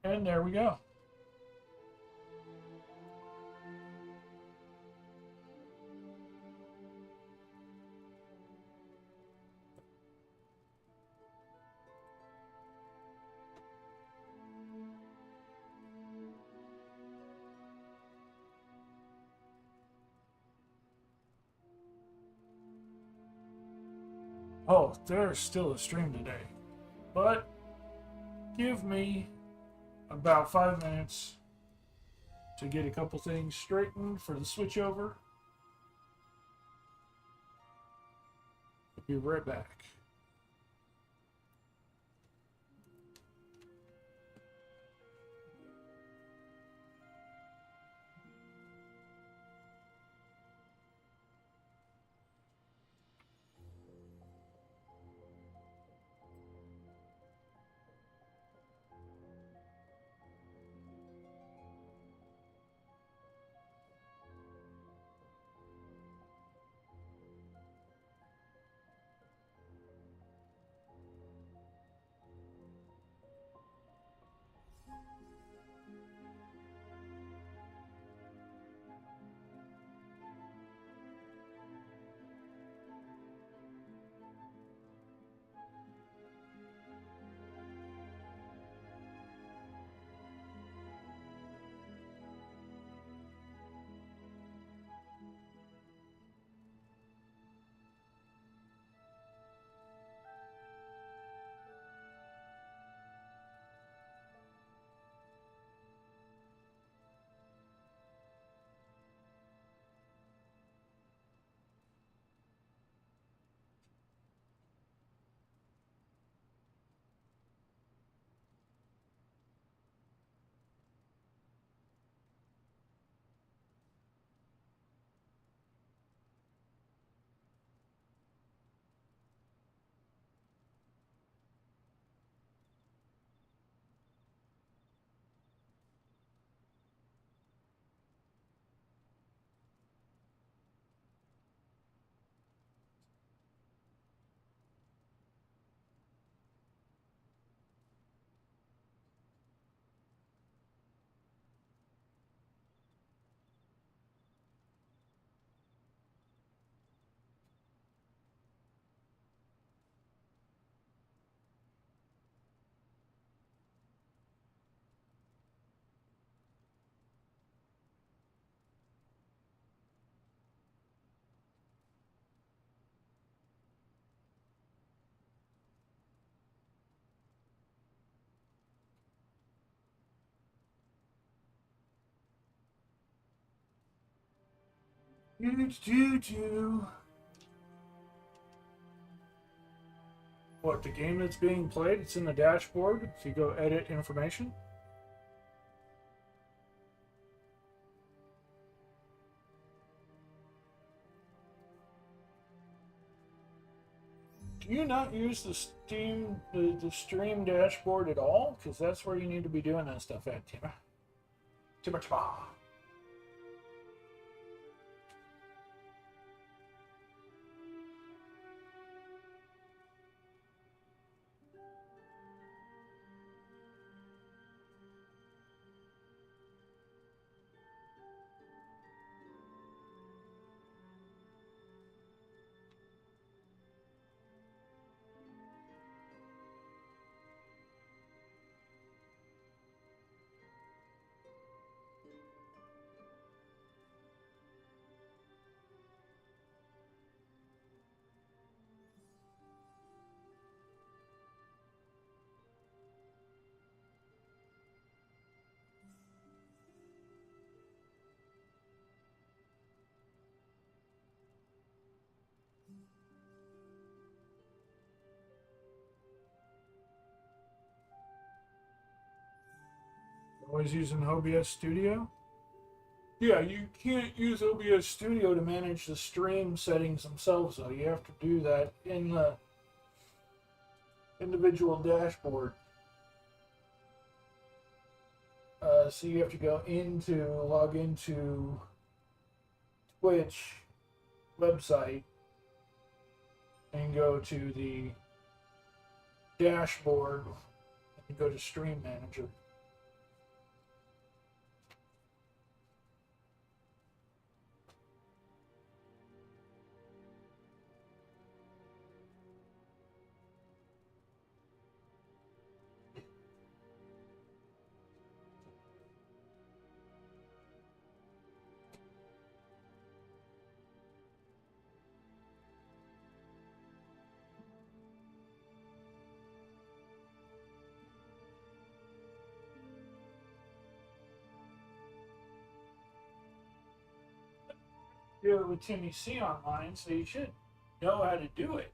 And there we go. Oh, there's still a stream today. But give me about 5 minutes to get a couple things straightened for the switchover. I'll be right back. What, the game that's being played? It's in the dashboard. If you go edit information. Do you not use the stream dashboard at all? Because that's where you need to be doing that stuff at, Tima. Tima Tima. Always using OBS Studio? Yeah, you can't use OBS Studio to manage the stream settings themselves, though. You have to do that in the individual dashboard. So you have to log into Twitch website and go to the dashboard and go to Stream Manager. do it with Timmy C online, so you should know how to do it.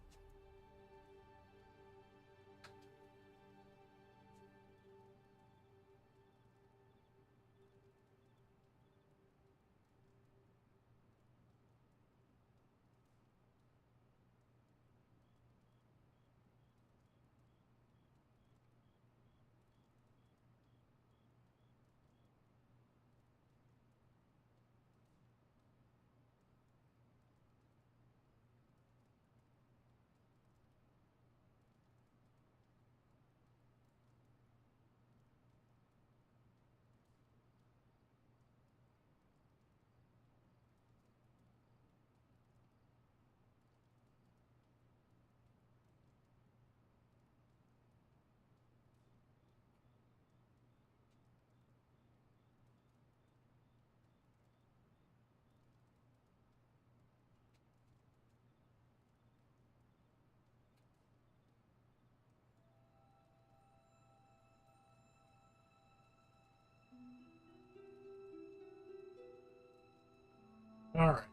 All right.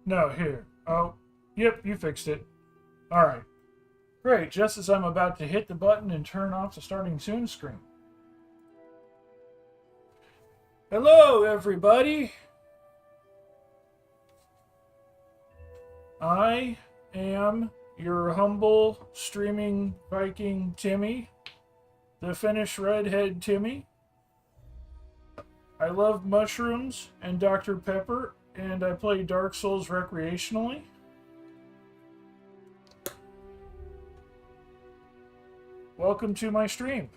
No, here. Oh, yep, you fixed it. All right. Great, just as I'm about to hit the button and turn off the starting soon screen. Hello, everybody. I am your humble streaming Viking Timmy, the Finnish redhead Timmy. I love mushrooms and Dr. Pepper, and I play Dark Souls recreationally. Welcome to my stream.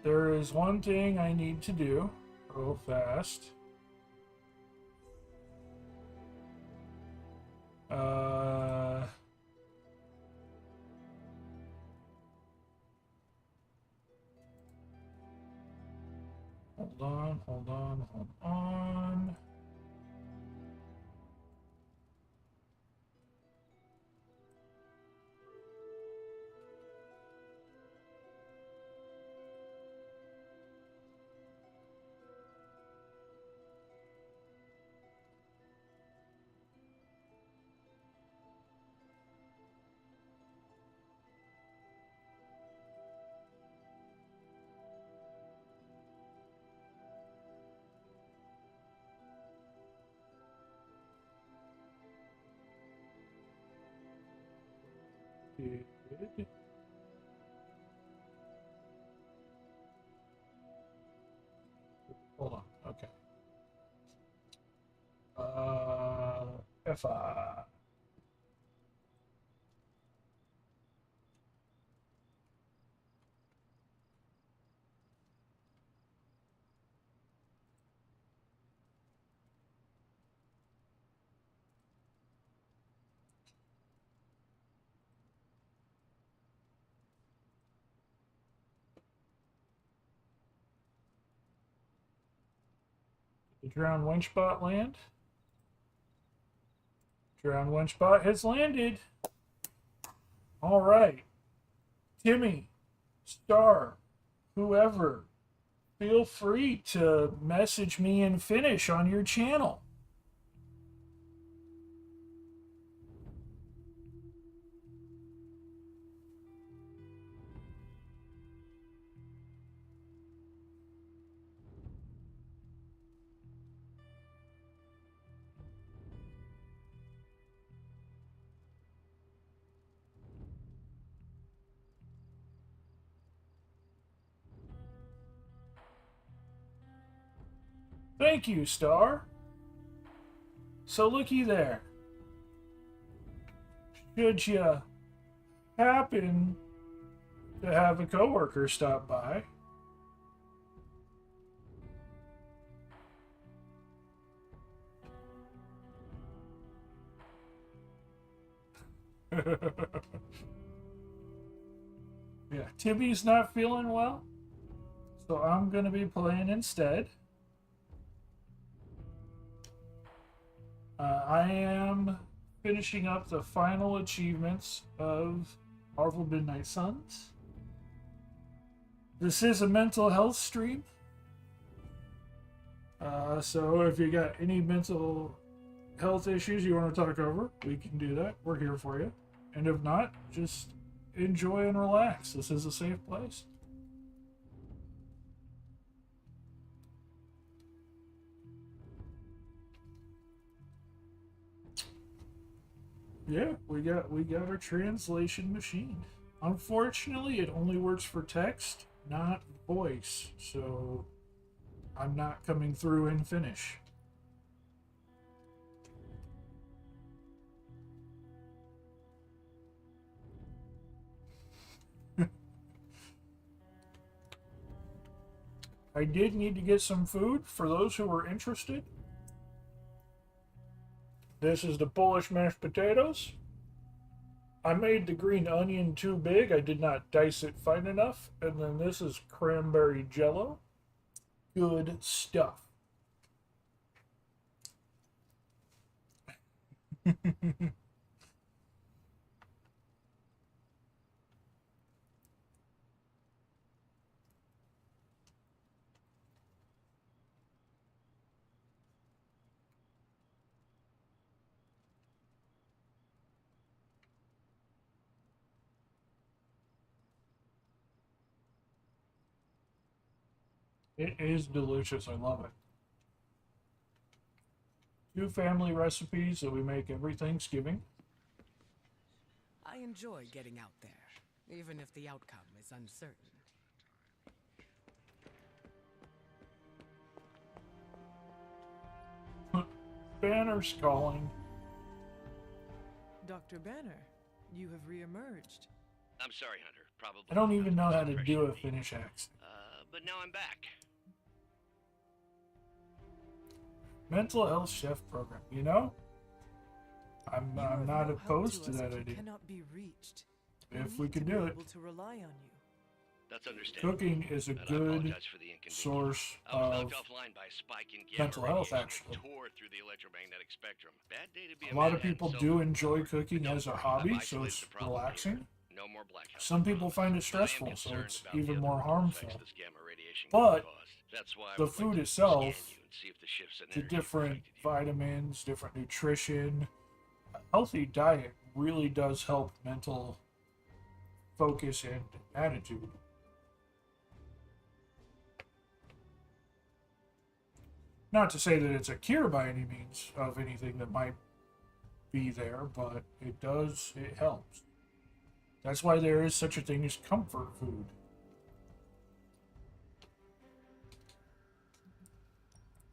There is one thing I need to do real fast. Hold on. Good. Hold on. Okay. F5. The drowned winchbot land. Drowned winchbot has landed. All right. Timmy, Star, whoever, feel free to message me in Finnish on your channel. Thank you, Star. So looky there. Should you happen to have a coworker stop by, yeah, Timmy's not feeling well, So I'm going to be playing instead. I am finishing up the final achievements of Marvel Midnight Suns. This is a mental health stream. So if you got any mental health issues you want to talk over, we can do that. We're here for you. And if not, just enjoy and relax. This is a safe place. Yeah, we got our translation machine. Unfortunately, it only works for text, not voice. So I'm not coming through in Finnish. I did need to get some food for those who were interested. This is the Polish mashed potatoes. I made the green onion too big. I did not dice it fine enough. And then this is cranberry jello. Good stuff. It is delicious. I love it. 2 family recipes that we make every Thanksgiving. I enjoy getting out there, even if the outcome is uncertain. Banner's calling. Dr. Banner, you have reemerged. I'm sorry, Hunter. Probably. I don't even know how to do a Finnish accent. But now I'm back. Mental health chef program, you know? I'm You are of not no opposed help to us that if you idea. cannot be reached. If We we need could to do be it. able to rely on you. That's understandable. Cooking is a And I good apologize for the inconvenience. source I was of knocked offline by a spike in gamma mental health, radiation actually. that tore through the electromagnetic spectrum. Bad day to be A lot of Manhattan people sober. do enjoy cooking But don't as a worry, hobby, I've so isolated it's the problem relaxing. here. No more blackouts. Some people find it But I am stressful, so concerned it's about even the more other harmful. effects this gamma radiation But can cause. That's why I the would like food to itself, scan you and see if the shifts in the energy different affected you. vitamins, different nutrition, a healthy diet really does help mental focus and attitude. Not to say that it's a cure by any means of anything that might be there, but it helps. That's why there is such a thing as comfort food.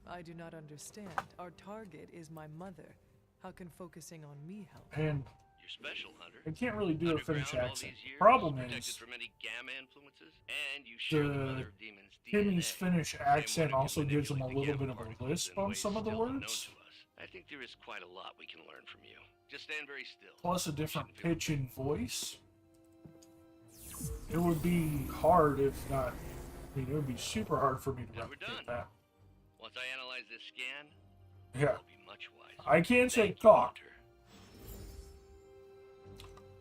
I do not understand. Our target is my mother. How can focusing on me help? And You're special, Hunter. I can't really do a Finnish Underground all accent. these years, Problem protected is, from any gamma influences, and you share the mother of demons' Timmy's DNA. Finnish Same accent one who also can gives him a manipulate the little bit gamma of a particles lisp in on ways some of the still unknown words. to us. I think there is quite a lot we can learn from you. Just stand very still. Plus a You different shouldn't feel pitch and voice. It would be hard if not. I mean, it would be super hard for me to And we're replicate done. that. Once I analyze this scan, Yeah. I'll be much wiser. I can't say Thank you, cock Hunter.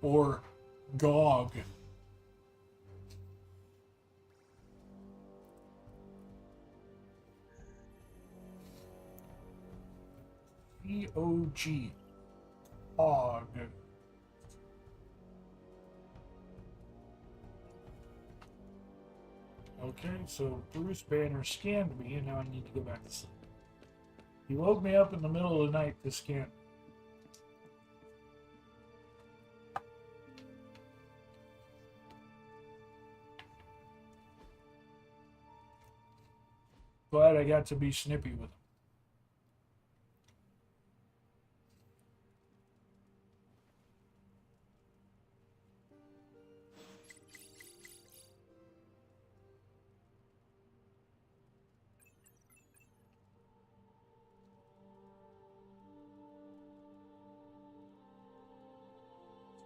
or gog. G-O-G. Og. Okay, so Bruce Banner scanned me, and now I need to go back to sleep. He woke me up in the middle of the night to scan. Glad I got to be snippy with him.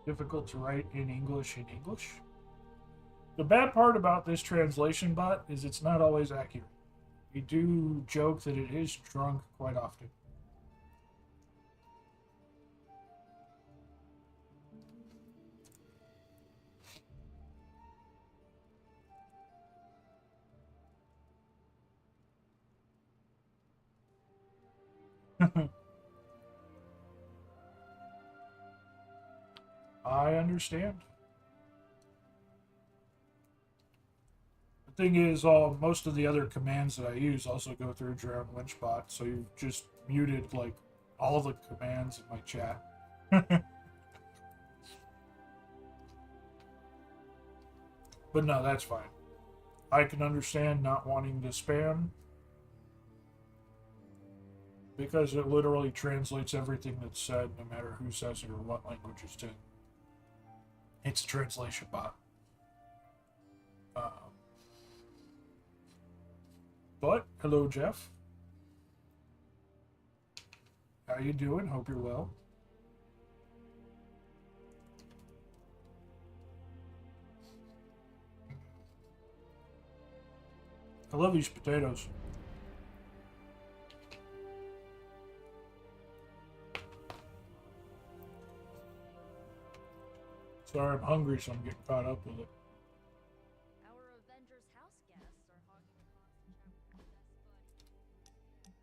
Difficult to write in English. The bad part about this translation bot is it's not always accurate. We do joke that it is drunk quite often. I understand. The thing is, most of the other commands that I use also go through Drown Lynchbot, so you've just muted like all the commands in my chat. But no, that's fine. I can understand not wanting to spam because it literally translates everything that's said, no matter who says it or what language it's in. It's a translation bot. But hello, Jeff. How you doing? Hope you're well. I love these potatoes. Sorry, I'm hungry, so I'm getting caught up with it. Our Avengers house guests are hogging the constant chat with my best buddy.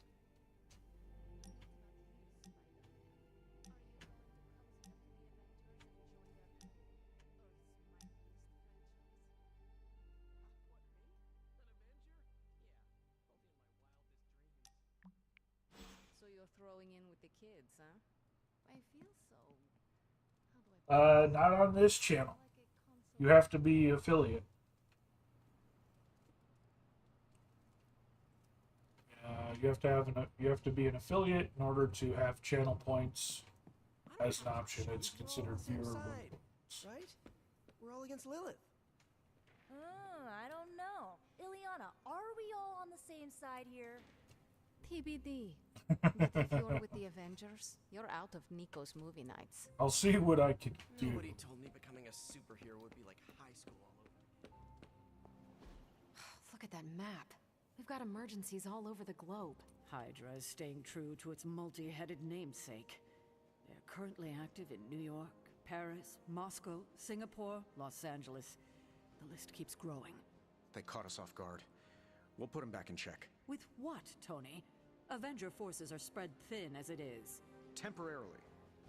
So you're throwing in with the kids, huh? I feel so. How do I put Not on this channel. like a console? You have to be affiliate. You have to be an affiliate in order to have channel points as an option. It's considered viewer points. Right? We're all against Lilith. I don't know. Ileana, are we all on the same side here? TBD. But if you're with the Avengers, you're out of Nico's movie nights. I'll see what I can do. Nobody told me becoming a superhero would be like high school all over. Look at that map. We've got emergencies all over the globe. Hydra is staying true to its multi-headed namesake. They're currently active in New York, Paris, Moscow, Singapore, Los Angeles. The list keeps growing. They caught us off guard. We'll put them back in check. With what, Tony? Avenger forces are spread thin as it is. Temporarily.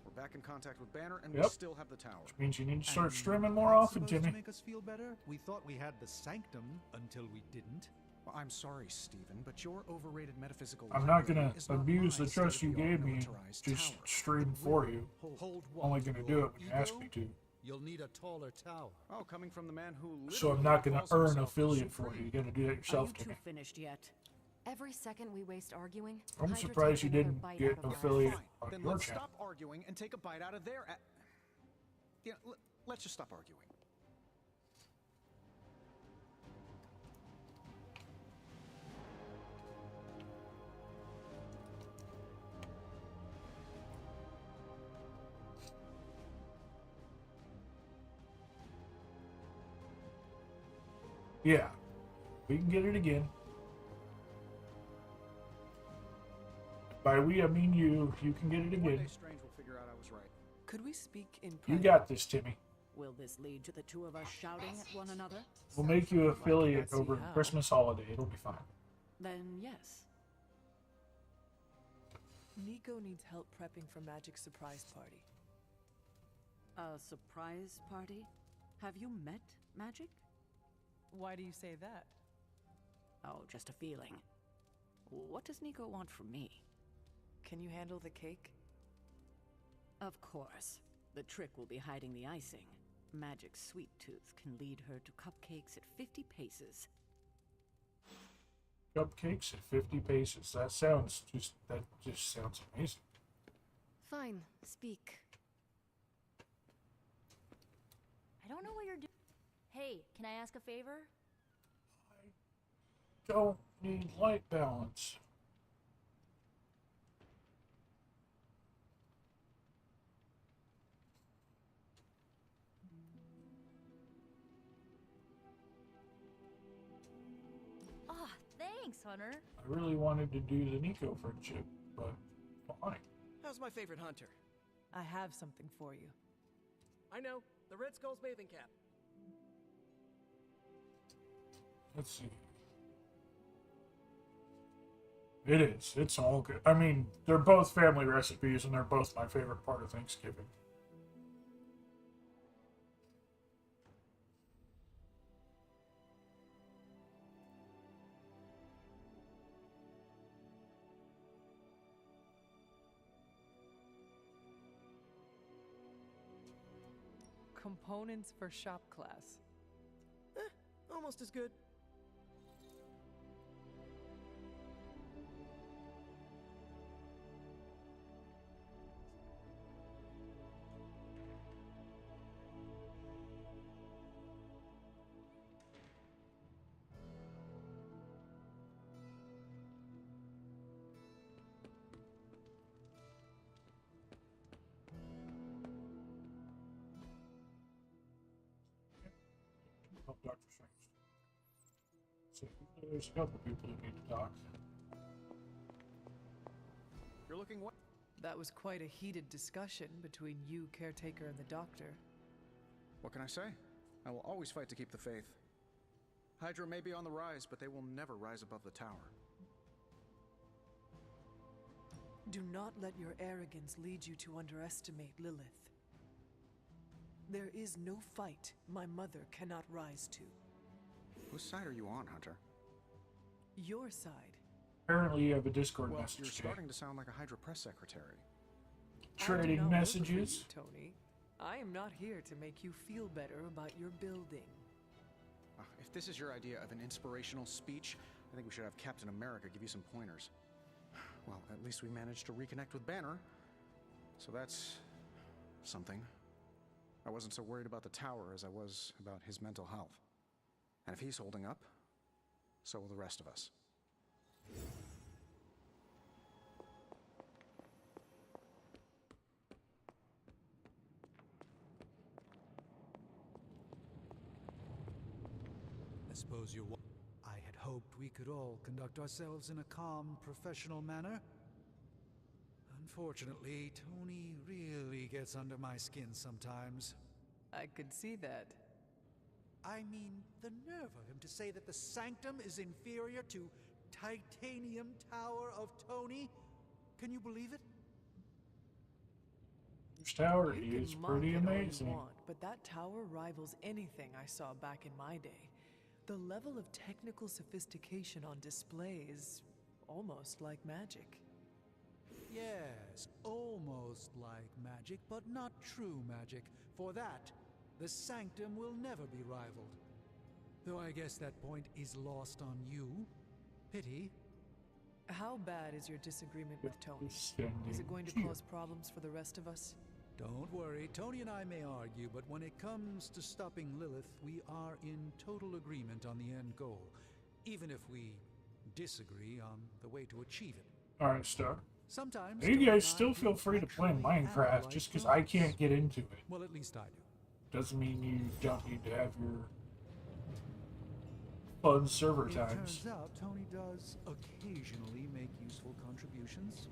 We're back in contact with Banner, and we Yep. still have the tower. Which means you need to start And streaming more that's often, supposed Timmy. to make us feel better? We thought we had the sanctum until we didn't. Well, I'm sorry, Stephen, but your overrated metaphysical I'm not library gonna is not abuse my the trust you state-of-the-art gave me. militarized Just tower. stream for you. Hold what? Only gonna do it when you ask me to. You'll need a taller tower. Oh, coming from the man who So I'm literally not gonna calls earn himself affiliate for you. supreme. You gotta do that Are yourself, you two Timmy. finished yet? Every second we waste arguing, I'm Hydra surprised takes you another didn't bite get out of our affiliate Fine. on Then your let's channel. stop arguing and take a bite out of their. Yeah, let's just stop arguing. Yeah, we can get it again. By we, I mean you. You can get it One day again. Strange will figure out I was right. Could we speak in You private? got this, Timmy. Will this lead to the two of us shouting at one another? We'll make you like it, affiliate I see over the how. Christmas holiday. It'll be fine. Then yes. Nico needs help prepping for Magic's surprise party. A surprise party? Have you met Magic? Why do you say that? Oh, just a feeling. What does Nico want from me? Can you handle the cake? Of course. The trick will be hiding the icing. Magic's sweet tooth can lead her to cupcakes at 50 paces. Cupcakes at 50 paces. That just sounds amazing. Fine, speak. I don't know what you're doing. Hey, can I ask a favor? Don't need light balance. Thanks, Hunter. I really wanted to do the Nico friendship, but fine. How's my favorite hunter? I have something for you. I know, the Red Skull's bathing cap. Let's see. It is. It's all good. I mean, they're both family recipes, and they're both my favorite part of Thanksgiving. Components for shop class. Almost as good. Oh, Dr. Strange. So there's a couple people who need to talk. You're looking what? That was quite a heated discussion between you, caretaker, and the doctor. What can I say? I will always fight to keep the faith. Hydra may be on the rise, but they will never rise above the tower. Do not let your arrogance lead you to underestimate Lilith. There is no fight my mother cannot rise to. Whose side are you on, Hunter? Your side. Apparently you have a Discord Well, message. you're Jay. starting to sound like a Hydra press secretary. I do Trading not work for messages. you, Tony. I am not here to make you feel better about your building. If this is your idea of an inspirational speech, I think we should have Captain America give you some pointers. Well, at least we managed to reconnect with Banner. So that's something. I wasn't so worried about the tower as I was about his mental health. And if he's holding up, so will the rest of us. I suppose you're. I had hoped we could all conduct ourselves in a calm, professional manner. Unfortunately, Tony really gets under my skin sometimes. I could see that. I mean, the nerve of him to say that the Sanctum is inferior to Titanium Tower of Tony. Can you believe it? This tower You is can mock pretty it all you amazing. want, but that tower rivals anything I saw back in my day. The level of technical sophistication on display is almost like magic. Yes, almost like magic, but not true magic. For that, the Sanctum will never be rivaled. Though I guess that point is lost on you. Pity. How bad is your disagreement with Tony? Is it going to cause problems for the rest of us? Don't worry, Tony and I may argue, but when it comes to stopping Lilith, we are in total agreement on the end goal, even if we disagree on the way to achieve it. Alright, Star. Sometimes You Tony guys and I still feel do free to play actually Minecraft analyze just because I thoughts. can't get into it. Well, at least I do. Doesn't mean you don't need to have your fun server It times. turns out Tony does occasionally make useful contributions.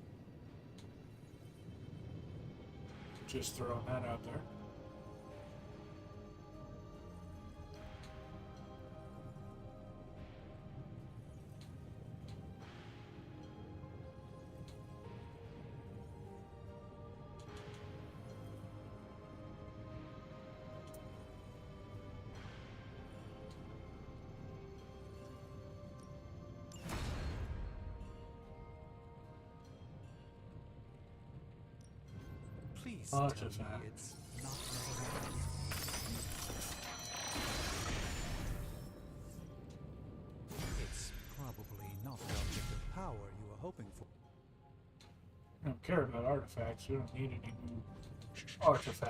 Just throwing that out there. Please Oh, tell it's me a- it's not another. It's probably not the object of power you were hoping for. I don't care about artifacts. We don't need any new artifacts.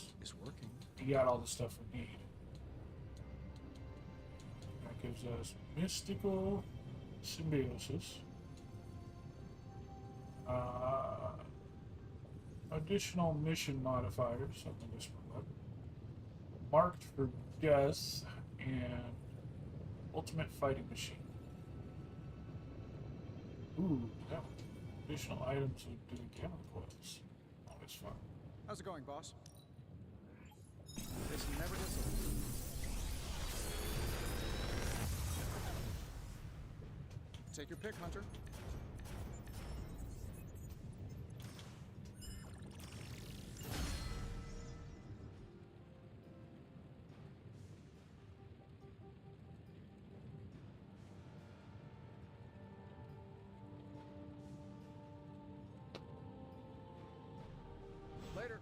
Tony is working. We got all the stuff we need. That gives us mystical symbiosis. Additional mission modifiers, something this one. Marked for death and ultimate fighting machine. Ooh, yeah. Additional items would do gamma coils. Always fun. How's it going, boss? This never gets old. Take your pick, Hunter. Later.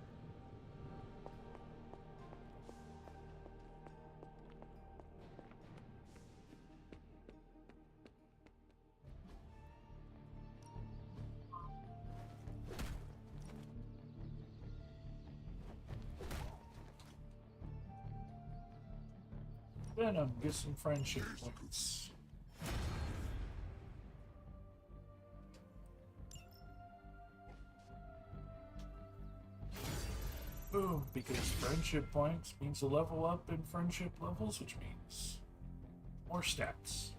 Venom, get some friendship points. Boom, because friendship points means a level up in friendship levels, which means more stats.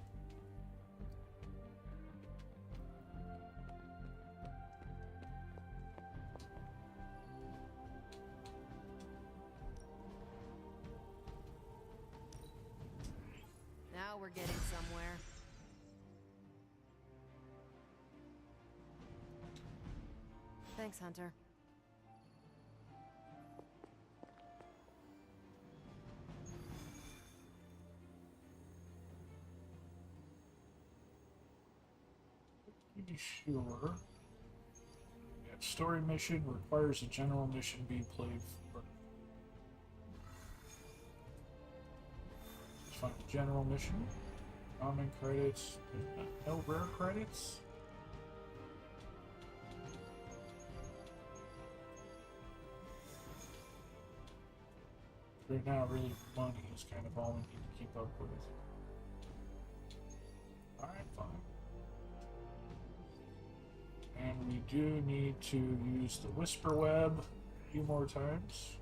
Now we're getting somewhere. Thanks, Hunter. Pretty sure that story mission requires a general mission be played for. Let's find the general mission. Common credits. No rare credits. Right now, really, money is kind of all we need to keep up with. Alright, fine. And we do need to use the Whisper Web a few more times.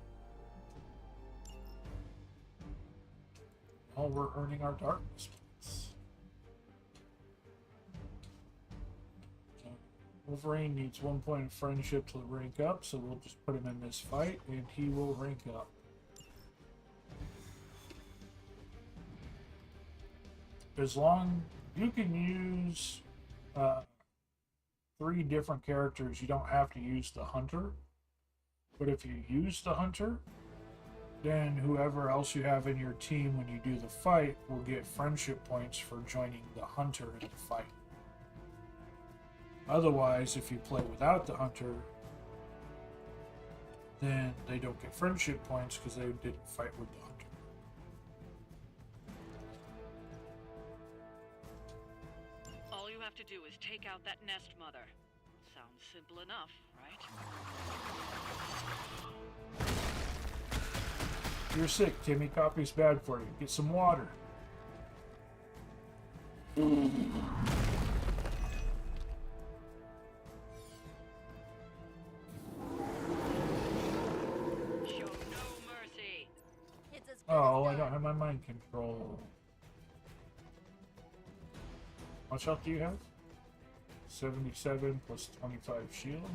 While we're earning our darkness points. Wolverine needs 1 point of friendship to rank up, so we'll just put him in this fight and he will rank up. As long you can use 3 different characters, you don't have to use the hunter. But if you use the hunter, then whoever else you have in your team when you do the fight will get friendship points for joining the hunter in the fight. Otherwise, if you play without the hunter, then they don't get friendship points because they didn't fight with the hunter. All you have to do is take out that nest mother. Sounds simple enough, right? You're sick, Timmy. Coffee's bad for you. Get some water. Show no mercy. It's as good Oh, as I done. don't have my mind control. How much health do you have? 77 plus 25 shield.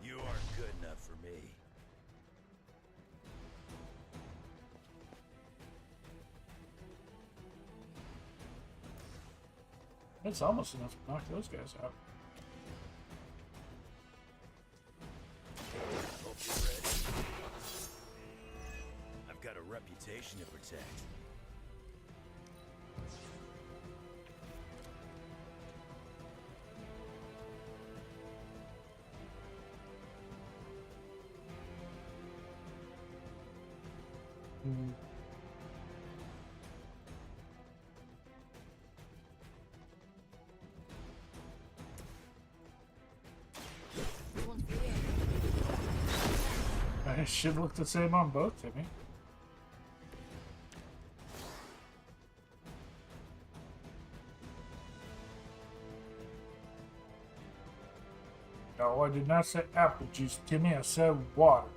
You aren't good enough for me. It's almost enough to knock those guys out. Hope you're ready. I've got a reputation to protect. It should look the same on both, Timmy. No, I did not say apple juice, Timmy. I said water.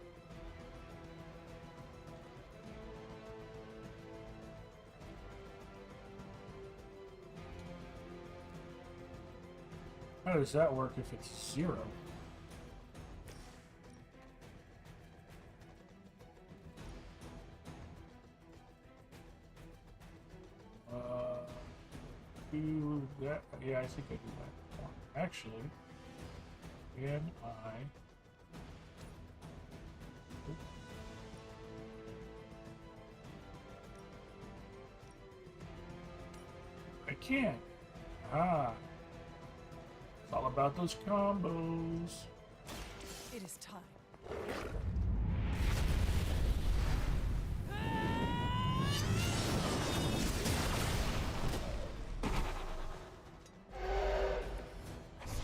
How does that work if it's 0? Do that? Yeah, I think I do that. Actually, can I can. Ah. It's all about those combos. It is time.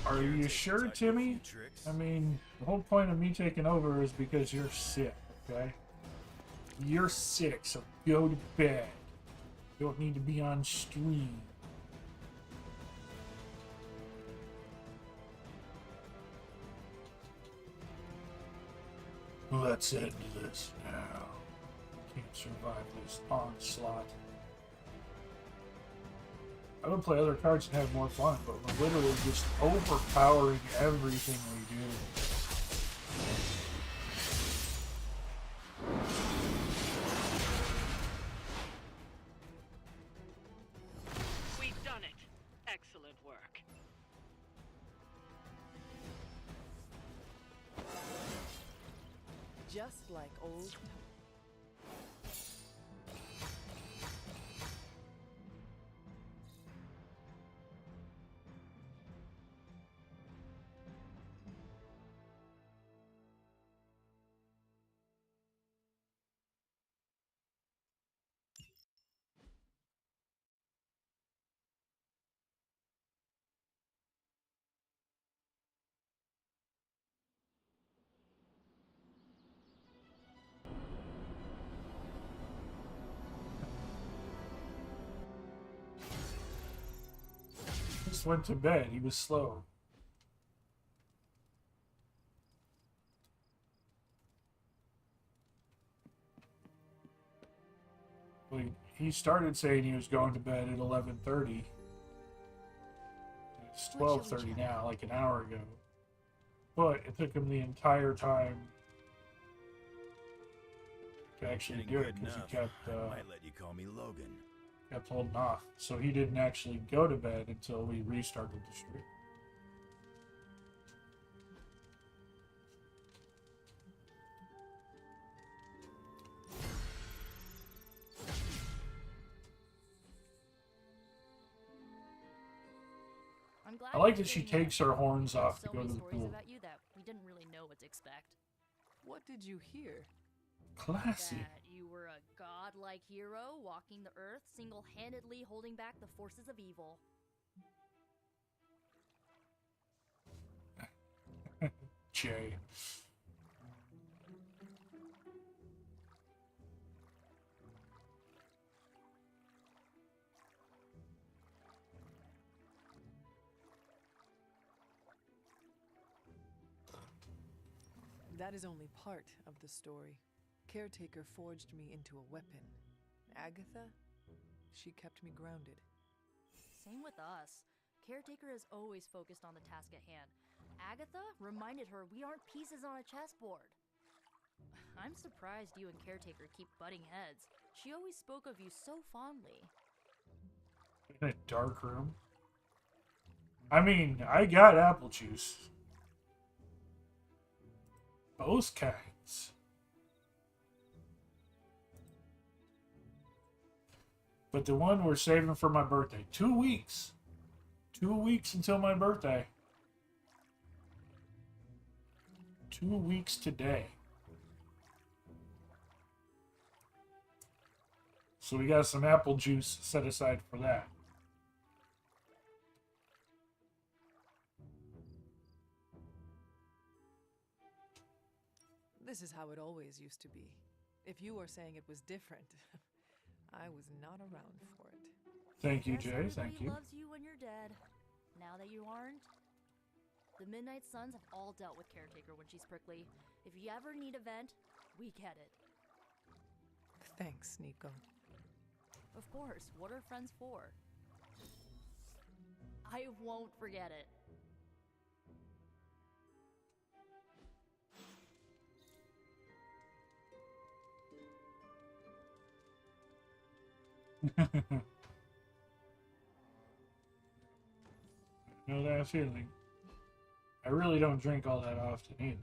Are you sure, Timmy? I mean, the whole point of me taking over is because you're sick, okay? You're sick, so go to bed. You don't need to be on stream. Let's end this now. Can't survive this onslaught. I would play other cards and have more fun, but we're literally just overpowering everything we do. We've done it. Excellent work. Just like old. Just went to bed. He was slow. He started saying he was going to bed at 11:30. It's 12:30 now, like an hour ago. But it took him the entire time to actually do it because he kept might let you call me Logan. kept holding off. So he didn't actually go to bed until we restarted the stream. I like that she takes her horns off to go to the pool. About you that we didn't really know what to expect. What did you hear? Classy. That you were a godlike hero walking the earth, single-handedly holding back the forces of evil. Jay. That is only part of the story. Caretaker forged me into a weapon. Agatha, she kept me grounded. Same with us. Caretaker is always focused on the task at hand. Agatha reminded her we aren't pieces on a chessboard. I'm surprised you and Caretaker keep butting heads. She always spoke of you so fondly. In a dark room? I mean, I got apple juice. Both kinds. But the one we're saving for my birthday. 2 weeks. 2 weeks until my birthday. 2 weeks today. So we got some apple juice set aside for that. This is how it always used to be. If you are saying it was different, I was not around for it. Thank you, Guess Jay. Thank everybody you. loves you when you're dead. Now that you aren't, the Midnight Suns have all dealt with Caretaker when she's prickly. If you ever need a vent, we get it. Thanks, Nico. Of course, what are friends for? I won't forget it. Know that feeling. I really don't drink all that often either.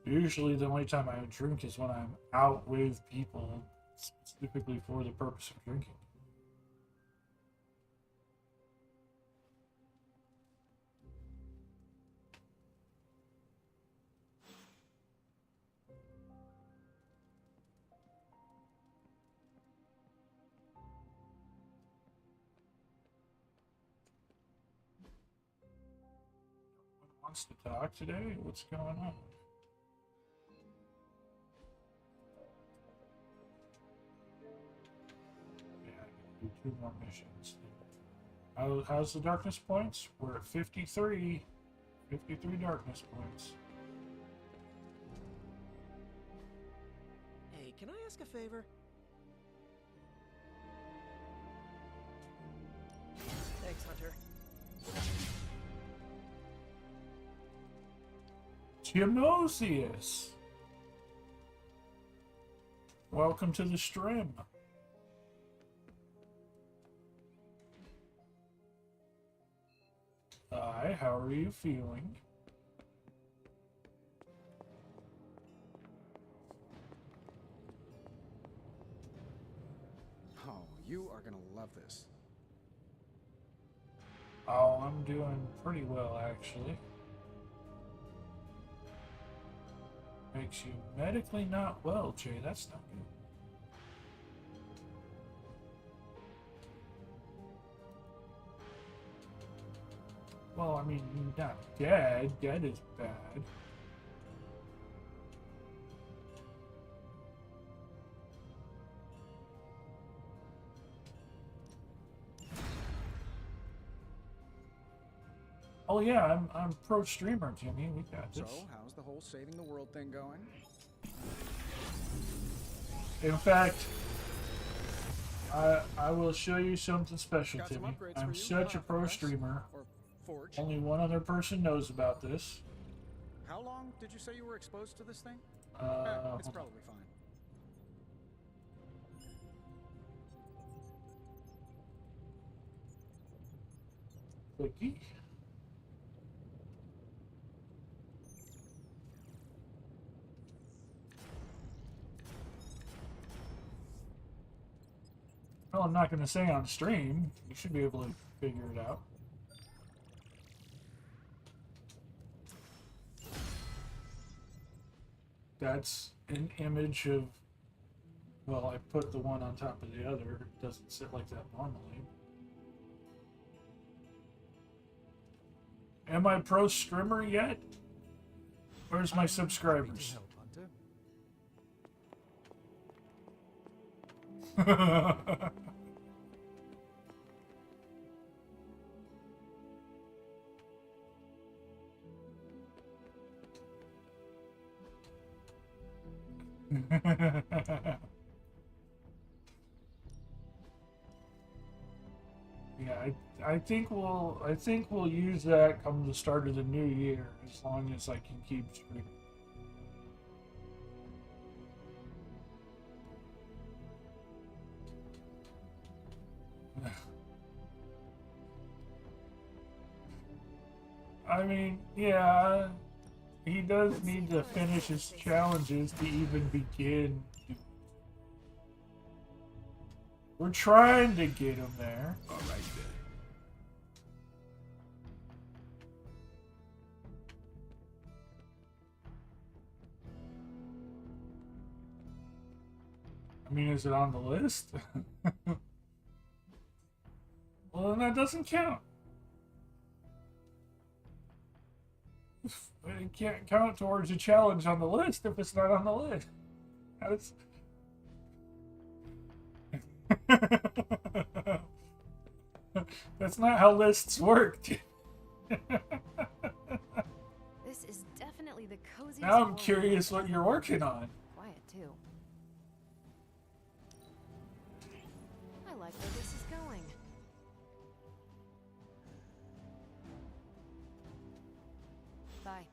Usually the only time I drink is when I'm out with people, specifically for the purpose of drinking. Wants to talk today? What's going on? Yeah, I can do 2 more missions. How's the darkness points? We're at 53. 53 darkness points. Hey, can I ask a favor? Thanks, Hunter. Timosius! Welcome to the stream. Hi, how are you feeling? Oh, you are gonna love this. Oh, I'm doing pretty well, actually. Makes you medically not well, Jay. That's not good. Well, I mean, you're not dead. Dead is bad. Oh yeah, I'm pro streamer, Jimmy. We got this. So, how's the whole saving the world thing going? In fact, I will show you something special, Got some Timmy. upgrades I'm for you. such a pro Press streamer. Or forge. Only one other person knows about this. How long did you say you were exposed to this thing? It's hold on. probably fine. Clicky. Well, I'm not going to say on stream. You should be able to figure it out. That's an image of... Well, I put the one on top of the other. It doesn't sit like that normally. Am I pro streamer yet? Where's my subscribers? Yeah, I think we'll use that come the start of the new year, as long as I can keep streaming. I mean, yeah, he does need to finish his challenges to even begin. We're trying to get him there. All right then. I mean, is it on the list? that doesn't count. It can't count towards a challenge on the list if it's not on the list. That's... That's not how lists work. This is definitely the coziest. Now I'm curious what you're working on. Quiet too. I like where this is going. Bye.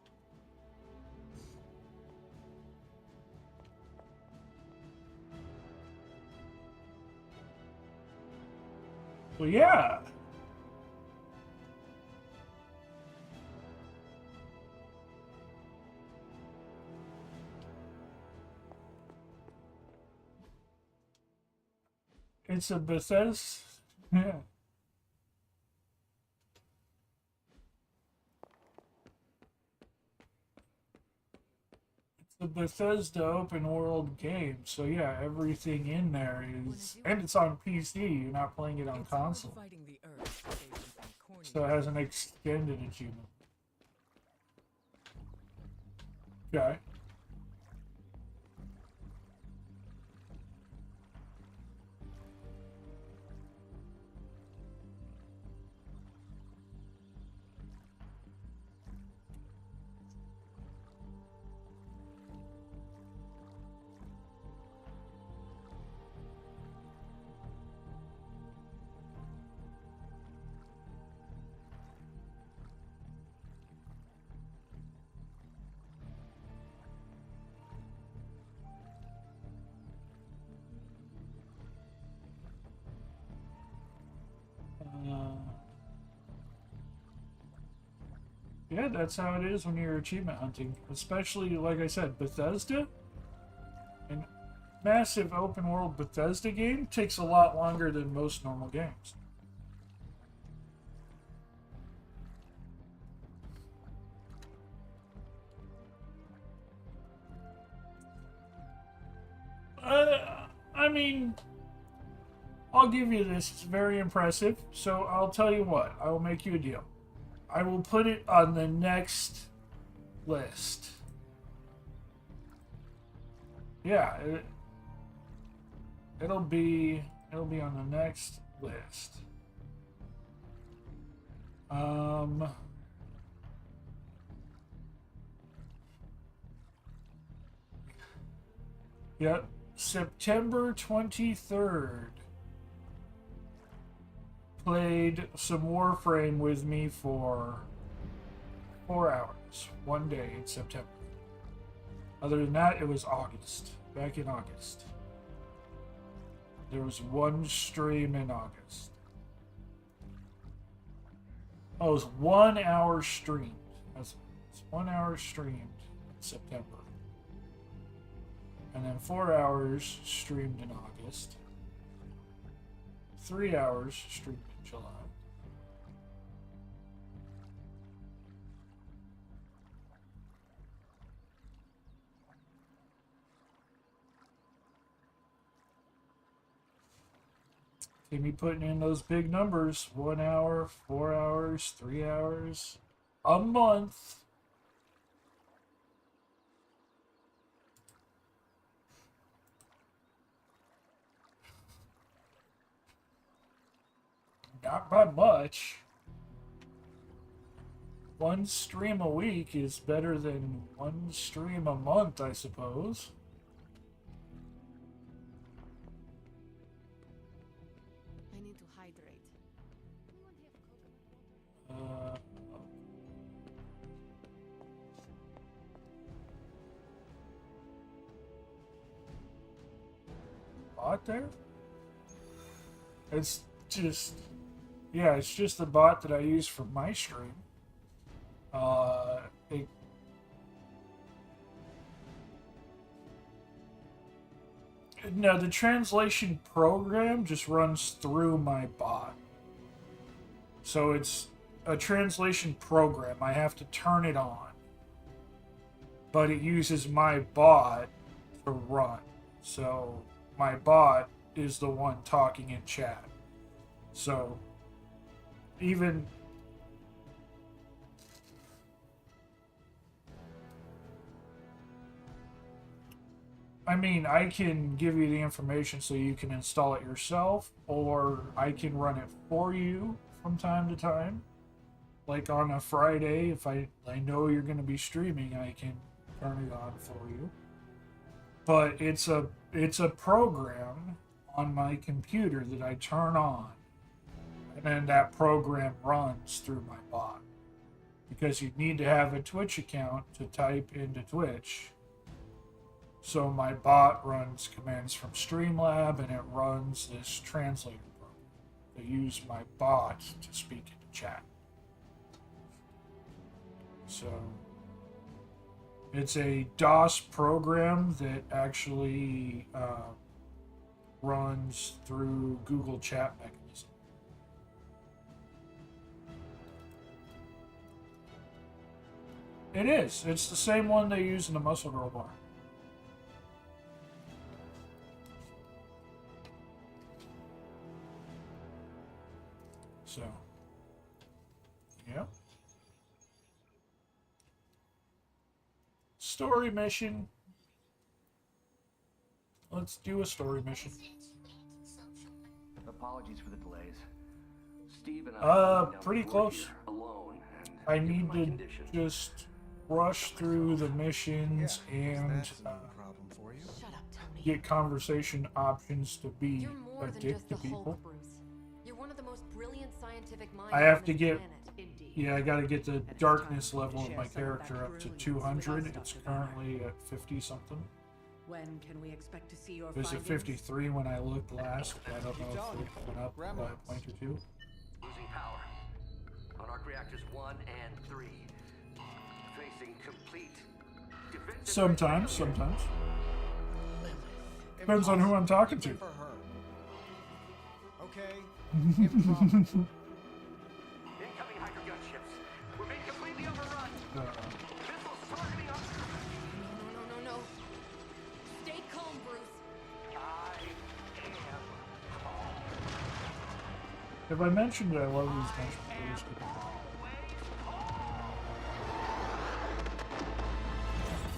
Well, yeah. It's a Bethesda. Yeah. It's a Bethesda open world game, so yeah, everything in there is, and it's on PC. You're not playing it on console, so it has an extended achievement. Okay. Yeah, that's how it is when you're achievement hunting. Especially, like I said, Bethesda. An massive open world Bethesda game takes a lot longer than most normal games. I mean, I'll give you this. It's very impressive. So I'll tell you what. I will make you a deal. I will put it on the next list. Yeah, it'll be on the next list. Yep, September 23rd. Played some Warframe with me for 4 hours, one day in September. Other than that, it was August, back in August. There was one stream in August. Oh, it was 1 hour streamed. It's 1 hour streamed in September. And then 4 hours streamed in August. 3 hours streamed in July. See me putting in those big numbers. 1 hour, 4 hours, 3 hours. A month. Not by much. One stream a week is better than one stream a month, I suppose. I need to hydrate. Bot there? It's just... Yeah, it's just the bot that I use for my stream. No, the translation program just runs through my bot. So it's a translation program. I have to turn it on. But it uses my bot to run. So my bot is the one talking in chat. So even I mean, I can give you the information so you can install it yourself, or I can run it for you from time to time. Like on a Friday, if I know you're going to be streaming, I can turn it on for you. But it's a program on my computer that I turn on, and then that program runs through my bot. Because you need to have a Twitch account to type into Twitch. So my bot runs commands from Streamlab, and it runs this translator program to use my bot to speak into chat. So it's a DOS program that actually runs through Google Chat mechanism. It is. It's the same one they use in the Muscle Girl bar. So, yeah. Story mission. Let's do a story mission. Apologies for the delays. Steve and I pretty close. Alone I need to just rush through the missions and get conversation options to be a dick to people. You're one of the most brilliant scientific minds I have on to this get, planet. yeah, I gotta get the darkness level of my character up to 200. It's currently at 50 something. When can we expect to see your It was at findings? 53 when I looked last. I don't know if it went up by a point or two. losing power. On arc reactors 1 and 3. Facing complete defensive. Sometimes. Depends on who I'm talking to. Okay. Incoming Hydra gunships. We're being completely overrun. Missiles targeting us. No. Stay calm, Bruce. I am calm. Have I mentioned that I love these mashed potatoes?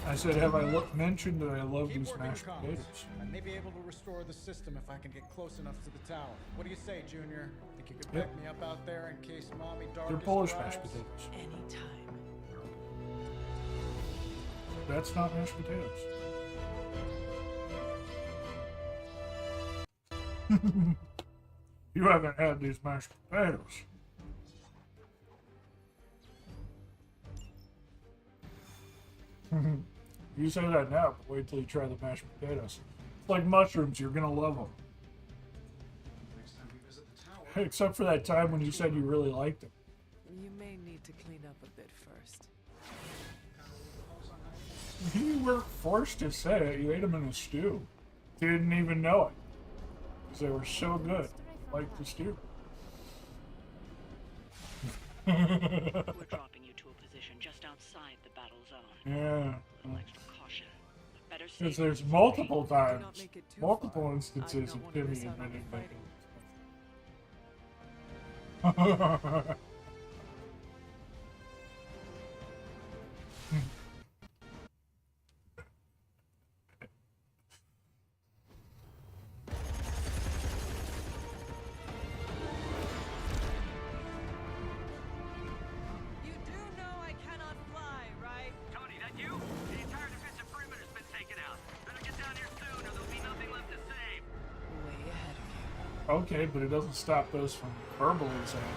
I said, have I mentioned that I love these mashed potatoes? I may be able to restore the system if I can get close enough to the tower. What do you say, Junior? Think you could back me up out there in case Mommy Darkest They're Polish arrives? mashed potatoes. Anytime. That's not mashed potatoes. You haven't had these mashed potatoes. You say that now, but wait till you try the mashed potatoes. It's like mushrooms, you're gonna love them. Except for that time when you said you really liked them. You may need to clean up a bit first. You weren't forced to say it, you ate them in a stew. Didn't even know it. Because they were so good. Like the stew. We're dropping you to a position just outside the battle zone. Yeah. A little extra caution. Better Because safe there's than multiple sorry. times, multiple instances of Timmy admitting that. You do know I cannot fly, right? Tony, that you? The entire defensive perimeter's been taken out. Better get down here soon or there'll be nothing left to save. Way ahead of you. Okay, but it doesn't stop those from verbally saying it.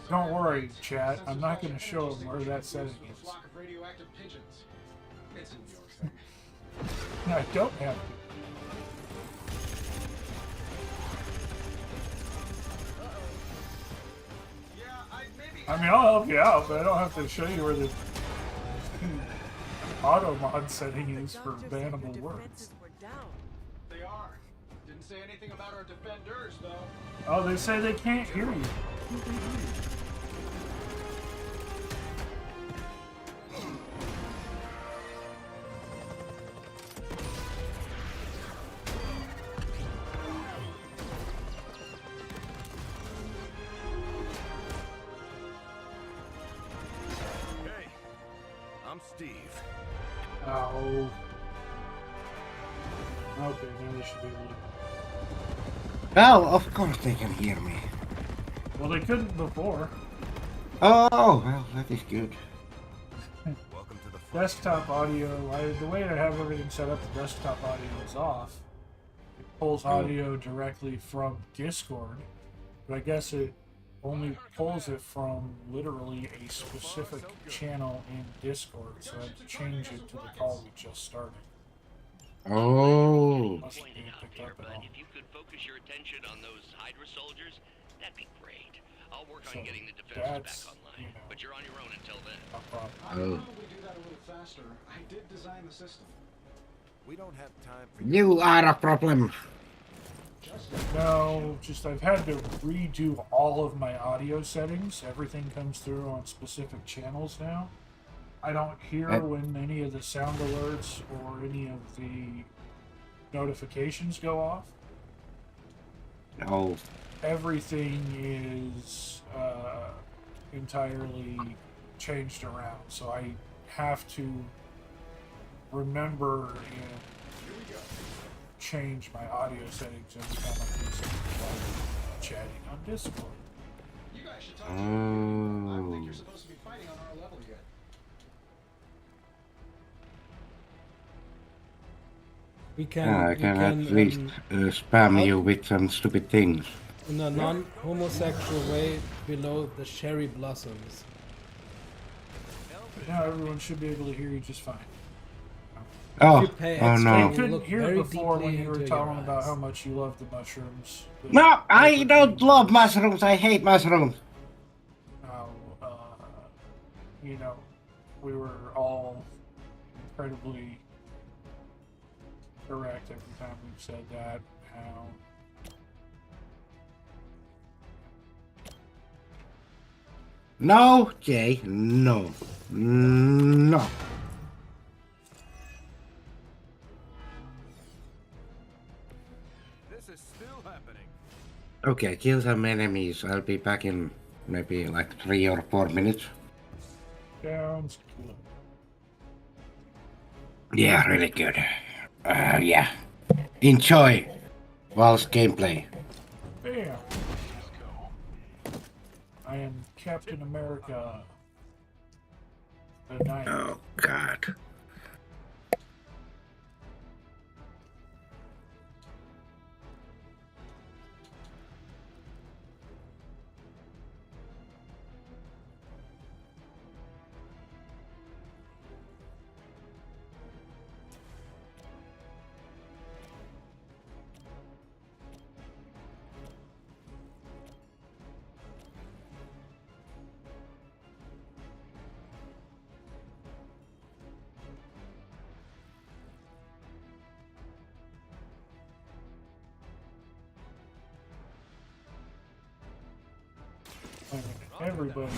Don't worry, chat. I'm not going to show them where that setting is. Flock of radioactive pigeons. It's a New York thing. I don't have to. I mean, I'll help you out, but I don't have to show you where the auto mod setting is for bannable words. They are. Didn't say anything about our defenders, though. Oh, they say they can't hear you. I'm Steve. Oh. Okay, now they should be able to. Oh, of course they can hear me. Well, they couldn't before. Oh, well, that is good. Welcome to the Desktop audio, the way I have everything set up, the desktop audio is off. It pulls audio directly from Discord, but I guess it only pulls it from literally a specific channel in Discord, so I had to change it to the call we just started. Oh. Must be picked up at all. If you could focus your attention on those Hydra soldiers, that'd be great. I'll work on getting the defenses back online, but you're on your own until then. I could probably do that a little faster. I did design the system. We don't have time for You are a problem. No, just I've had to redo all of my audio settings. Everything comes through on specific channels now. I don't hear when any of the sound alerts or any of the notifications go off. Oh. Everything is entirely changed around, so I have to remember and change my audio settings every time I do something like chatting on Discord. You guys should talk to me. I don't think you're supposed to be fighting on our level yet. We can. I can at least spam you with some stupid things. In a non-homosexual way below the cherry blossoms. Now everyone should be able to hear you just fine. Oh, oh no. They couldn't hear before when you were talking about how much you love the mushrooms. No, I don't love mushrooms. I hate mushrooms. How, you know, we were all incredibly correct every time we've said that. How No, Jay, no. No. This is still happening. Okay, kill some enemies. I'll be back in maybe like 3 or 4 minutes. sounds good. Yeah, really good. Yeah. Enjoy whilst gameplay. Bam! I am Captain America. The Knight. Oh, God. Everybody.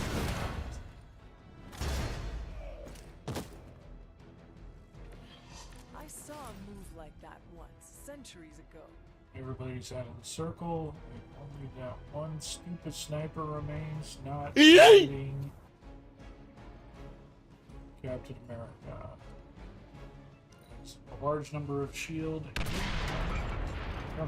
I saw a move like that once, centuries ago. Everybody's out of the circle. And only that one stupid sniper remains, not Yay! fighting Captain America. That's a large number of shield. Oh.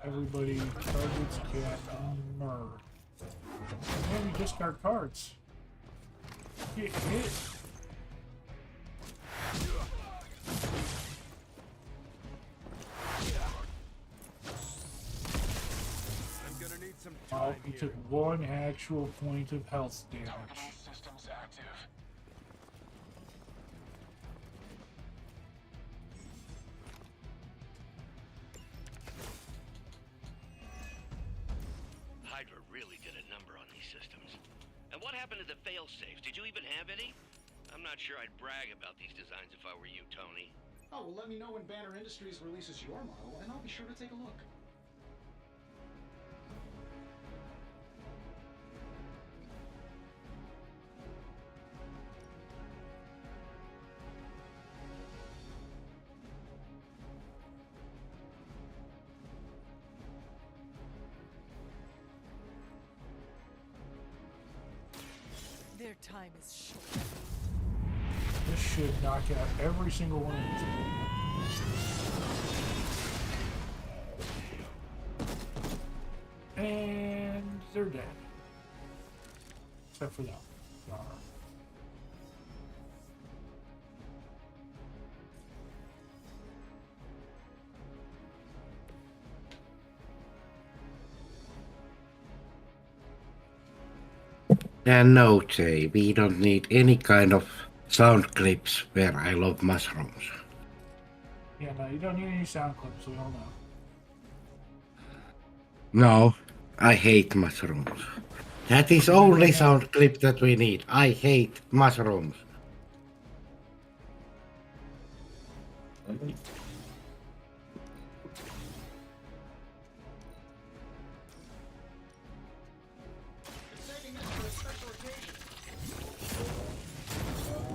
Everybody targets Captain Murr. Man, you discard cards. Get hit. I'm gonna need some Oh, time he here. took one actual point of health damage. Systems active. Hydra really did a number on these systems. And what happened to the fail-safes? Did you even have any? I'm not sure I'd brag about these designs if I were you, Tony. Oh, well, let me know when Banner Industries releases your model, and I'll be sure to take a look. Their time is short. This should knock out every single one of these. And they're dead. Except for that. And no, Jay, we don't need any kind of sound clips where I love mushrooms. Yeah, no, you don't need any sound clips, we all know. No, I hate mushrooms. That is only sound clip that we need. I hate mushrooms.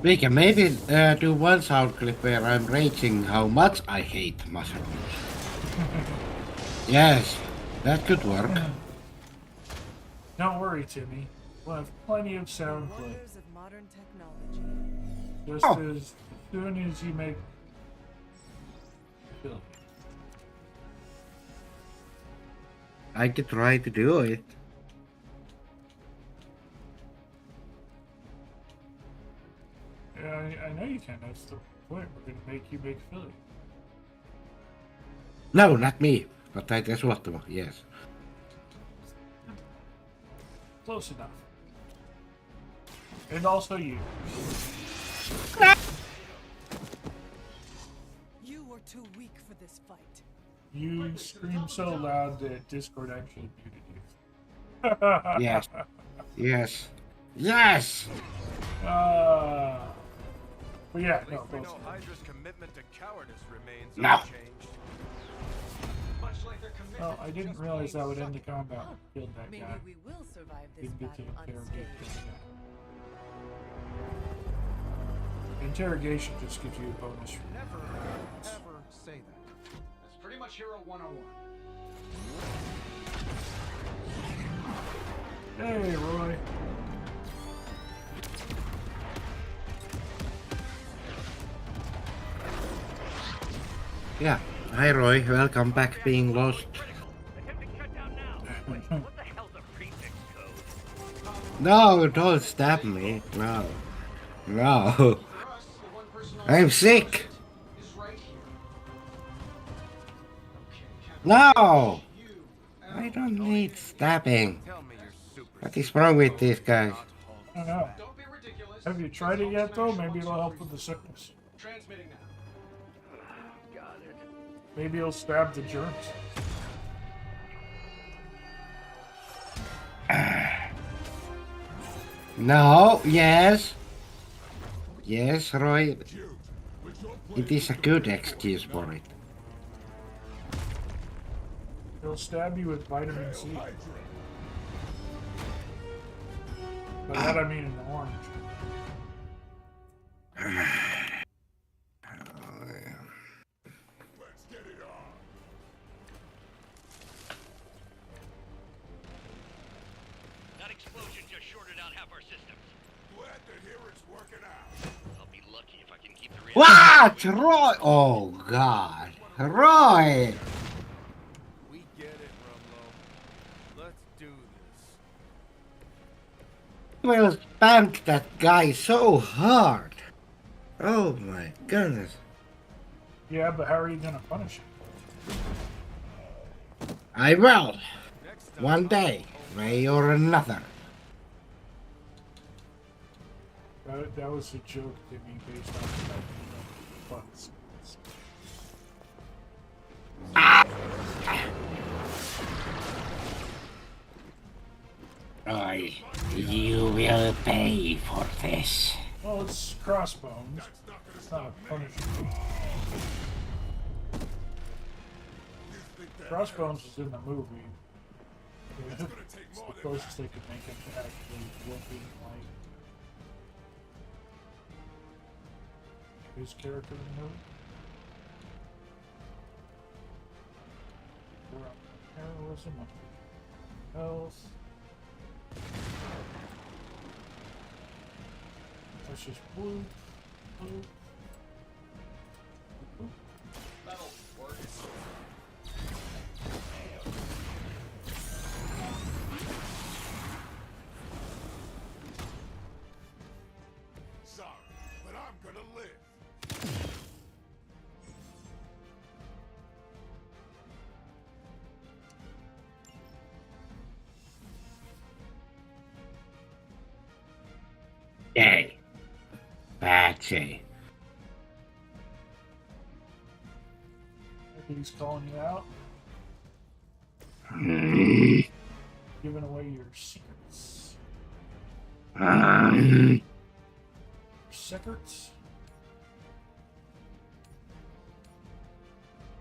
We can maybe do one sound clip where I'm raging how much I hate mushrooms. Yes, that could work. Don't worry, Timmy. We'll have plenty of sound clips. Wonders of modern technology. Just as soon as you make Philly. I could try to do it. Yeah, I know you can. That's the point. We're gonna make you make Philly. No, not me. But I guess what? Yes. Close enough. And also you. You were too weak for this fight. You screamed so loud that Discord actually muted you. Yes. Yes. Yes! But yeah, no, We know Hydra's commitment to cowardice remains No. unchanged. Well, I didn't realize that would end the combat. Killed that Maybe guy. we will survive this Didn't get to battle interrogate unscathed. this guy. Interrogation just gives you a bonus. Never, ever say that. That's pretty much Hero 101. Hey, Roy. Yeah. Hi, Roy. Welcome back being lost. No, don't stab me. No. No. I'm sick. No! I don't need stabbing. What is wrong with these guys? I don't know. Have you tried it yet, though? Maybe it'll help with the sickness. Maybe it'll stab the germs. No, yes. Yes, Roy. It is a good excuse for it. It'll stab you with vitamin C. By that I mean an orange. That explosion just shorted out half our systems. Glad to hear it's working out. I'll be lucky if I can keep the What? Roy? Oh, God. Roy! We get it, Rumlow. Let's do this. Will spank that guy so hard. Oh, my goodness. Yeah, but how are you gonna punish him? I will. One day, way or another. That was a joke to me based on the fact that bugs. You will pay for this. Well, it's crossbones. It's not a punishment. Crossbones was in the movie. It's the closest they could make him to actually looking like his character in the movie. Heroism, health. Let's just blue, blue. That'll work. Sorry, but I'm gonna live. Yay. Patsy. He's calling you out. Giving away your secrets. Secrets?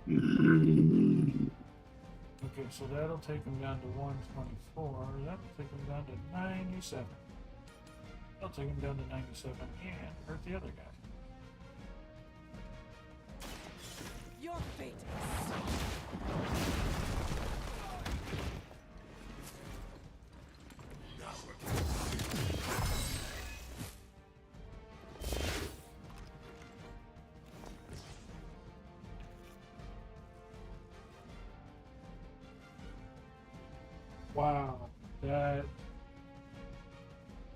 Okay, so that'll take him down to 124. That'll take him down to 97. That'll take him down to 97 and hurt the other guy. Your fate. Wow, that.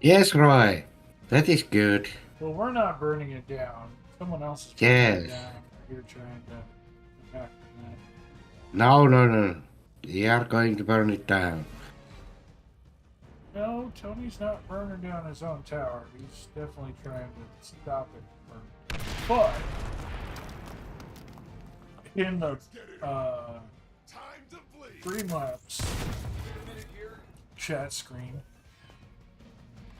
Yes, Roy. That is good. Well, we're not burning it down. Someone else is Yes. burning it down. You're trying to back from that. No, no, no. We are going to burn it down. No, Tony's not burning down his own tower. He's definitely trying to stop it from burning. But in the Streamlabs chat screen,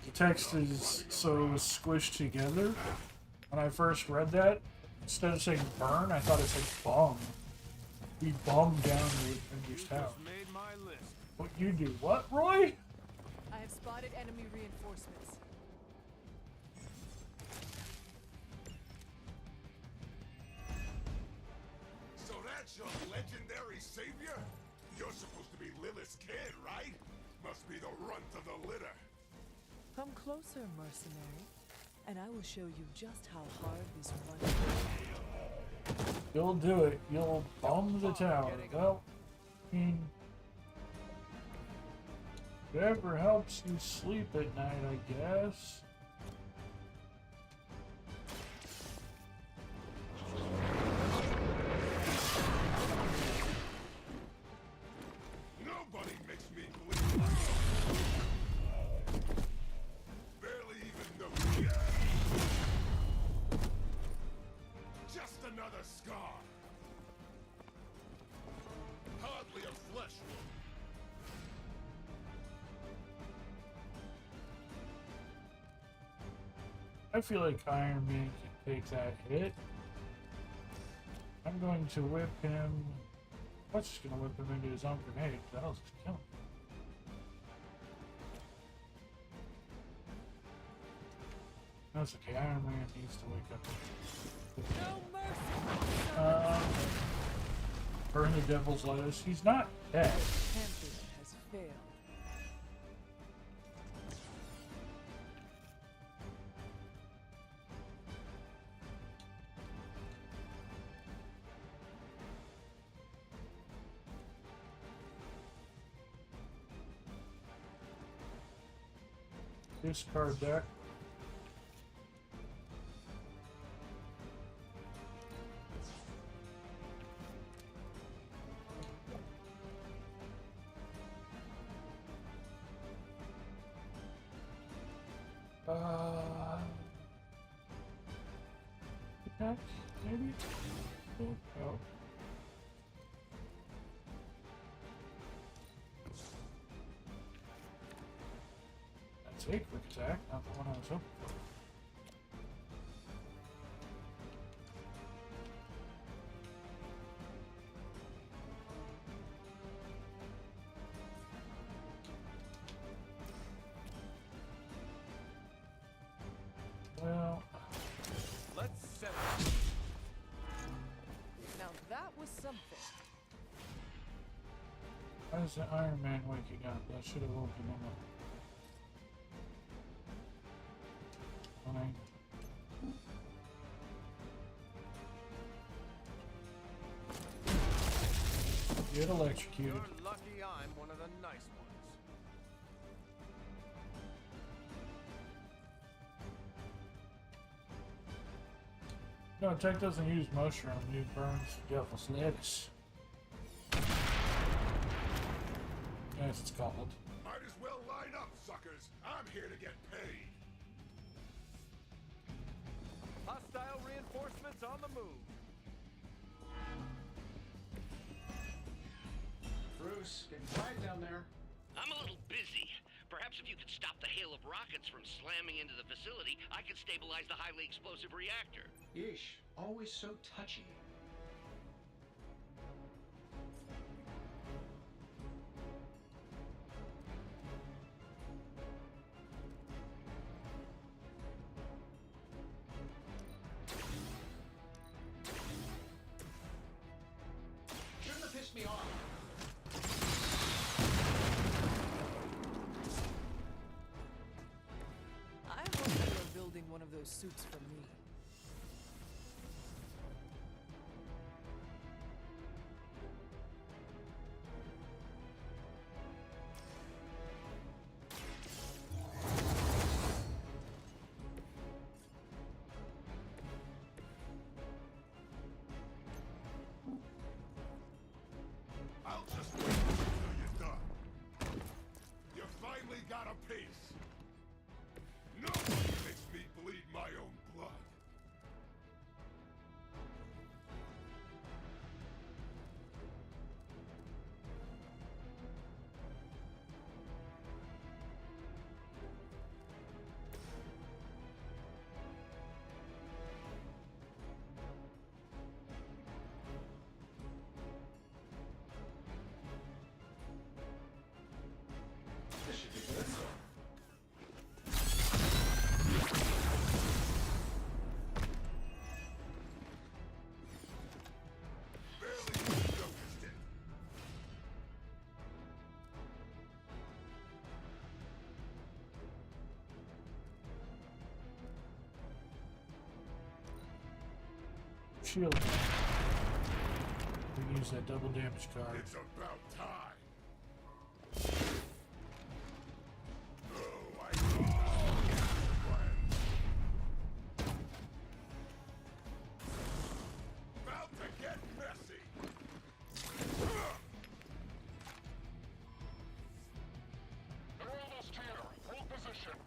the text is so squished together. When I first read that, instead of saying burn, I thought it said bomb. We bombed down the Avengers Tower. What you do? What, Roy? I have spotted enemy reinforcements. So that's your legendary savior? You're supposed to be Lilith's kid, right? Must be the runt of the litter. Come closer, mercenary, and I will show you just how hard this run is. You'll do it. You'll bomb the tower. Well, I mean, whatever helps you sleep at night, I guess. Nobody makes me bleed. Barely even know. Just another scar. Hardly a flesh wound. I feel like Iron Man can take that hit. I'm going to whip him. I'm just going to whip him into his own grenade. That'll just kill him. That's okay. Iron Man needs to wake up. Burn the devil's lettuce. He's not dead. Champion has failed. Discard deck. Attack, maybe? Oh. That's a quick attack, not the one I was hoping for. Well, let's settle. Now that was something. why is the Iron Man waking up? That should have woken him up. Fine. Get electrocuted. You're lucky I'm one of the nice ones. No, Tech doesn't use mushroom. He burns devil's lettuce. As it's called. Might as well line up, suckers. I'm here to get paid. Hostile reinforcements on the move. Bruce, getting quiet down there. I'm a little busy. Perhaps if you could stop the hail of rockets from slamming into the facility, I could stabilize the highly explosive reactor. Yeesh, always so touchy. Shouldn't have pissed me off. I hope you're building one of those suits for me. I'll just wait until you're done. You finally got a piece. Nobody makes me bleed my own blood. This should be good. Barely even noticed it. Shield. We use that double damage card. It's about time. Oh, I about to get messy. They're almost here. Hold position.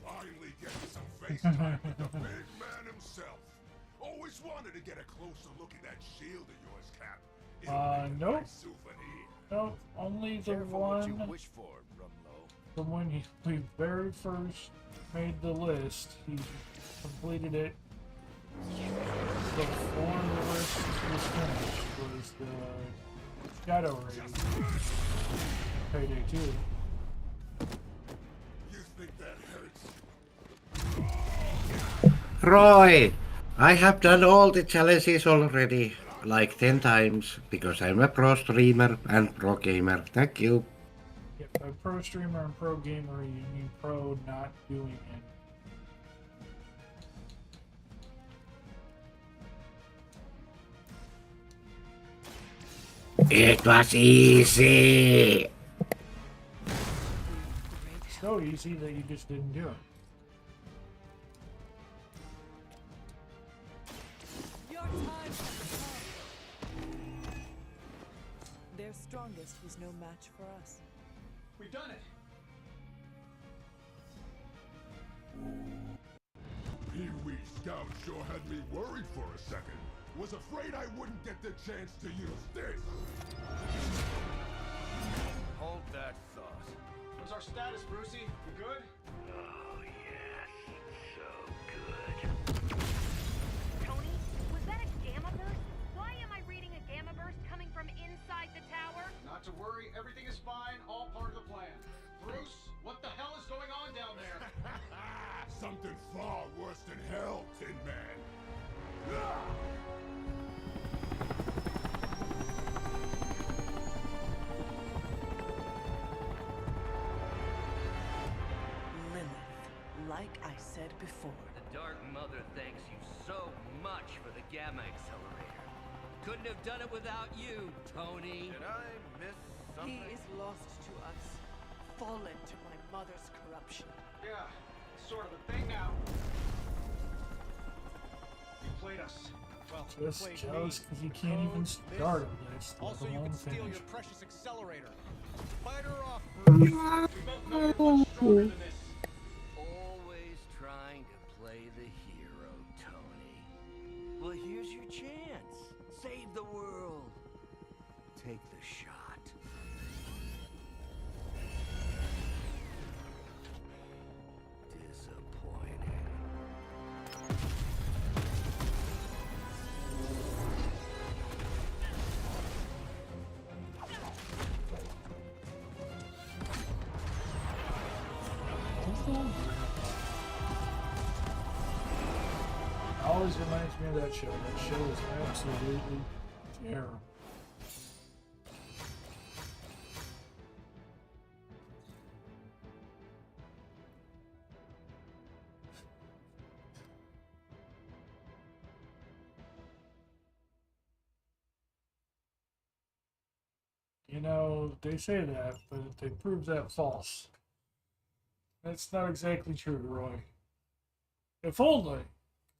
Finally getting some face time with the big man himself. Always wanted to get a closer look at that shield of yours, Cap. It'll make a Nope. nice souvenir. Nope, only the Careful what you one. wish for, Rumlow. The one we very first made the list. He completed it before the list was finished. Was the Shadow Raid Payday 2. You think that hurts? Roy, I have done all the challenges already, like 10 times, because I'm a pro streamer and pro gamer. Thank you. Yeah, by pro streamer and pro gamer, you mean pro not doing it. It was easy. So easy that you just didn't do it. Your time has come. Their strongest was no match for us. We've done it. Pee-wee Scout sure had me worried for a second. Was afraid I wouldn't get the chance to use this. Hold that thought. What's our status, Brucey? We good? Oh, yes. So good. Tony, was that a gamma burst? Why am I reading a gamma burst coming from inside the tower? Not to worry, everything is fine, all part of the plan. Bruce, what the hell is going on down there? Something far worse than hell, Tin Man. Lilith, like I said before, Dark Mother thanks you so much for the Gamma Accelerator. Couldn't have done it without you, Tony. Did I miss something? He is lost to us, fallen to my mother's corruption. Yeah, sort of a thing now. You played us. Well, Just played jealous me. because you can't even start a list. Also, let you alone can steal finish. your precious accelerator. Fight her off, Bruce. We both know you're much stronger than this. Always trying to play the hero, Tony. Well, here's your chance. Save the world. Take the shot. Disappointing. Always reminds me of that show. That show is absolutely terrible. You know, they say that, but they prove that false. That's not exactly true, Roy. If only.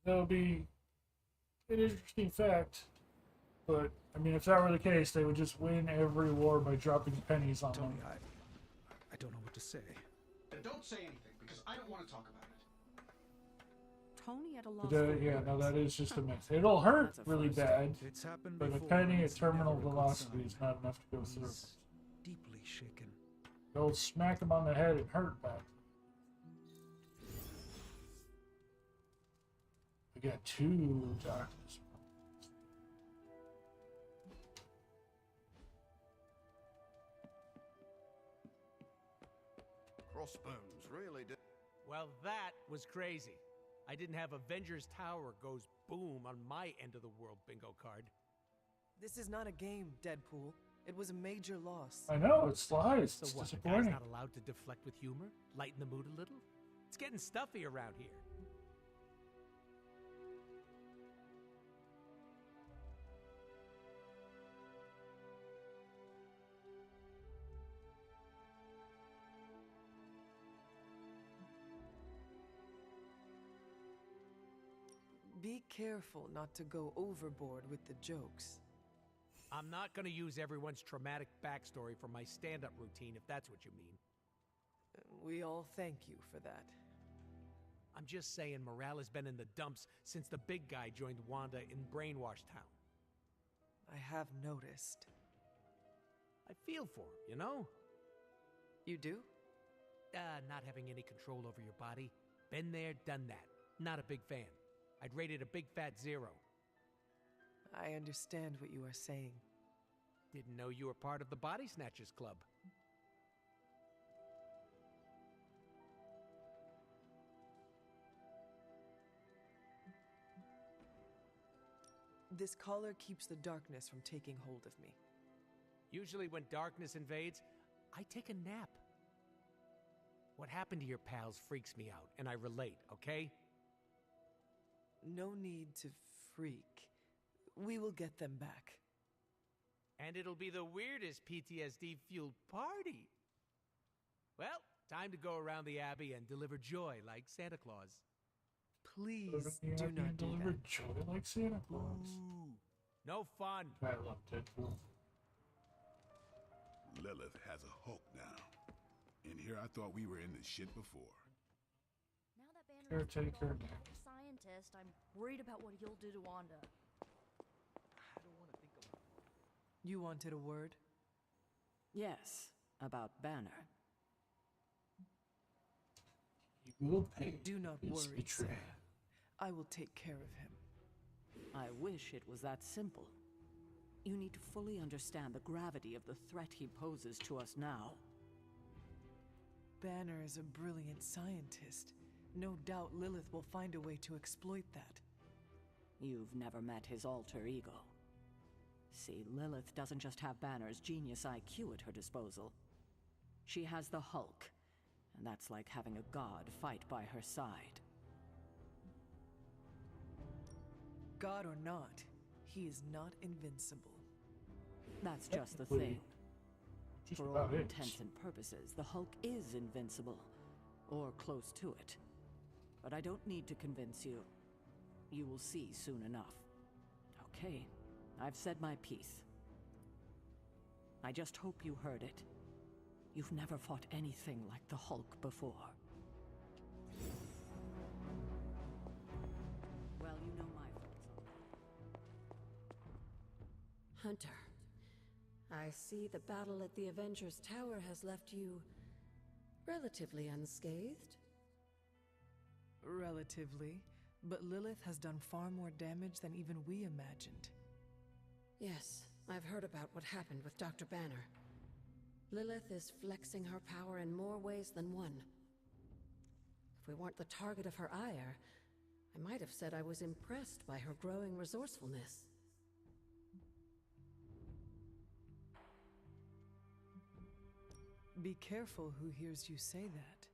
That would be an interesting fact. But, I mean, if that were the case, they would just win every war by dropping pennies on them. I don't know what to say. Don't say anything, because I don't want to talk about it. Tony at a loss. But, yeah, no, that is just a myth. It'll hurt really bad, It's happened but a before, penny and at it's terminal never a good velocity sign. is not enough to go through. He's deeply shaken. They'll smack him on the head and hurt back. We got 2 doctors. Crossbones really did. Well, that was crazy. I didn't have Avengers Tower goes boom on my end of the world bingo card. This is not a game, Deadpool. It was a major loss. I know, it's lies. So It's what, the guy's disappointing. not allowed to deflect with humor? Lighten the mood a little? It's getting stuffy around here. Be careful not to go overboard with the jokes. I'm not gonna use everyone's traumatic backstory for my stand-up routine, if that's what you mean. We all thank you for that. I'm just saying morale has been in the dumps since the big guy joined Wanda in Brainwash Town. I have noticed. I feel for him, you know? You do? Not having any control over your body. Been there, done that. Not a big fan. I'd rate it a big fat 0. I understand what you are saying. Didn't know you were part of the Body Snatchers Club. This collar keeps the darkness from taking hold of me. Usually when darkness invades, I take a nap. What happened to your pals freaks me out, and I relate, okay? No need to freak. We will get them back. And it'll be the weirdest PTSD-fueled party. Well, time to go around the Abbey and deliver joy like Santa Claus. Please Yeah, do not do deliver that. joy like Santa Claus. Ooh, no fun. I love Deadpool. Lilith has a Hulk now. And here I thought we were in this shit before. Now that Banner is Caretaker. a scientist, I'm worried about what he'll do to Wanda. I don't want to think about it. You wanted a word? Yes, about Banner. You will pay. Do not his worry, betrayal. Sam. I will take care of him. I wish it was that simple. You need to fully understand the gravity of the threat he poses to us now. Banner is a brilliant scientist. No doubt Lilith will find a way to exploit that. You've never met his alter ego. See, Lilith doesn't just have Banner's genius IQ at her disposal. She has the Hulk, and that's like having a god fight by her side. God or not, he is not invincible. That's just the Technically, thing. just For all about is. intents and purposes, the Hulk is invincible. Or close to it. But I don't need to convince you. You will see soon enough. Okay, I've said my piece. I just hope you heard it. You've never fought anything like the Hulk before. Well, you know my thoughts on that. Hunter, I see the battle at the Avengers Tower has left you relatively unscathed. Relatively, but Lilith has done far more damage than even we imagined. Yes, I've heard about what happened with Dr. Banner. Lilith is flexing her power in more ways than one. If we weren't the target of her ire, I might have said I was impressed by her growing resourcefulness. Be careful who hears you say that.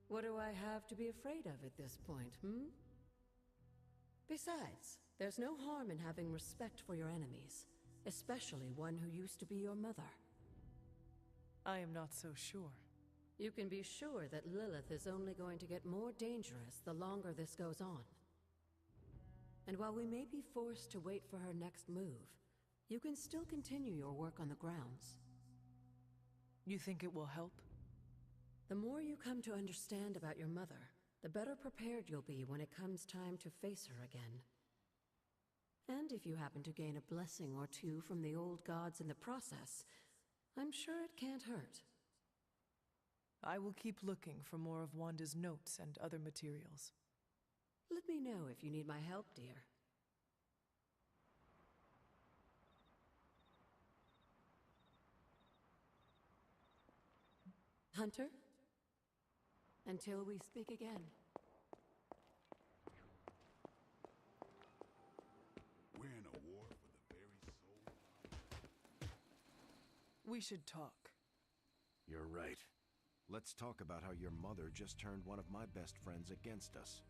What do I have to be afraid of at this point, hmm? Besides, there's no harm in having respect for your enemies, especially one who used to be your mother. I am not so sure. You can be sure that Lilith is only going to get more dangerous the longer this goes on. And while we may be forced to wait for her next move, you can still continue your work on the grounds. You think it will help? The more you come to understand about your mother, the better prepared you'll be when it comes time to face her again. And if you happen to gain a blessing or two from the old gods in the process, I'm sure it can't hurt. I will keep looking for more of Wanda's notes and other materials. Let me know if you need my help, dear. Hunter? Until we speak again. We're in a war for the very soul. We should talk. You're right. Let's talk about how your mother just turned one of my best friends against us.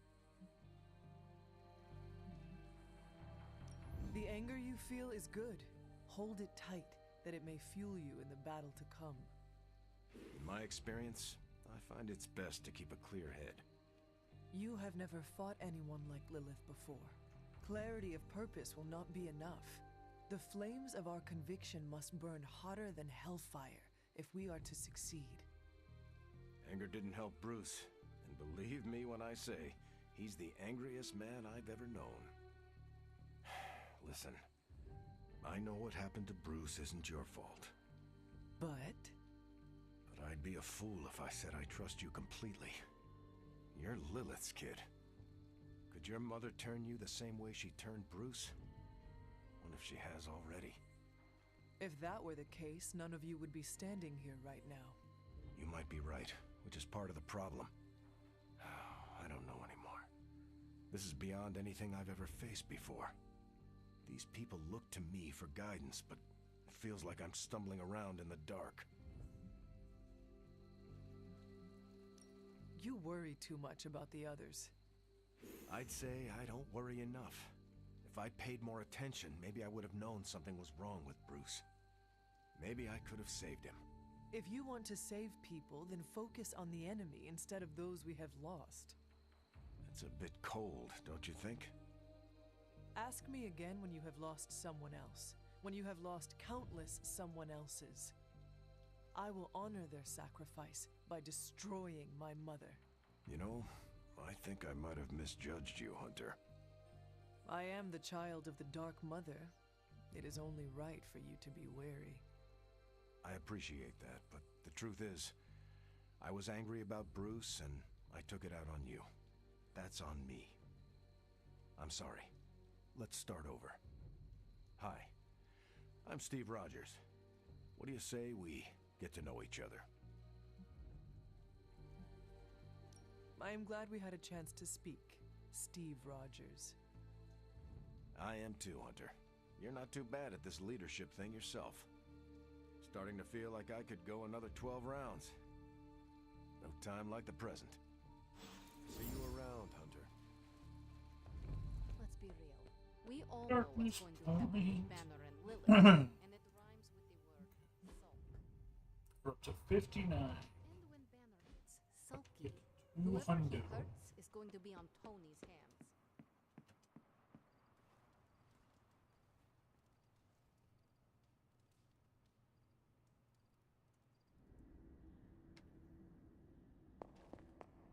The anger you feel is good. Hold it tight, that it may fuel you in the battle to come. In my experience, I find it's best to keep a clear head. You have never fought anyone like Lilith before. Clarity of purpose will not be enough. The flames of our conviction must burn hotter than hellfire if we are to succeed. Anger didn't help Bruce, and believe me when I say, he's the angriest man I've ever known. Listen, I know what happened to Bruce isn't your fault. But I'd be a fool if I said I trust you completely. You're Lilith's kid. Could your mother turn you the same way she turned Bruce? What if she has already? if that were the case, none of you would be standing here right now. You might be right, which is part of the problem. I don't know anymore. This is beyond anything I've ever faced before. These people look to me for guidance, but it feels like I'm stumbling around in the dark. You worry too much about the others. I'd say I don't worry enough. If I paid more attention, maybe I would have known something was wrong with Bruce. Maybe I could have saved him. If you want to save people, then focus on the enemy instead of those we have lost. That's a bit cold, don't you think? Ask me again when you have lost someone else. When you have lost countless someone else's. I will honor their sacrifice by destroying my mother. You know, I think I might have misjudged you, Hunter. I am the child of the Dark Mother. It is only right for you to be wary. I appreciate that, but the truth is, I was angry about Bruce and I took it out on you. That's on me. I'm sorry. Let's start over. Hi, I'm Steve Rogers. What do you say we get to know each other? I am glad we had a chance to speak, Steve Rogers. I am too, Hunter. You're not too bad at this leadership thing yourself. Starting to feel like I could go another 12 rounds. No time like the present. See you around, Hunter. Let's be real. We all Darkness know what's going to happen falling. with Banner and Lilith, and it rhymes with the word sulk. We're up to 59. And when Banner gets sulky, whoever he 200. hurts is going to be on Tony's hands.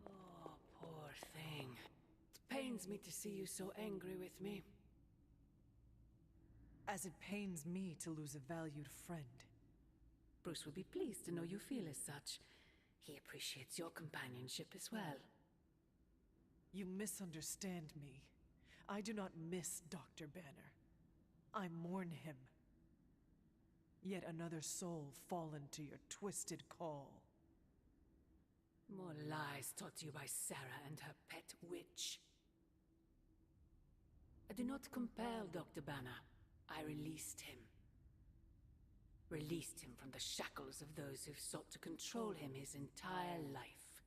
Oh, poor thing. It pains me to see you so angry with me. As it pains me to lose a valued friend. Bruce will be pleased to know you feel as such. He appreciates your companionship as well. You misunderstand me. I do not miss Dr. Banner. I mourn him. Yet another soul fallen to your twisted call. More lies taught you by Sarah and her pet witch. I do not compel Dr. Banner. I released him. Released him from the shackles of those who've sought to control him his entire life.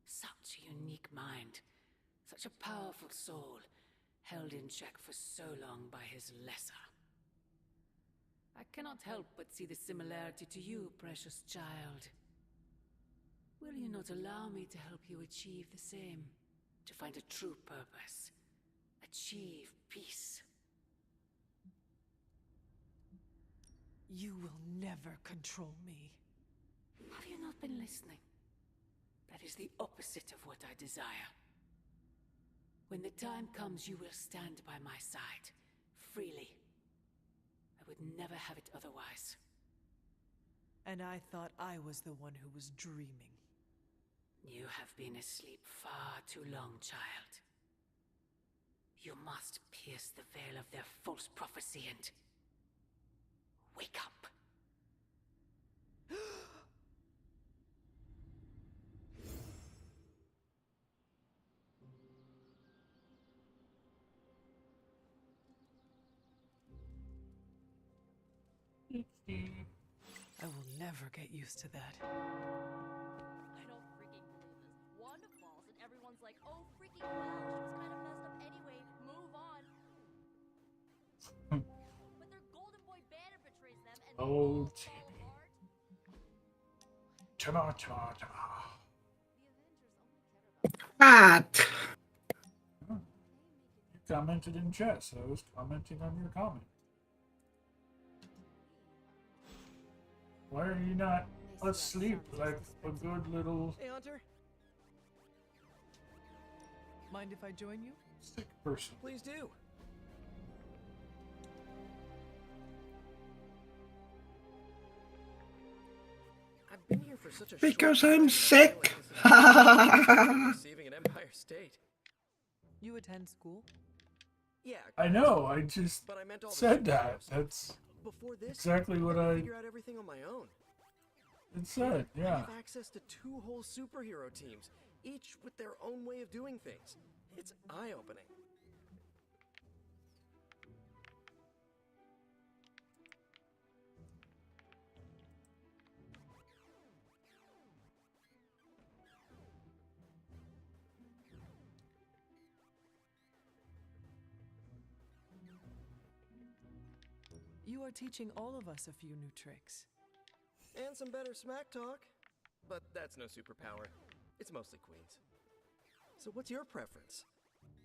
Such a unique mind, such a powerful soul, held in check for so long by his lesser. I cannot help but see the similarity to you, precious child. Will you not allow me to help you achieve the same? To find a true purpose, achieve peace. You will never control me. Have you not been listening? That is the opposite of what I desire. When the time comes, you will stand by my side, freely. I would never have it otherwise. And I thought I was the one who was dreaming. You have been asleep far too long, child. You must pierce the veil of their false prophecy and wake up. I will never get used to that. I don't freaking believe this. Wanda falls and everyone's like, oh freaking well, she was kind of messed up anyway, move on. But their golden boy Banner betrays them and they all fall apart. Ta-ta-ta-ta. What? You commented in chat, so I was commenting on your comment. Why are you not asleep like a good little Hey, Hunter. Mind if I join you? sick person? Please do. I've been here for such a Because short time, I'm and I feel sick. like this is receiving an Empire State. You attend school? Yeah. I know, I just But I meant all the said that. superheroes. That's Before this, exactly what I had to I figure out everything on my own. it said, I yeah. have access to 2 whole superhero teams, each with their own way of doing things. It's eye-opening. You are teaching all of us a few new tricks. And some better smack talk. But that's no superpower. It's mostly Queens. So what's your preference?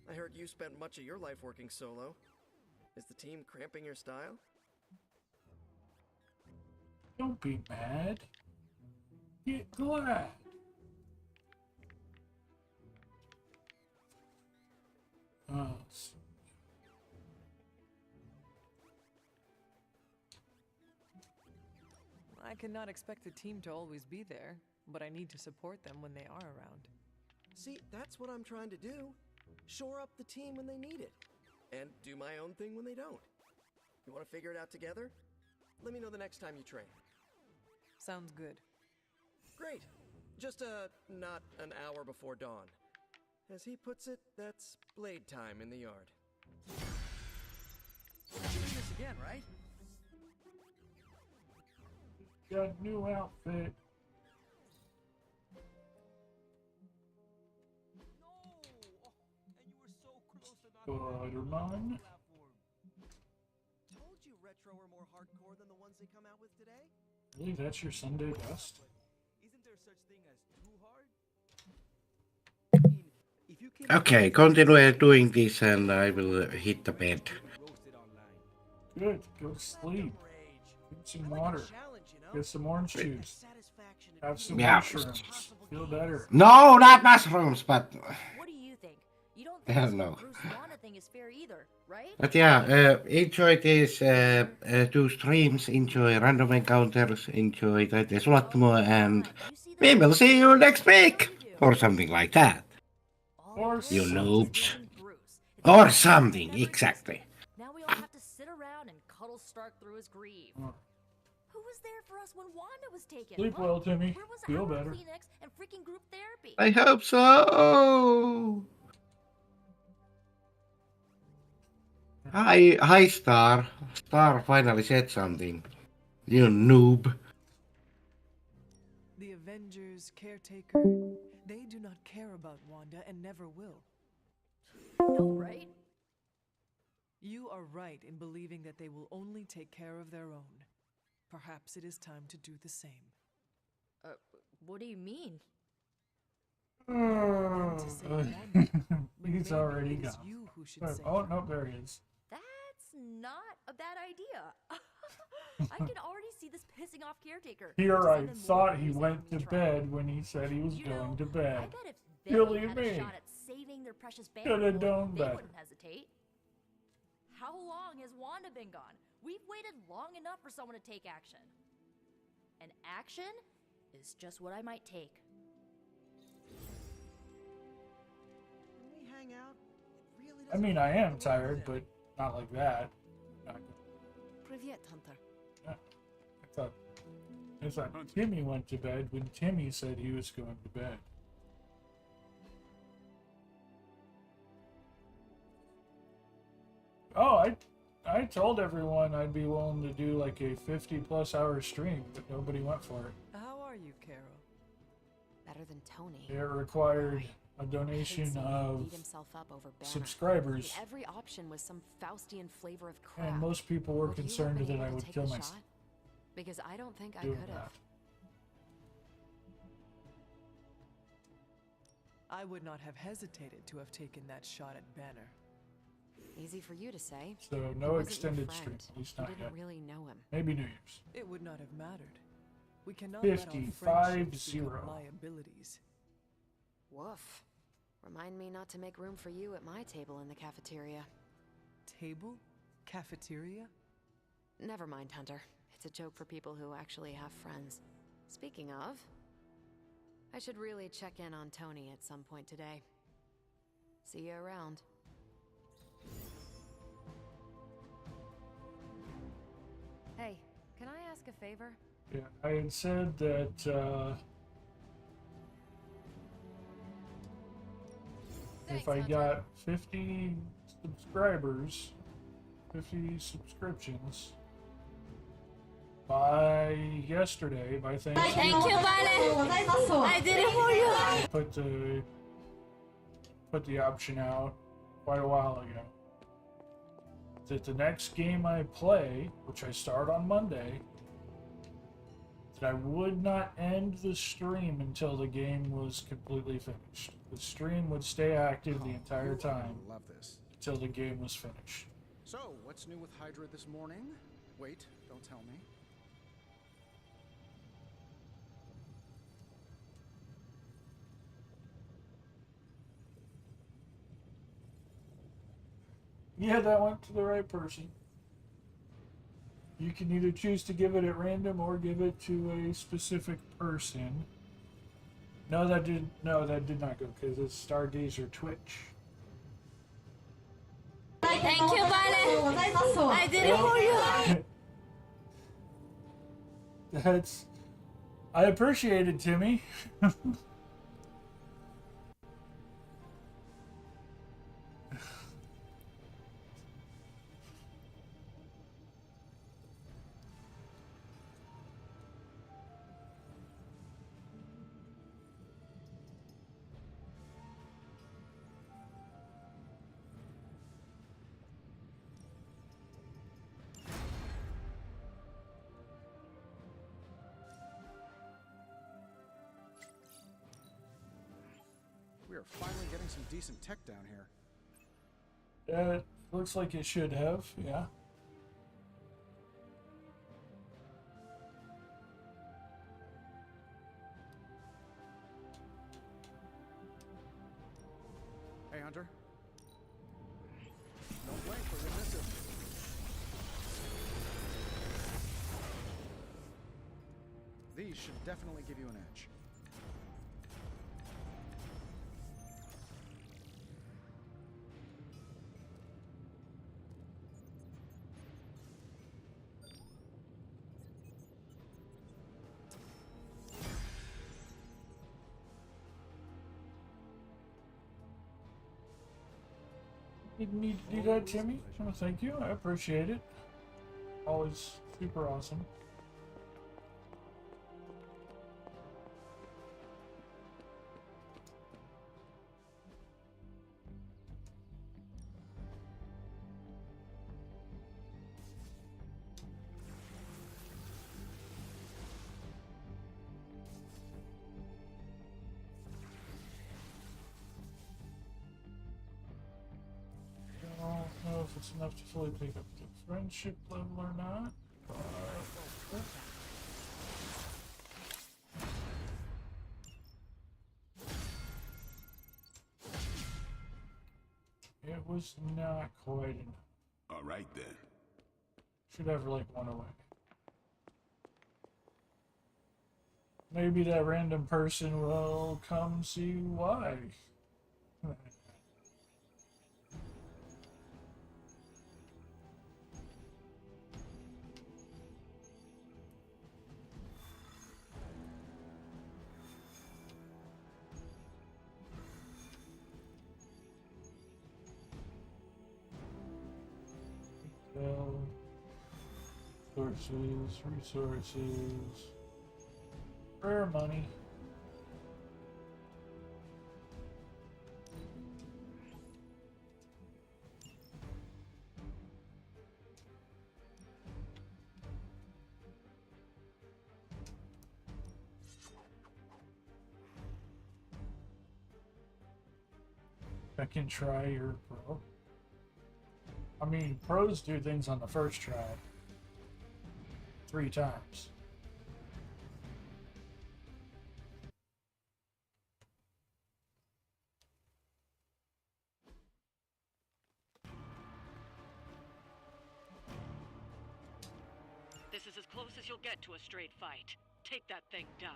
I heard you spent much of your life working solo. Is the team cramping your style? Don't be mad. Get glad. S- I cannot expect the team to always be there, but I need to support them when they are around. See, that's what I'm trying to do. Shore up the team when they need it. And do my own thing when they don't. You want to figure it out together? Let me know the next time you train. Sounds good. Great. Just, not an hour before dawn. As he puts it, that's blade time in the yard. We're doing this again, right? Got a new outfit. Spider-Man. Told you retro are more hardcore than the ones they come out with today. Really, that's your Sunday best? Isn't there such thing as too hard? Okay, continue doing this and I will hit the bed. Good. Go to sleep. Drink some water. Get some orange juice. Have some mushrooms. Feel better. No, not mushrooms, but... What do you think? You don't I think don't this know. whole Bruce Wanda thing is fair either, right? But yeah, enjoy these 2 streams, enjoy random encounters, enjoy that a lot more, and we will see you next week! Or something like that. You noobs. Or something, exactly. Now we all have to sit around and cuddle Stark through his grief. Who was there for us when Wanda was taken? Sleep well, Timmy. Where was Feel our better. Kleenex and freaking group therapy? I hope so! Hi, Star. Star finally said something. You noob. The Avengers, Caretaker, they do not care about Wanda and never will. No, right? You are right in believing that they will only take care of their own. Perhaps it is time to do the same. What do you mean? He's already gone. You who should say Oh, no, there he is. That's not a bad idea. I can already see this pissing off Caretaker. Here I thought he went to bed when he said he was going to bed. I bet if they Silly had me. a shot at saving their precious band, Coulda done they better. wouldn't hesitate. How long has Wanda been gone? We've waited long enough for someone to take action. And action is just what I might take. When we hang out, it really I mean, I am tired, but not like that. Привет, Hunter. I thought Timmy went to bed when Timmy said he was going to bed. Oh, I told everyone I'd be willing to do like a 50+ hour stream, but nobody went for it. How are you, Carol? Better than Tony. It required a donation of Beat himself up over Banner. subscribers, Every option was some Faustian flavor of crap. and most people were Would you have concerned been that able I to would take kill the myself shot? Because I don't think I doing could have. that. I would not have hesitated to have taken that shot at Banner. Easy for you to say. So He no wasn't your extended friend. stream, at least You not didn't yet. really know him. Maybe New Year's. It would not have mattered. We cannot let our 50, friendships 5-0. become liabilities. Woof. Remind me not to make room for you at my table in the cafeteria. Table? Cafeteria? Never mind, Hunter. It's a joke for people who actually have friends. Speaking of, I should really check in on Tony at some point today. See you around. Hey, can I ask a favor? Yeah, I had said that if I got 50 subscribers, 50 subscriptions by yesterday, by Thanksgiving. Thank you, Vale. I did it for you. I put the option out quite a while ago that the next game I play, which I start on Monday, that I would not end the stream until the game was completely finished. The stream would stay active the entire time Love this. until the game was finished. So, what's new with Hydra this morning? Wait, don't tell me. Yeah, that went to the right person. You can either choose to give it at random or give it to a specific person. No, that did not go because it's Stargazer Twitch. Thank you, Vale. I did it for you. I appreciate it, Timmy. We are finally getting some decent tech down here. It looks like it should have, yeah. Hey, Hunter. Don't blink or you'll miss it. These should definitely give you an edge. Didn't need to do that, Timmy. Oh, thank you. I appreciate it. Always super awesome. I don't know if it's enough to fully pick up the friendship level or not. It was not quite enough. All right then. Should have like one away. Maybe that random person will come see why. Resources. Rare money. I can try your pro. I mean, pros do things on the first try 3 times. This is as close as you'll get to a straight fight. Take that thing down.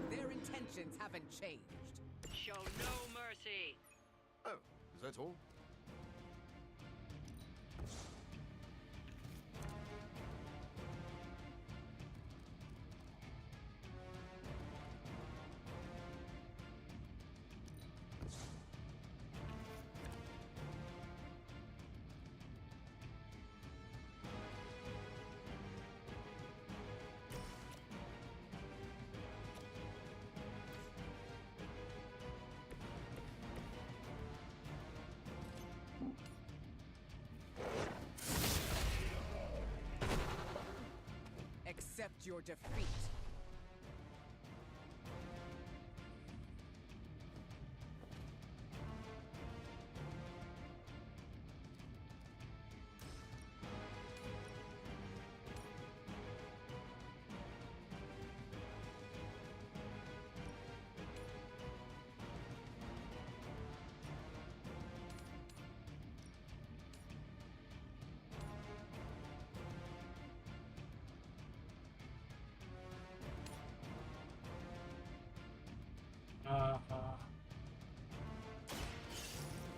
Their intentions haven't changed. Show no mercy. Oh, is that all? Accept your defeat.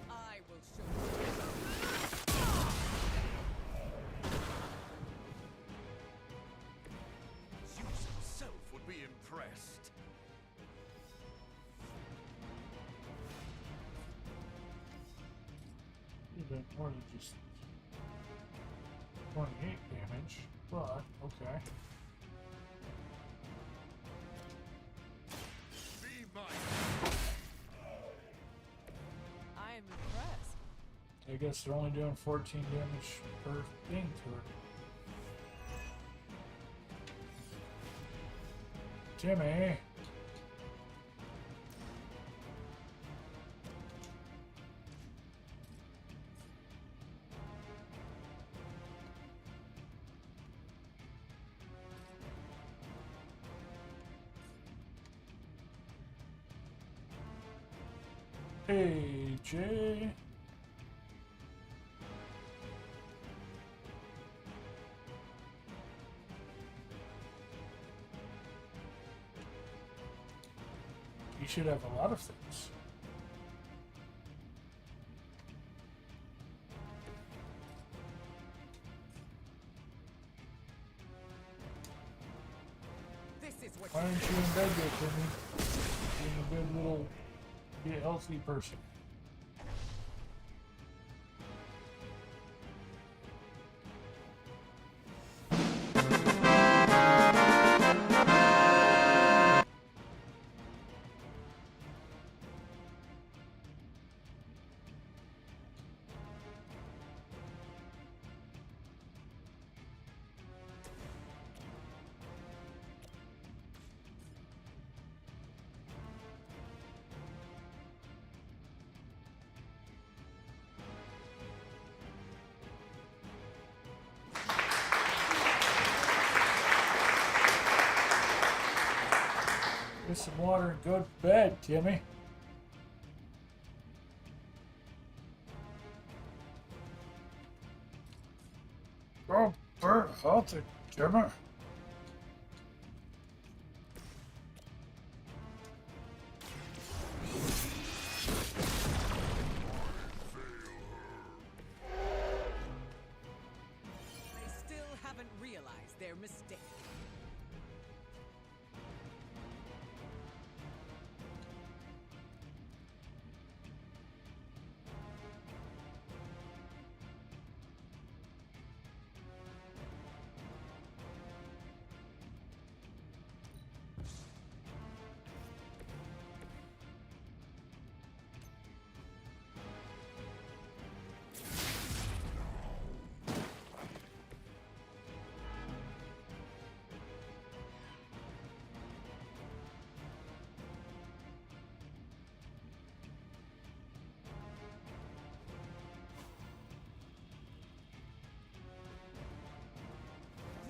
I will show you. Zeus himself would be impressed. Even more than just 28 damage, but okay. I guess they're only doing 14 damage per thing to her. Timmy! Hey, Jay. You should have a lot of things. This is what Why aren't you in bed yet, Timmy? Being a good little, be a healthy person. Get some water and go to bed, Timmy. Oh, bird healthy, Timmy. they still haven't realized their mistake.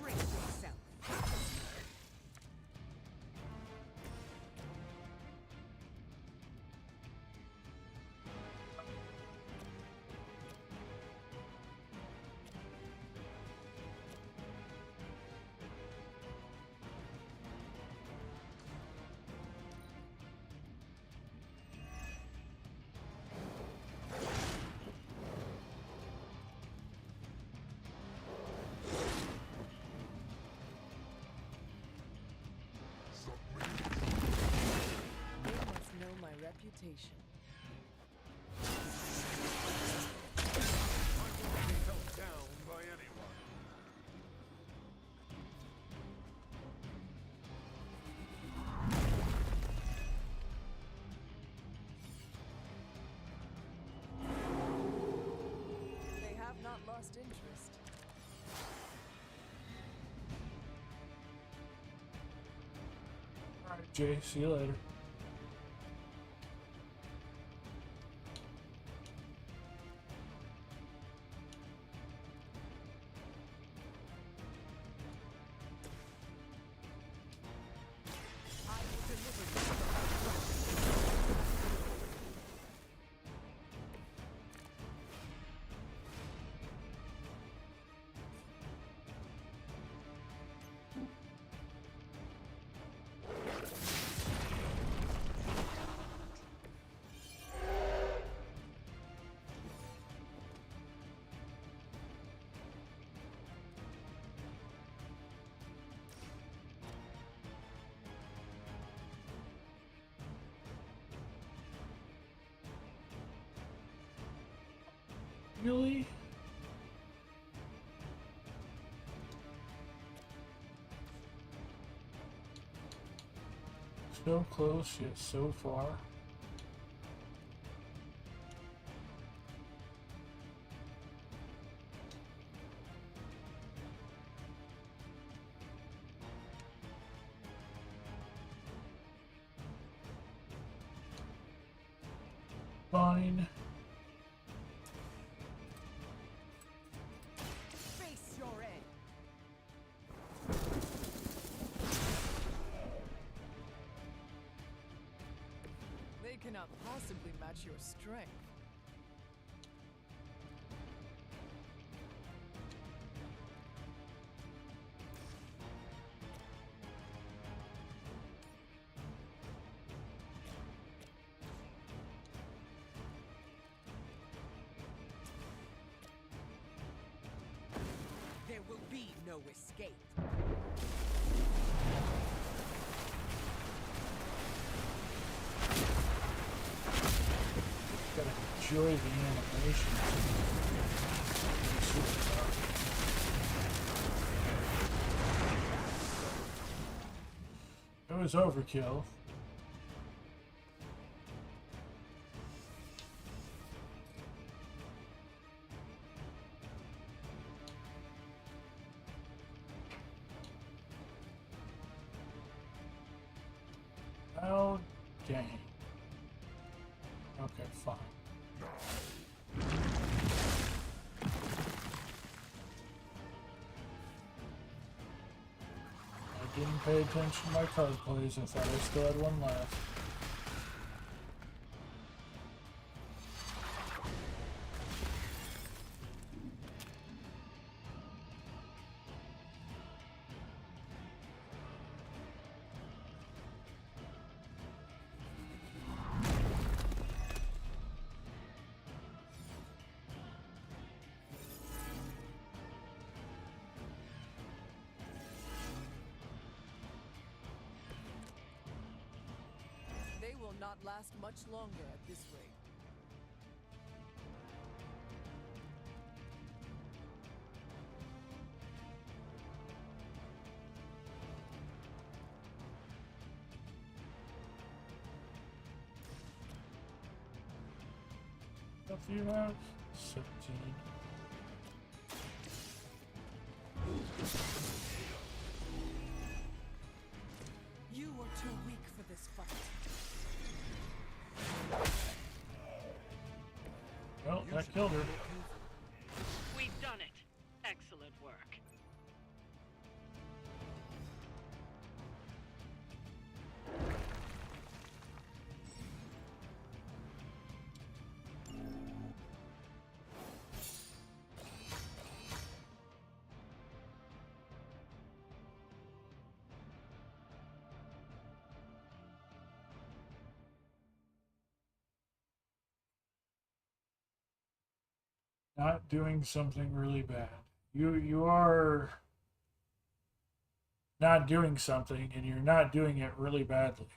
Brace yourself. They must know my reputation. I won't be held down by anyone. They have not lost interest. Alright, Jay, see you later. I will deliver you. Really? So close yet so far. fine. Face your end. They cannot possibly match your strength. There will be no escape. Gotta enjoy the animations. Super tough. It was overkill. Oh, dang. Okay, fine. I didn't pay attention to my card plays. I thought I still had one left. They will not last much longer at this rate. A few have 17. You are too weak for this fight. Well, that killed her. We've done it. Excellent work. Not doing something really bad. You are not doing something, and you're not doing it really badly.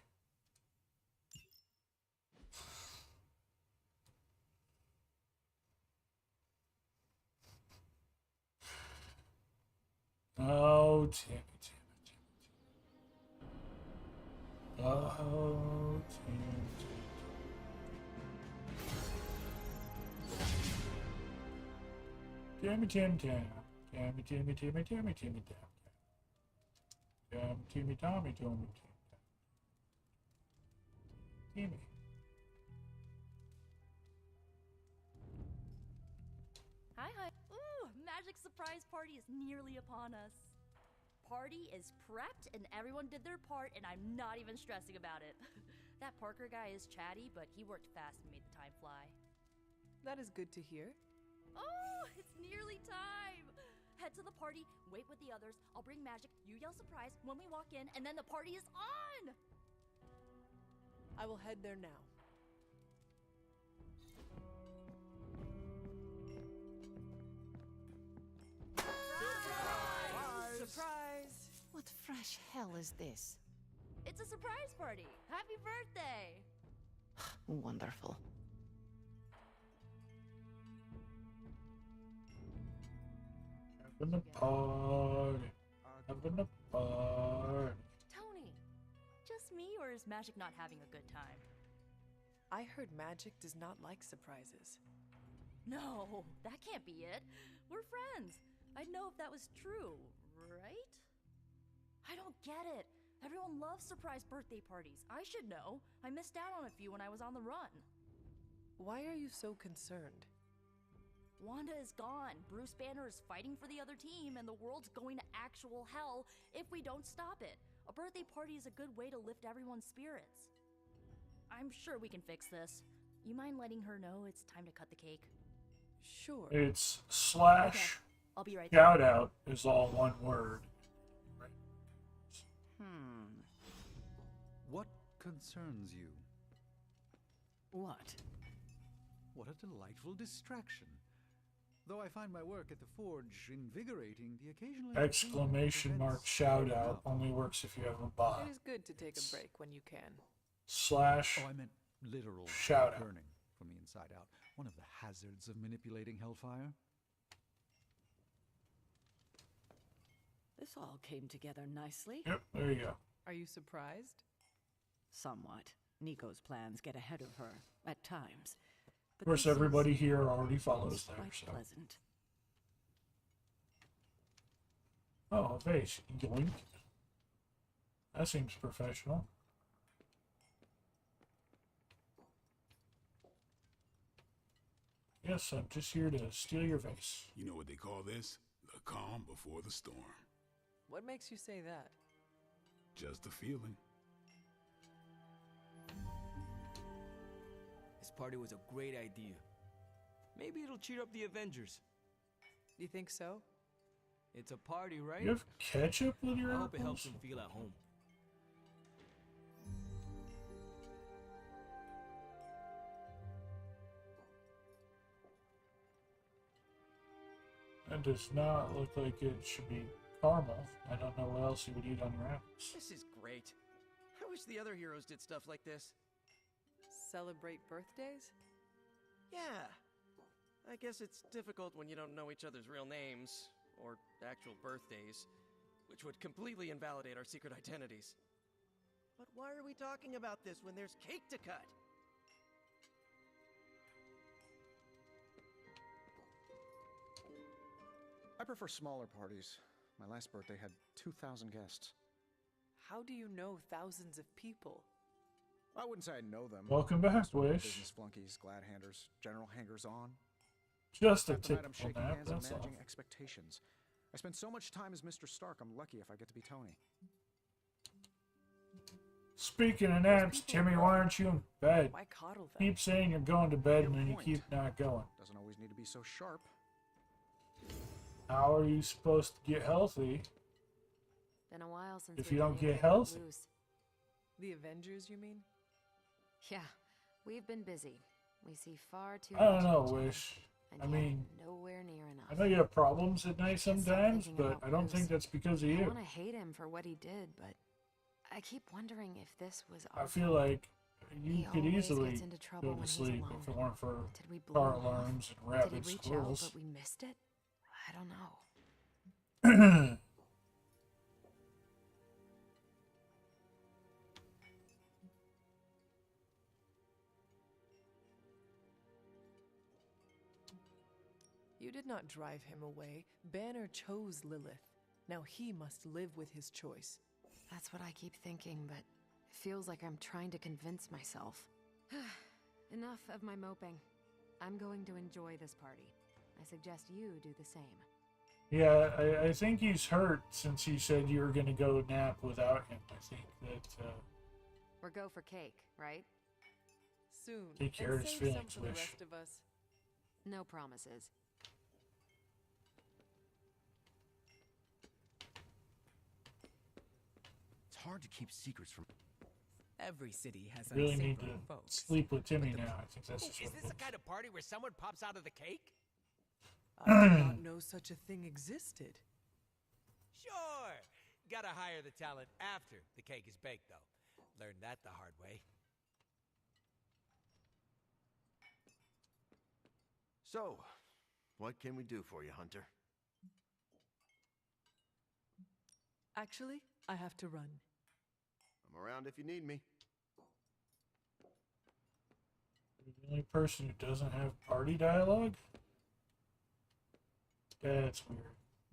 Oh, Timmy. Oh, Timmy. Timmy, Tim, Tim. Timmy, Timmy, Timmy, Timmy, Timmy, Tim. Timmy, Tommy, Tommy, Timmy. Hi, hi. Ooh, magic surprise party is nearly upon us. Party is prepped and everyone did their part and I'm not even stressing about it. That Parker guy is chatty, but he worked fast and made the time fly. That is good to hear. Oh, it's nearly time! Head to the party, wait with the others, I'll bring magic, you yell surprise when we walk in, and then the party is on! I will head there now. Surprise! What fresh hell is this? It's a surprise party! Happy birthday! Wonderful. Having a party. Having a party. Tony, just me or is Magic not having a good time? I heard magic does not like surprises. No, that can't be it. We're friends. I'd know if that was true, right? I don't get it. Everyone loves surprise birthday parties. I should know. I missed out on a few when I was on the run. Why are you so concerned? Wanda is gone. Bruce Banner is fighting for the other team, and the world's going to actual hell if we don't stop it. A birthday party is a good way to lift everyone's spirits. I'm sure we can fix this. You mind letting her know it's time to cut the cake? Sure. It's slash Okay, I'll be right there. shout out is all one word. What concerns you? What? What a delightful distraction. Though I find my work at the forge invigorating, the occasional Exclamation mark shout out only works if you have a bot. It is good to take a break when you can. Slash Oh, I meant literal shout out. burning from the inside out. One of the hazards of manipulating hellfire. This all came together nicely. Yep, there you go. Are you surprised? Somewhat. Nico's plans get ahead of her, at times. Of course, everybody here already follows there, quite so. pleasant. Oh, a vase. Yoink. That seems professional. Yes, I'm just here to steal your vase. You know what they call this? The calm before the storm. What makes you say that? Just a feeling. This party was a great idea. Maybe it'll cheer up the Avengers. You think so? It's a party, right? You have ketchup with your I hope it apples? helps them feel at home. That does not look like it should be caramel. I don't know what else you would eat on your apples. This is great. I wish the other heroes did stuff like this. Celebrate birthdays? Yeah. I guess it's difficult when you don't know each other's real names, or actual birthdays, which would completely invalidate our secret identities. But why are we talking about this when there's cake to cut? I prefer smaller parties. My last birthday had 2,000 guests. How do you know thousands of people? I wouldn't say I know them. Welcome back, Wish. Business flunkies, glad-handers, general hangers-on. Just a Half the night I'm typical shaking nap, hands and that's all. managing expectations. I spend so much time as Mr. Stark, I'm lucky if I get to be Tony. Speaking of naps, Timmy, why aren't you in bed? Why coddle them? Keep saying you're going to bed and then you keep not going. Doesn't always need to be so sharp. How are you supposed to get healthy Been a while since if we you don't played get healthy? Blues. The Avengers, you mean? Yeah, we've been busy. We see far too I don't much know, of each other, Wish. and I yet mean, nowhere near enough. I know you have problems at night Can't stop sometimes, thinking but about I don't Bruce. think that's because of I you. want to hate him for what he did, but I keep wondering if this was our I feel fault. like you He could always easily gets into trouble go when to he's sleep alone. if it weren't for Did we blow car him off? alarms and Did rabid he reach squirrels. out, but we missed it? I don't know. You did not drive him away. Banner chose Lilith. Now he must live with his choice. That's what I keep thinking, but it feels like I'm trying to convince myself. Enough of my moping. I'm going to enjoy this party. I suggest you do the same. Yeah, I think he's hurt since he said you were going to go nap without him. I think that Or go for cake, right? Soon. Take care of and his save some feelings, for the Wish. rest of us. No promises. It's hard to keep secrets from... Every city has really need unsafer to folks. sleep with Timmy But the- now. I think that's Oh, just is what this it the is. kind of party where someone pops out of the cake? I did not know such a thing existed. Sure. Gotta hire the talent after the cake is baked, though. Learned that the hard way. So, what can we do for you, Hunter? Actually, I have to run. I'm around if you need me. The only person who doesn't have party dialogue? That's weird.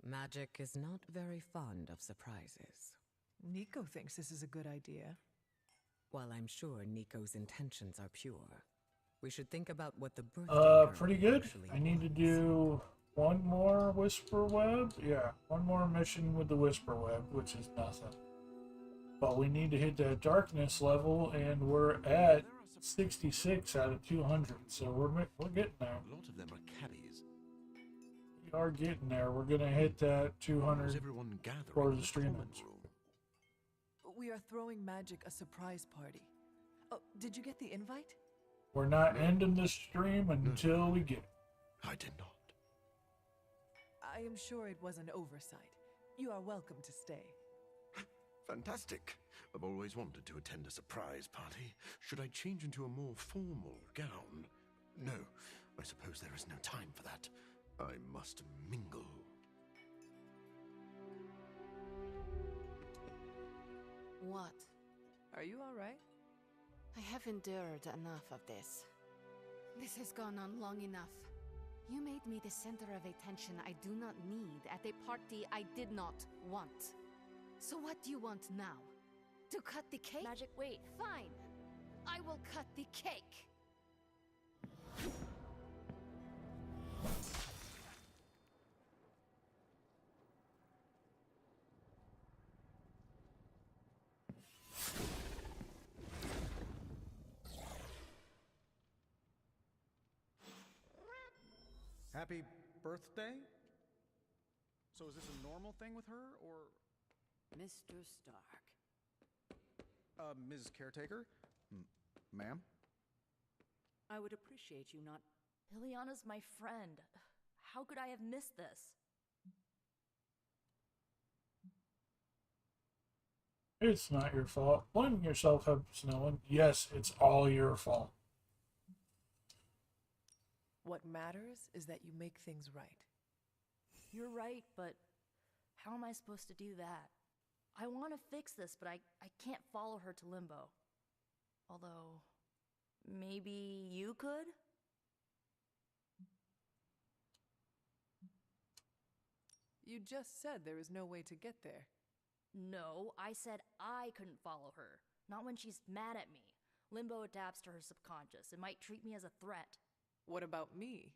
Magic is not very fond of surprises. Nico thinks this is a good idea. While I'm sure Nico's intentions are pure, We should think about what the birthday Pretty girl good. actually I need to wants. do one more Whisper Web. Yeah, one more mission with the Whisper Web, which is nothing. But we need to hit that darkness level, and we're at 66 out of 200. So we're getting there. A lot of them are cabbies. We are getting there. We're gonna hit that 200 for the streamers. We are throwing Magic a surprise party. Oh, did you get the invite? We're not ending the stream until we get it. I did not. I am sure it was an oversight. You are welcome to stay. Fantastic. I've always wanted to attend a surprise party. Should I change into a more formal gown? No, I suppose there is no time for that. I must mingle. What? Are you all right? I have endured enough of this. This has gone on long enough. You made me the center of attention I do not need at a party I did not want. So what do you want now? To cut the cake? Magic, wait. Fine. I will cut the cake. Happy birthday? So is this a normal thing with her, or... Mr. Stark. Ms. Caretaker? Ma'am? I would appreciate you not... Ileana's my friend. How could I have missed this? It's not your fault. Blaming yourself helps no one. Yes, it's all your fault. What matters is that you make things right. You're right, but how am I supposed to do that? I want to fix this, but I can't follow her to Limbo. Although, maybe you could? You just said there is no way to get there. No, I said I couldn't follow her. Not when she's mad at me. Limbo adapts to her subconscious. It might treat me as a threat. What about me?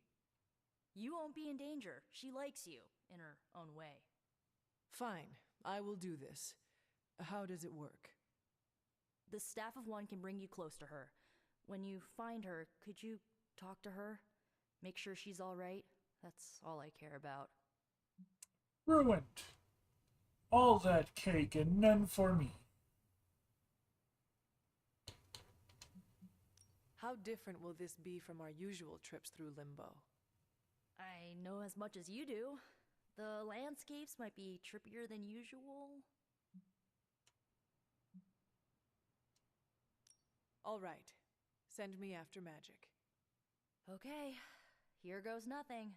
You won't be in danger. She likes you, in her own way. Fine, I will do this. How does it work? The Staff of One can bring you close to her. When you find her, could you talk to her? Make sure she's all right? That's all I care about. Ruined. All that cake and none for me. How different will this be from our usual trips through Limbo? I know as much as you do. The landscapes might be trippier than usual. All right. Send me after Magic. Okay. Here goes nothing.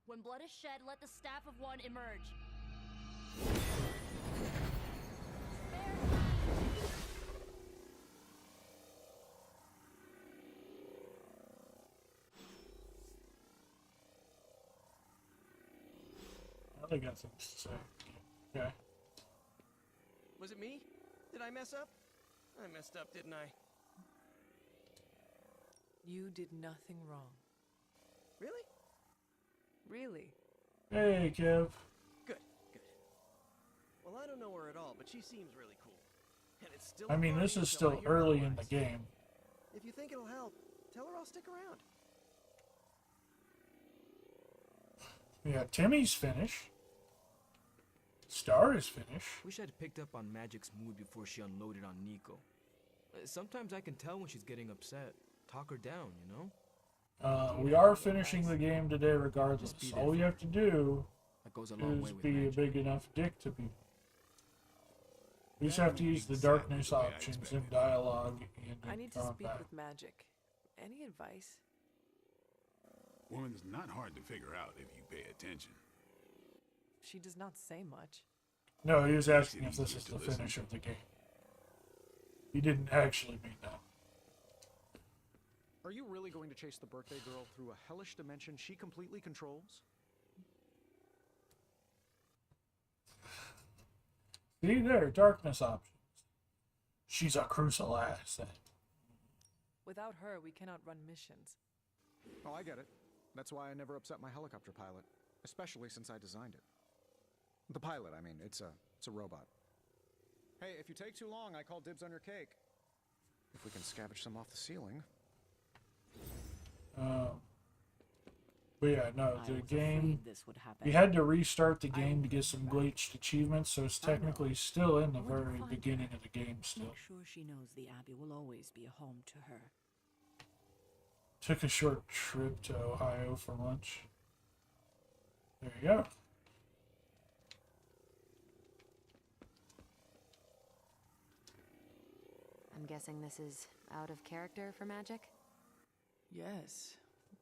When blood is shed, let the Staff of One emerge. I got things to say. Okay. Was it me? Did I mess up? I messed up, didn't I? You did nothing wrong. Really? Really? Hey, Kev. Good, good. Well, I don't know her at all, but she seems really cool. And it's still I mean, this is still early in the game. If you think it'll help, tell her I'll stick around. Yeah, Timmy's finished. Star is finished. Wish I'd picked up on Magic's mood before she unloaded on Nico. Sometimes I can tell when she's getting upset. Talk her down, you know? We are finishing the game today regardless. All you have to do That goes a long way is with be a Magic. big enough dick to be. You just have to use the darkness options in dialogue and I in need to speak combat. with Magic. Any advice? Woman's not hard to figure out if you pay attention. She does not say much. No, he was asking if this is the finish of the game. He didn't actually mean that. Are you really going to chase the birthday girl through a hellish dimension she completely controls? See there, darkness options. She's a crucial asset. Without her, we cannot run missions. Oh, I get it. That's why I never upset my helicopter pilot, especially since I designed it. The pilot, I mean, it's a robot. Hey, if you take too long, I call dibs on your cake. If we can scavenge some off the ceiling. But yeah, no, I the was game. afraid this would happen. You had to restart the game to get some glitched achievements, so it's technically still in the very beginning of the game still. Make sure she knows the Abbey will always be a home to her. Took a short trip to Ohio for lunch. There you go. I'm guessing this is out of character for magic? Yes,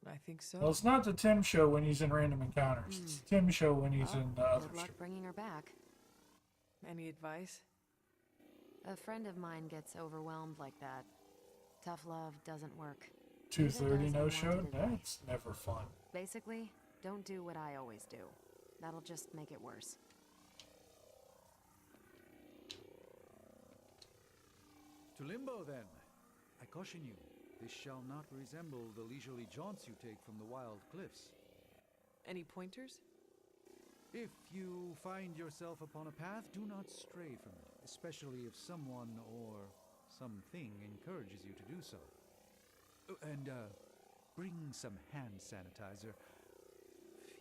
I think so. Well, it's not the Tim show when he's in Random Encounters. It's the Tim show when he's in the other Good luck show. bringing her back. Any advice? A friend of mine gets overwhelmed like that. Tough love doesn't work. 2:30 no show? That's never fun. Basically, don't do what I always do. That'll just make it worse. To Limbo, then. I caution you, this shall not resemble the leisurely jaunts you take from the wild cliffs. Any pointers? If you find yourself upon a path, do not stray from it, especially if someone or something encourages you to do so. Oh, and, bring some hand sanitizer.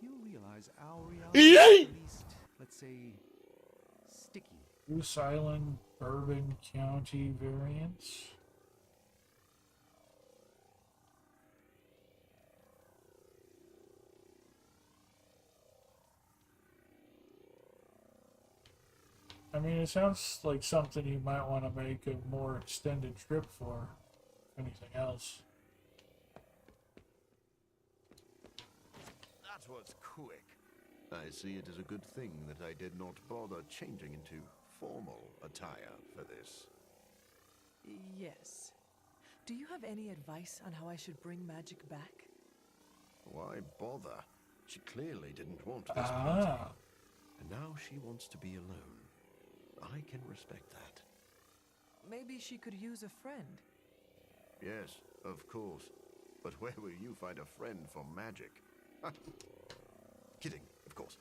Few realize our reality is at least, let's say, sticky. Goose Island, Bourbon County variants. I mean, it sounds like something you might want to make a more extended trip for, if anything else. That was quick. I see it as a good thing that I did not bother changing into formal attire for this. Yes. Do you have any advice on how I should bring magic back? Why bother? She clearly didn't want this party. And now she wants to be alone. I can respect that. Maybe she could use a friend. Yes, of course. But where will you find a friend for magic? Kidding, of course.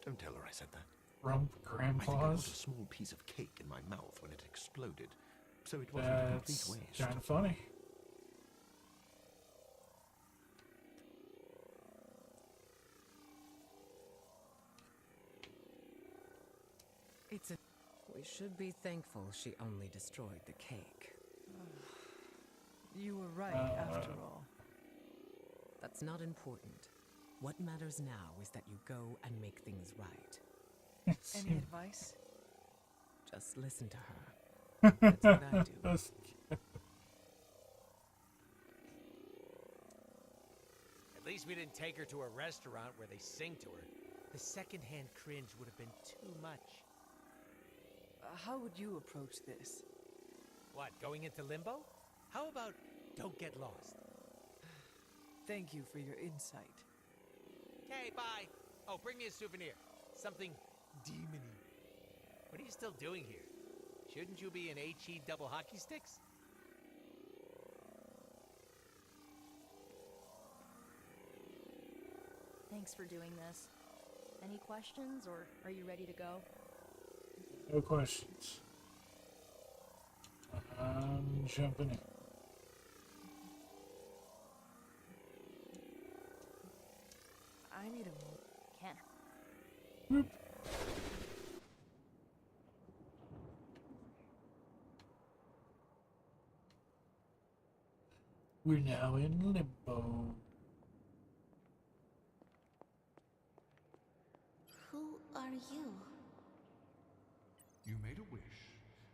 Don't tell her I said that. Rump I think I put a grandpas. small piece of cake in my mouth when it exploded, so it wasn't a complete That's waste. kind of funny. It's a... We should be thankful she only destroyed the cake. You were right, after all. That's not important. What matters now is that you go and make things right. Any advice? Just listen to her. That's what I do. At least we didn't take her to a restaurant where they sing to her. The secondhand cringe would have been too much. How would you approach this? What, going into limbo? How about don't get lost? Thank you for your insight. Okay, bye. Oh, bring me a souvenir. Something demony. What are you still doing here? Shouldn't you be in HE double hockey sticks? Thanks for doing this. Any questions, or are you ready to go? No questions. I'm jumping in. I need a moment. Can't. Whoop. We're now in limbo. Who are you? You made a wish,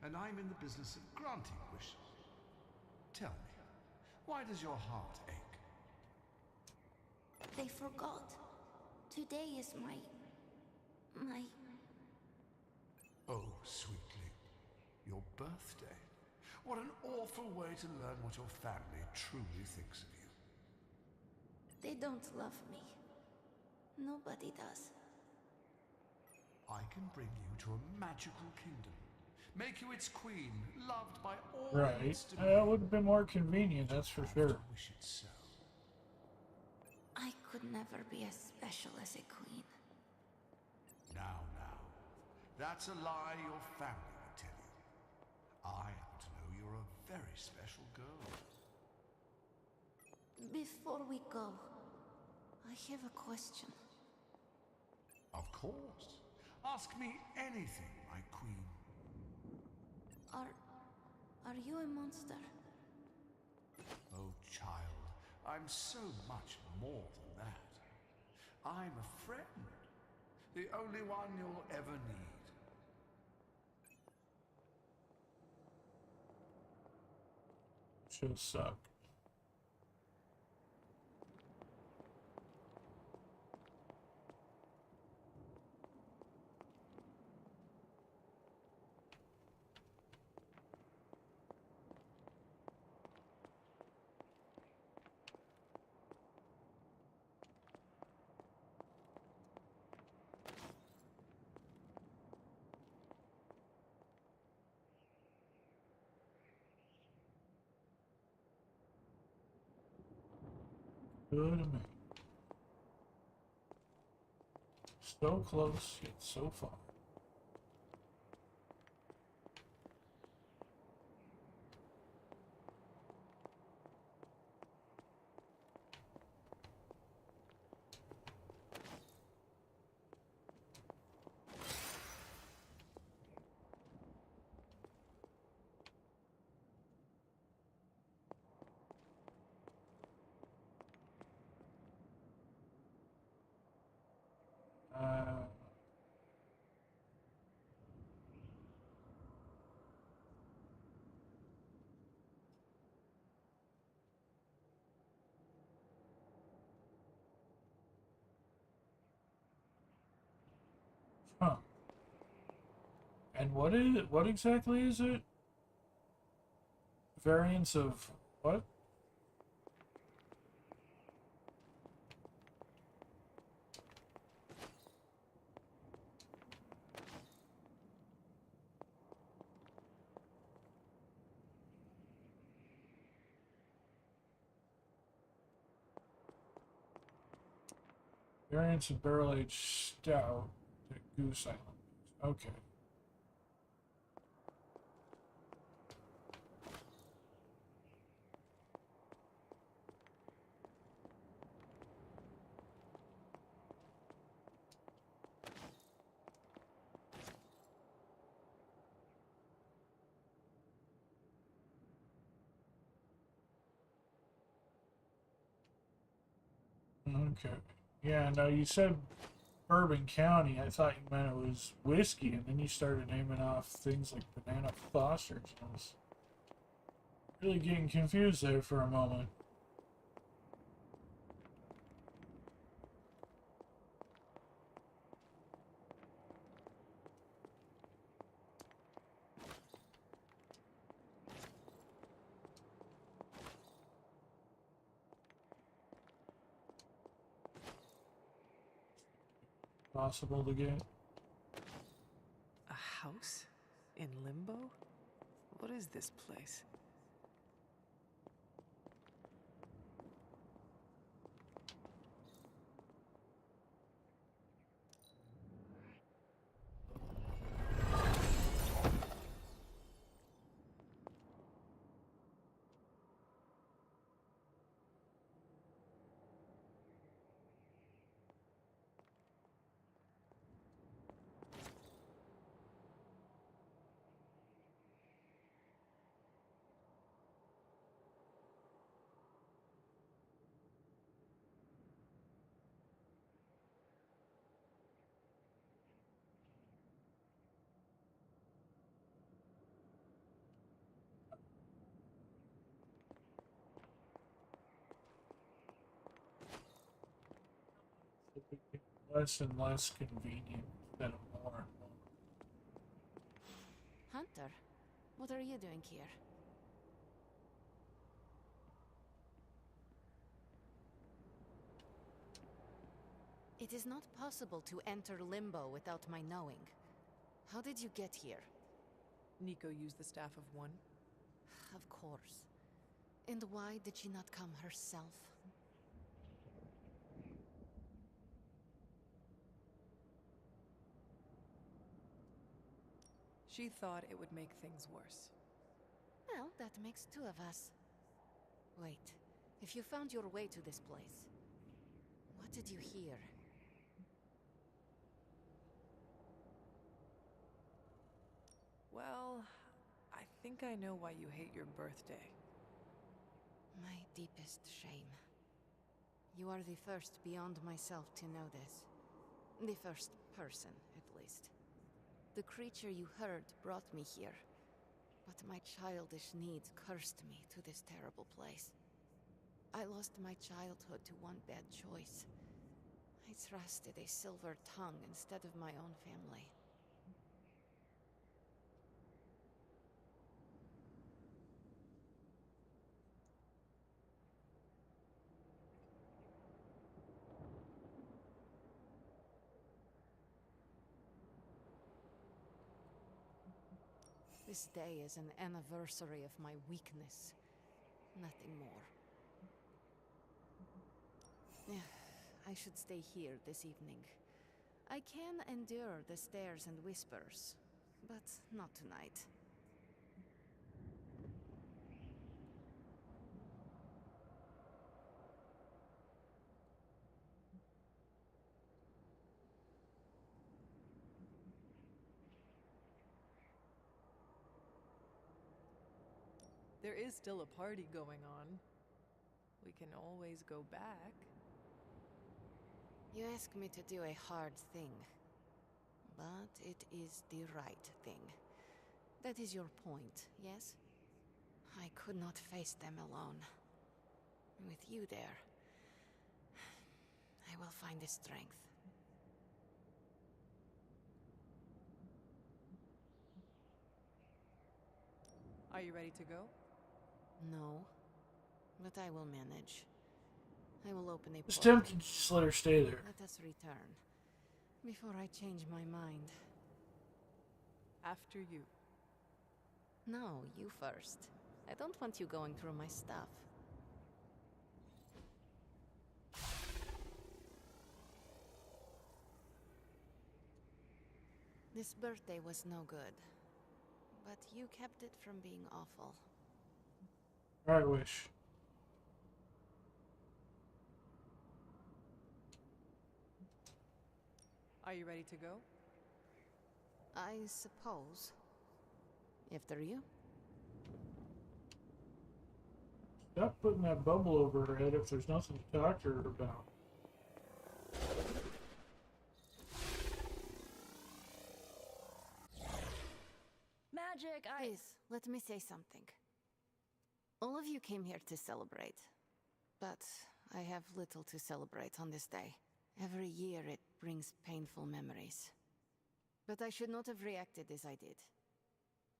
and I'm in the business of granting wishes. Tell me, why does your heart ache? They forgot. Today is my... Oh, sweetly, your birthday. What an awful way to learn what your family truly thinks of you. They don't love me. Nobody does. I can bring you to a magical kingdom, make you its queen, loved by all Right. its That would have been more convenient, that's for sure. wish it so. I could never be as special as a queen. Now, that's a lie your family would tell you. I happen to know you're a very special girl. Before we go, I have a question. Of course. Ask me anything, my queen. Are you a monster? Oh, child, I'm so much more than that. I'm a friend. The only one you'll ever need. She'll suck. Good man. So close, yet so far. Huh. And what is it? What exactly is it? Variants of what? Variants of barrel-aged stout at Goose Island. Okay. Okay. Yeah, no, you said Bourbon County. I thought you meant it was whiskey, and then you started naming off things like Banana Fosters. I was really getting confused there for a moment. Possible to get. A house? In Limbo? What is this place? Less and less convenient than more and more. Hunter, what are you doing here? It is not possible to enter Limbo without my knowing. How did you get here? Nico used the Staff of One. Of course. And why did she not come herself? She thought it would make things worse. Well, that makes two of us. Wait, if you found your way to this place, what did you hear? Well, I think I know why you hate your birthday. My deepest shame. You are the first beyond myself to know this. The first person, at least. The creature you heard brought me here, but my childish needs cursed me to this terrible place. I lost my childhood to one bad choice. I trusted a silver tongue instead of my own family. This day is an anniversary of my weakness. Nothing more. I should stay here this evening. I can endure the stares and whispers, but not tonight. There is still a party going on. We can always go back. You ask me to do a hard thing, but it is the right thing. That is your point, yes? I could not face them alone. With you there, I will find the strength. Are you ready to go? No, but I will manage. I will open a It's portal. tempting to just let her stay there. Let us return, before I change my mind. After you. No, you first. I don't want you going through my stuff. This birthday was no good, but you kept it from being awful. I wish. Are you ready to go? I suppose. After you? Stop putting that bubble over her head if there's nothing to talk to her about. Magic, Please, let me say something. All of you came here to celebrate, but I have little to celebrate on this day. Every year it brings painful memories. But I should not have reacted as I did.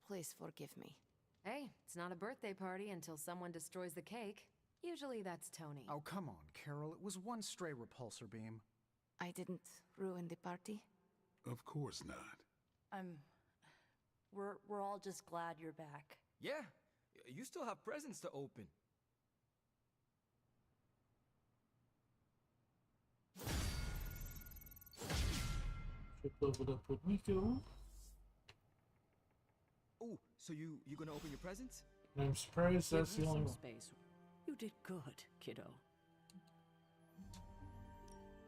Please forgive me. Hey, it's not a birthday party until someone destroys the cake. Usually that's Tony. Oh, come on, Carol. It was one stray repulsor beam. I didn't ruin the party? Of course not. We're all just glad you're back. Yeah, you still have presents to open. Should level up with Nico. Oh, so you gonna open your presents? And I'm surprised that's Give the her only some one. space. You did good, kiddo.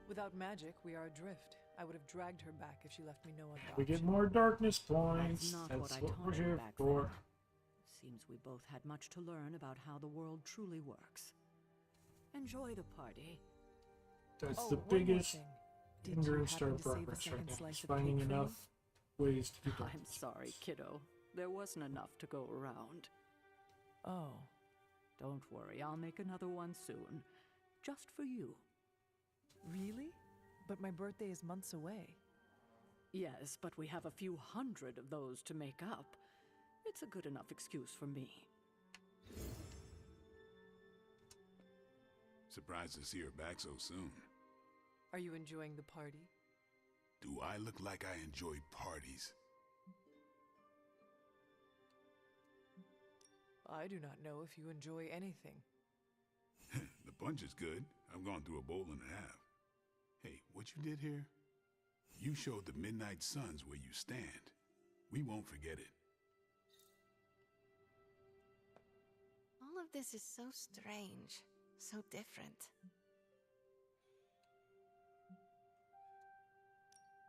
Without magic, we are adrift. I would have dragged her back if she left me no other We get option. more darkness points. That's not That's what I what taught we're you here back for. then. Seems we both had much to learn about how the world truly works. Enjoy the party. That's Oh, the one more biggest thing. Did you hindrance to our happen to save a progress right second now. slice Is of finding cake for me? enough ways to get I'm darkness. sorry, kiddo. There wasn't enough to go around. Oh. Don't worry, I'll make another one soon. Just for you. Really? But my birthday is months away. Yes, but we have a few hundred of those to make up. It's a good enough excuse for me. Surprised to see her back so soon. Are you enjoying the party? Do I look like I enjoy parties? I do not know if you enjoy anything. The punch is good. I've gone through a bowl and a half. Hey, what you did here? You showed the Midnight Suns where you stand. We won't forget it. All of this is so strange, so different.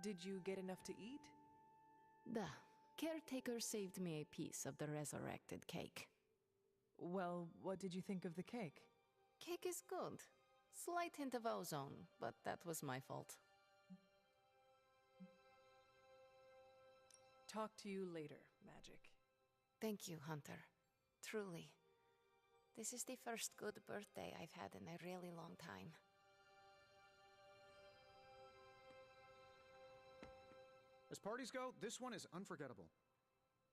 Did you get enough to eat? The caretaker saved me a piece of the resurrected cake. Well, what did you think of the cake? Cake is good. Slight hint of ozone, but that was my fault. Talk to you later, Magic. Thank you, Hunter. Truly. This is the first good birthday I've had in a really long time. As parties go, this one is unforgettable.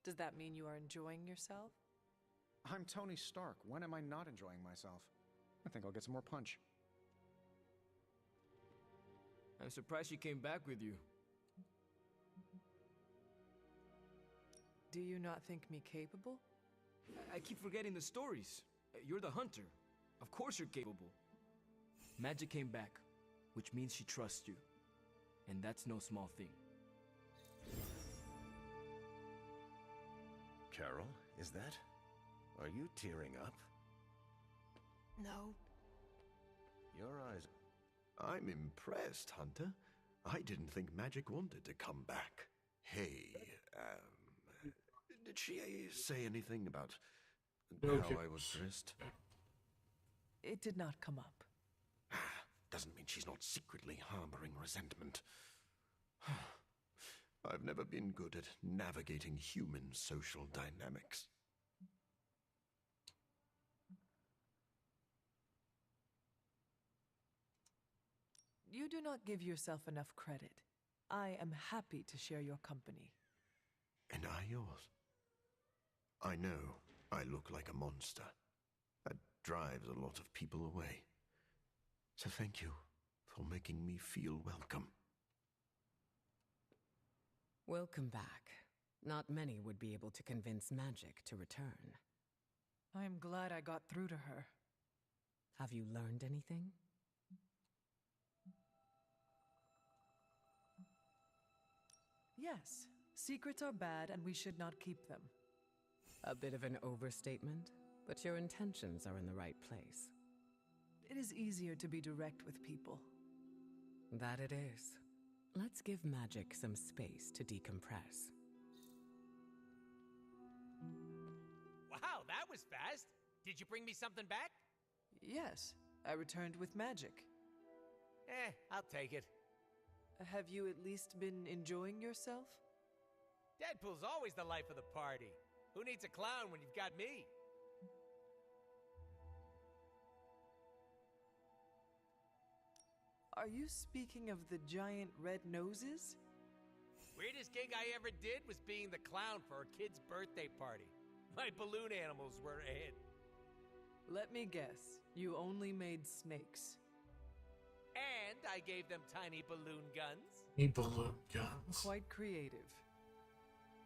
Does that mean you are enjoying yourself? I'm Tony Stark. When am I not enjoying myself? I think I'll get some more punch. I'm surprised she came back with you. Do you not think me capable? I keep forgetting the stories. You're the hunter. Of course you're capable. Magic came back, which means she trusts you. And that's no small thing. Carol, is that? Are you tearing up? No. Your eyes... I'm impressed, Hunter. I didn't think Magic wanted to come back. Hey, did she say anything about how I was dressed? It did not come up. Doesn't mean she's not secretly harboring resentment. I've never been good at navigating human social dynamics. You do not give yourself enough credit. I am happy to share your company. And I yours. I know I look like a monster. That drives a lot of people away. So thank you for making me feel welcome. Welcome back. Not many would be able to convince Magic to return. I am glad I got through to her. Have you learned anything? Yes, secrets are bad and we should not keep them. A bit of an overstatement, but your intentions are in the right place. It is easier to be direct with people. That it is. Let's give Magic some space to decompress. Wow, that was fast. Did you bring me something back? Yes, I returned with magic. I'll take it. Have you at least been enjoying yourself? Deadpool's always the life of the party. Who needs a clown when you've got me? Are you speaking of the giant red noses? Weirdest gig I ever did was being the clown for a kid's birthday party. My balloon animals were a hit. Let me guess, you only made snakes. And I gave them tiny balloon guns. Balloon guns. Quite creative.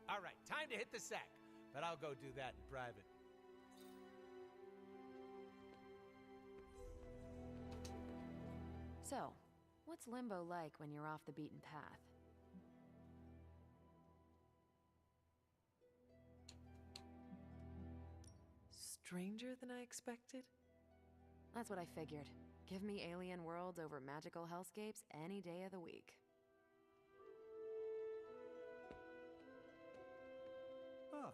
All right, time to hit the sack. But I'll go do that in private. So, what's Limbo like when you're off the beaten path? Stranger than I expected? That's what I figured. Give me alien worlds over magical hellscapes any day of the week. Ah,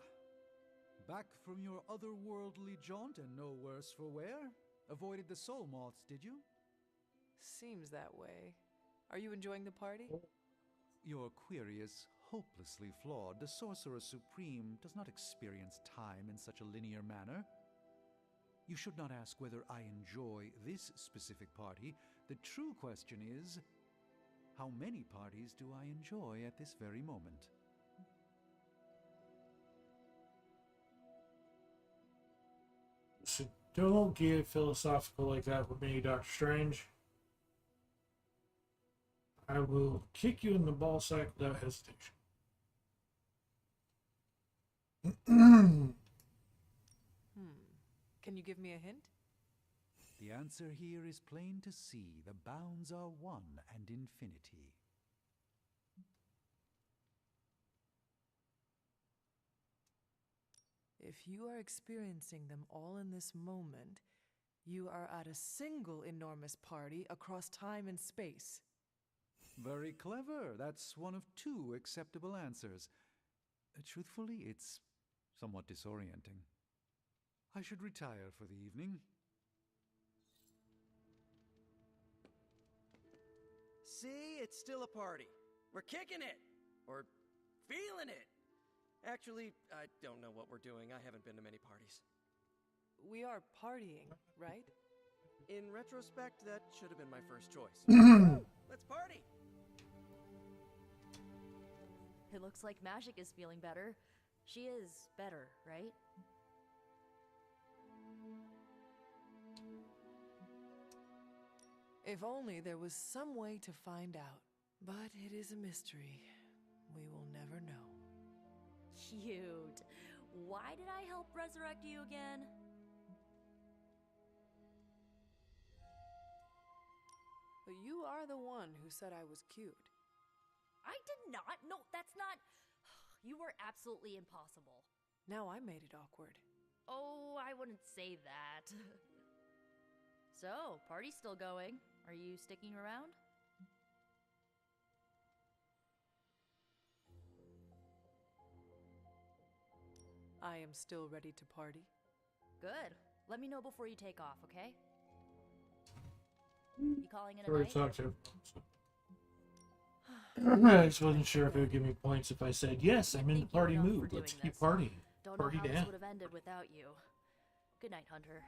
back from your otherworldly jaunt and no worse for wear? Avoided the soul moths, did you? Seems that way. Are you enjoying the party? Your query is hopelessly flawed. The Sorcerer Supreme does not experience time in such a linear manner. You should not ask whether I enjoy this specific party. The true question is, how many parties do I enjoy at this very moment? So don't get philosophical like that with me, Doctor Strange. I will kick you in the ball sack without hesitation. Can you give me a hint? The answer here is plain to see. The bounds are one and infinity. If you are experiencing them all in this moment, you are at a single enormous party across time and space. Very clever. That's one of two acceptable answers. Truthfully, it's somewhat disorienting. I should retire for the evening. See, it's still a party. We're kicking it! Or feeling it! Actually, I don't know what we're doing. I haven't been to many parties. We are partying, right? In retrospect, that should have been my first choice. Let's party! It looks like Magic is feeling better. She is better, right? If only there was some way to find out. But it is a mystery. We will never know. Cute. Why did I help resurrect you again? But you are the one who said I was cute. I did not. No, that's not. You were absolutely impossible. Now I made it awkward. Oh, I wouldn't say that. So, party's still going. Are you sticking around? I am still ready to party. Good. Let me know before you take off, okay? You calling it a Sorry night? to talk to everyone. I just wasn't sure if it would give me points if I said, yes, I'm in the party mood. Let's keep partying. Don't Party know how down. this would have ended without you. Good night, Hunter.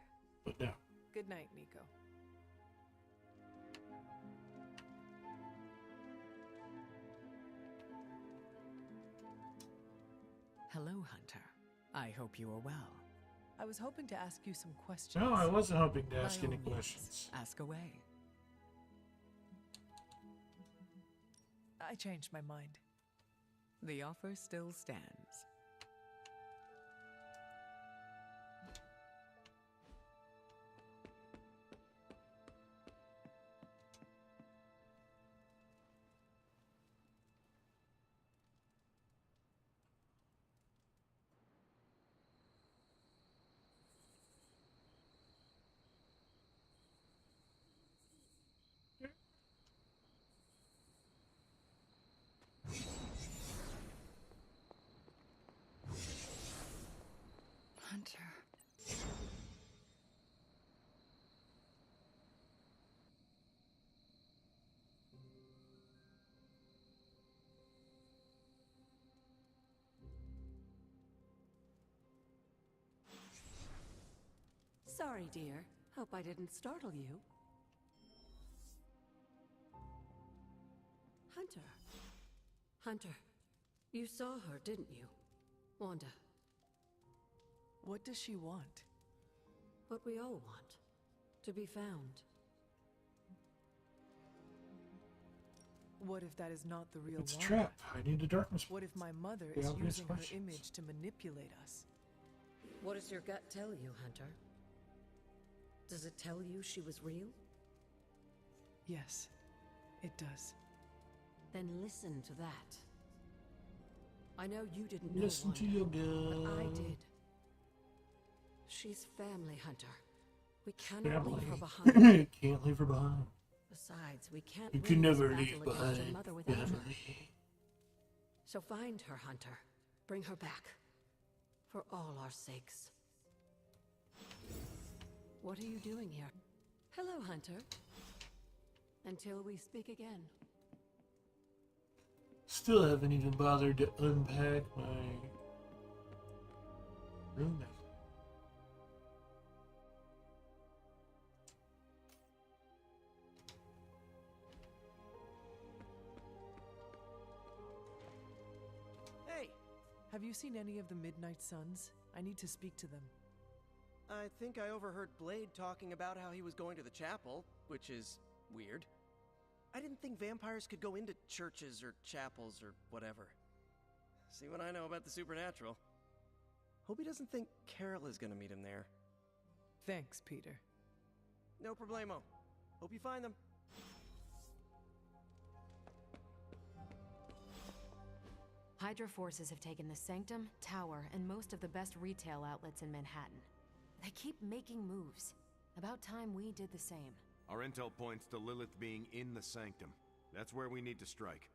But no. Good night, Nico. Hello, Hunter. I hope you are well. I was hoping to ask you some questions. No, I wasn't hoping to ask By any all means, questions. Ask away. I changed my mind. The offer still stands. Hunter. Sorry, dear. Hope I didn't startle you. Hunter. Hunter. You saw her, didn't you? Wanda. What does she want? What we all want. To be found. What if that is not the real It's a Wanda? trap. I need the darkness. What if my mother The is obvious using her questions. image to manipulate us? What does your gut tell you, Hunter? Does it tell you she was real? Yes, it does. Then listen to that. I know you didn't know Listen to Wanda, your but I gut. did. She's family, Hunter. We cannot leave her Family. behind. Can't leave her behind. Besides, we can't You win can this never battle leave against your behind mother without her. family. So find her, Hunter. Bring her back. For all our sakes. What are you doing here? Hello, Hunter. Until we speak again. Still haven't even bothered to unpack my roommate. Hey! Have you seen any of the Midnight Suns? I need to speak to them. I think I overheard Blade talking about how he was going to the chapel, which is weird. I didn't think vampires could go into churches or chapels or whatever. See what I know about the supernatural. Hope he doesn't think Carol is gonna meet him there. Thanks, Peter. No problemo. Hope you find them. Hydra forces have taken the Sanctum, Tower, and most of the best retail outlets in Manhattan. They keep making moves. About time we did the same. Our intel points to Lilith being in the Sanctum. That's where we need to strike.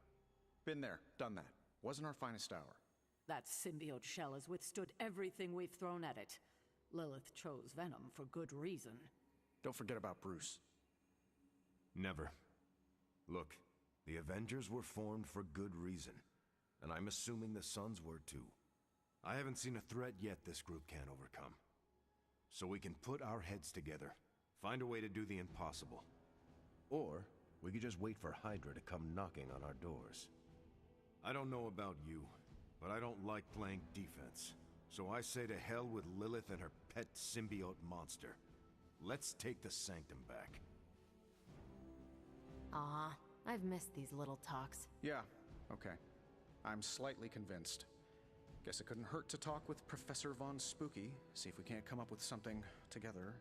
Been there, done that. Wasn't our finest hour. That symbiote shell has withstood everything we've thrown at it. Lilith chose Venom for good reason. Don't forget about Bruce. Never. Look, the Avengers were formed for good reason. And I'm assuming the Sons were too. I haven't seen a threat yet this group can't overcome. So we can put our heads together, find a way to do the impossible. Or we could just wait for Hydra to come knocking on our doors. I don't know about you, but I don't like playing defense. So I say to hell with Lilith and her pet symbiote monster. Let's take the Sanctum back. Aw, I've missed these little talks. Yeah, okay. I'm slightly convinced. Guess it couldn't hurt to talk with Professor Von Spooky, see if we can't come up with something together.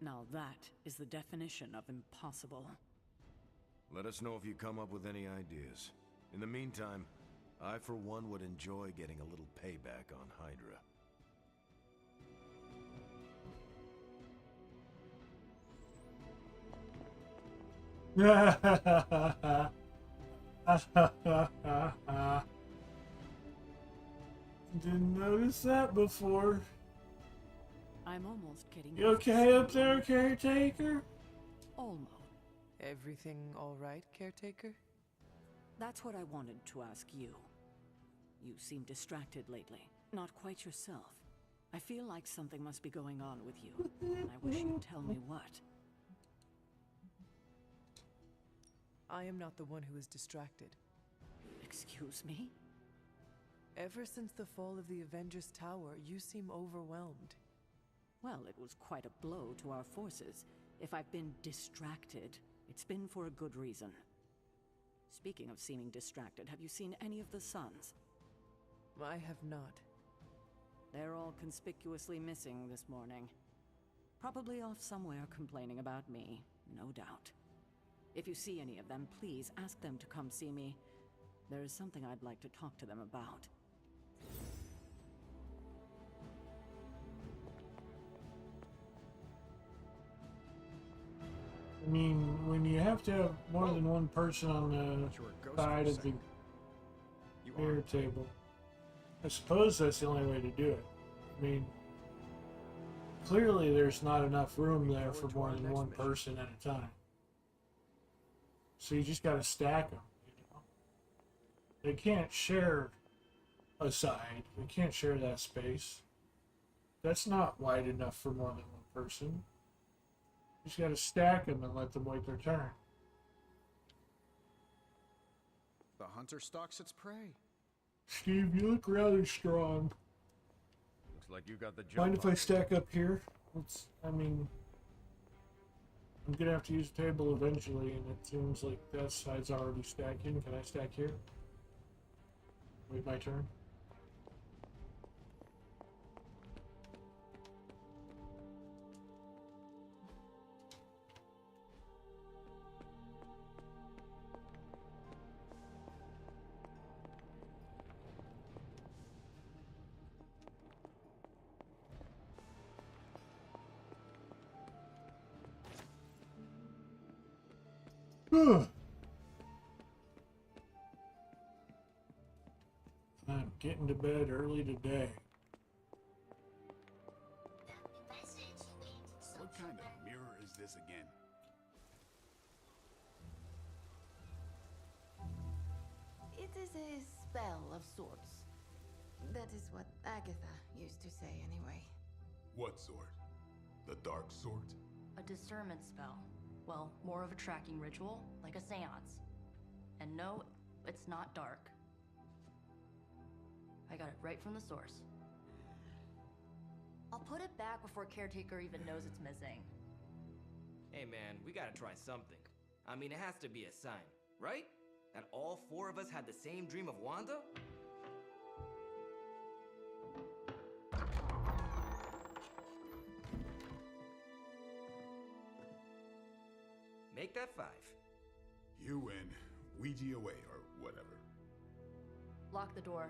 Now that is the definition of impossible. Let us know if you come up with any ideas. In the meantime, I for one would enjoy getting a little payback on Hydra. Didn't notice that before. I'm almost getting... You okay up there, caretaker? Almost. Everything all right, caretaker? That's what I wanted to ask you. You seem distracted lately. Not quite yourself. I feel like something must be going on with you, and I wish you'd tell me what. I am not the one who is distracted. Excuse me? Ever since the fall of the Avengers Tower, you seem overwhelmed. Well, it was quite a blow to our forces. If I've been distracted, it's been for a good reason. Speaking of seeming distracted, have you seen any of the Sons? I have not. They're all conspicuously missing this morning. Probably off somewhere complaining about me, no doubt. If you see any of them, please ask them to come see me. There is something I'd like to talk to them about. I mean, when you have to have more than one person on the side of the mirror table, I suppose that's the only way to do it. I mean, clearly there's not enough room there for more than one person at a time. So you just gotta stack them, you know? They can't share a side. They can't share that space. That's not wide enough for more than one person. You just gotta stack them and let them wait their turn. The hunter stalks its prey. Steve, you look rather strong. Looks like you got the job. Mind if I stack up here? I mean, I'm gonna have to use the table eventually, and it seems like that side's already stacking. Can I stack here? Wait my turn. I'm getting to bed early today. What kind of mirror is this again? It is a spell of sorts. That is what Agatha used to say, anyway. What sort? The dark sort? A discernment spell. Well, more of a tracking ritual, like a seance. And no, it's not dark. I got it right from the source. I'll put it back before Caretaker even knows it's missing. Hey man, we gotta try something. I mean, it has to be a sign, right? That all four of us had the same dream of Wanda? Make that 5. You win. Ouija away, or whatever. Lock the door.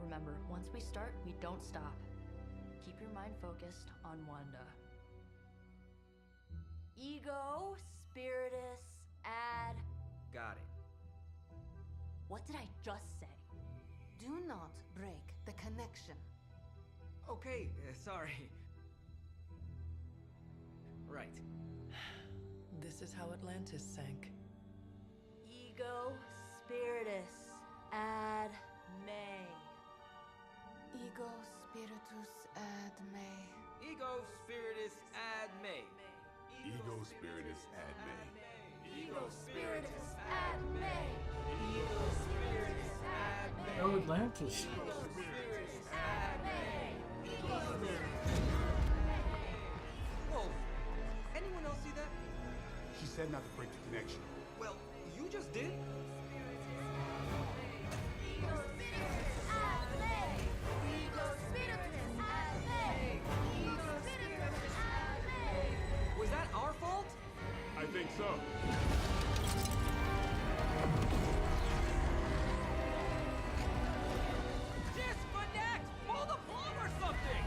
Remember, once we start, we don't stop. Keep your mind focused on Wanda. Ego, spiritus, add... Got it. What did I just say? Do not break the connection. Okay, sorry. Right. This is how Atlantis sank. Ego, spiritus, ad me. Ego spiritus ad me. Ego spiritus ad me. Ego spiritus ad me. Ego spiritus ad me. Ego spiritus ad me. Oh, Atlantis. Ego spiritus ad me. Ego Whoa! Anyone else see that? She said not to break the connection. Well, you just did. Ego spiritus ad me. Ego spiritus ad me. Ego spiritus ad me. Was that our fault? I think so. Disconnect! Pull the plug or something!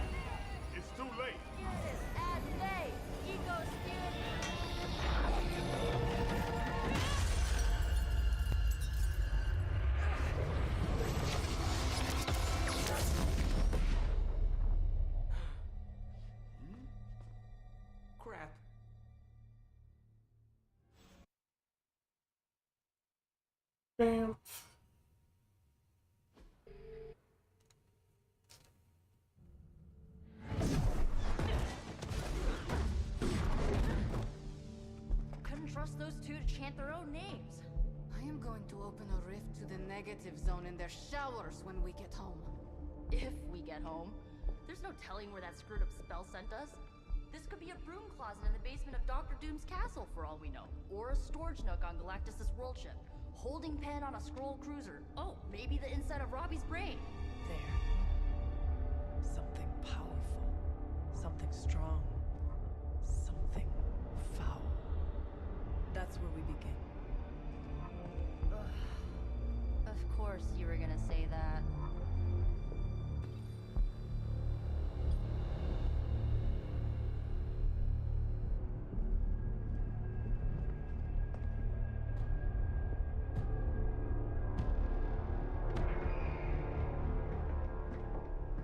It's too late. Spiritus ad me. Ego spiritus. Crap. Bam. Couldn't trust those two to chant their own names. I am going to open a rift to the negative zone in their showers when we get home. If we get home. There's no telling where that screwed up spell sent us. This could be a broom closet in the basement of Dr. Doom's castle for all we know. Or a storage nook on Galactus' world ship. Holding pen on a scroll cruiser. Oh, maybe the inside of Robbie's brain. There. Something powerful. Something strong. Something foul. That's where we begin. Ugh. Of course you were gonna say that.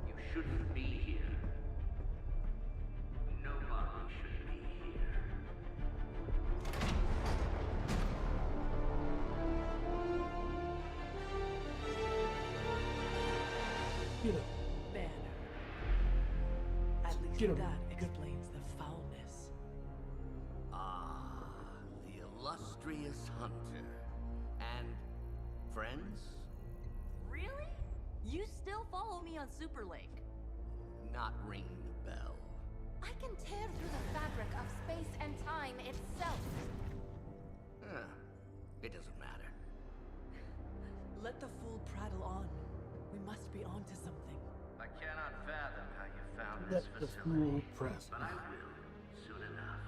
You shouldn't be here. Nobody should be here. Get him. Banner. At least Get him. that explains the foulness. Ah, the illustrious hunter. And friends? Really? You still follow me on Super Lake? Not ringing the bell. I can tear through the fabric of space and time itself. It doesn't matter. Let the fool prattle on. We must be onto something. I cannot fathom how you found Let this the facility, fool press. but I will soon enough.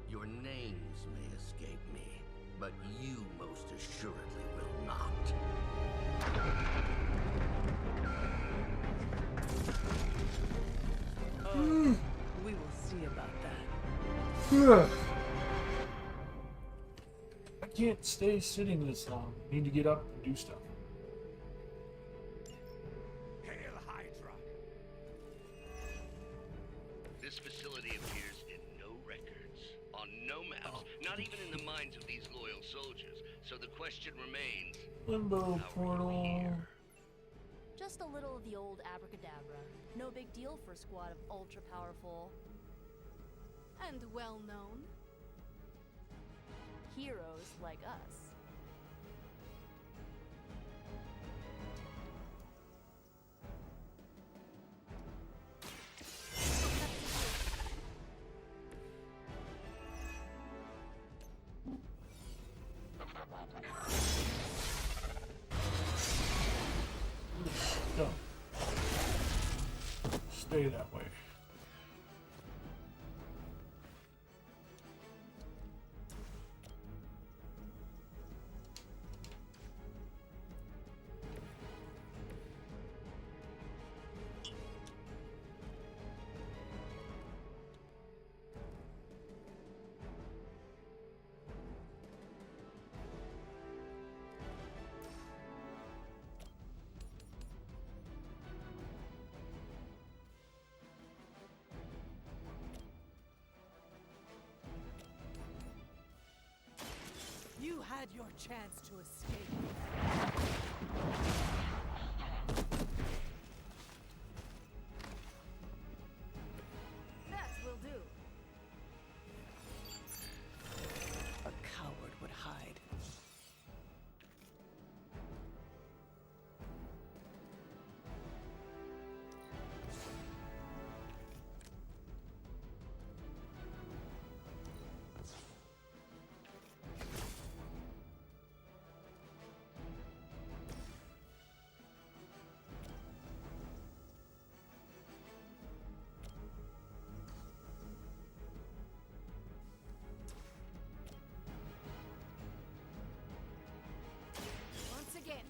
Your names may escape me, but you most assuredly will not. We will see about that. Ugh. I can't stay sitting this long. I need to get up and do stuff. Hail Hydra. This facility appears in no records, on no maps, not even in the minds of these loyal soldiers. So the question remains, Limbo portal. Just a little of the old abracadabra. No big deal for a squad of ultra powerful And well known. heroes like us. stay that way. You had your chance to escape. That will do. A coward would hide. Once again.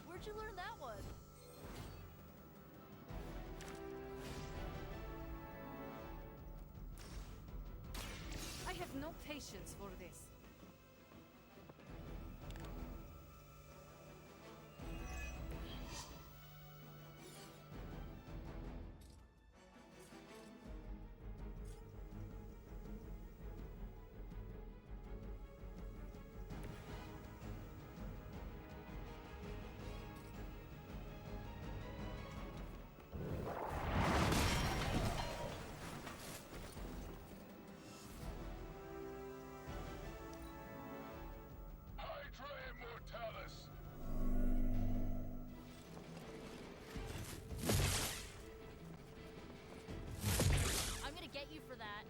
Where'd you learn that one? I have no patience for this. I'm gonna get you for that.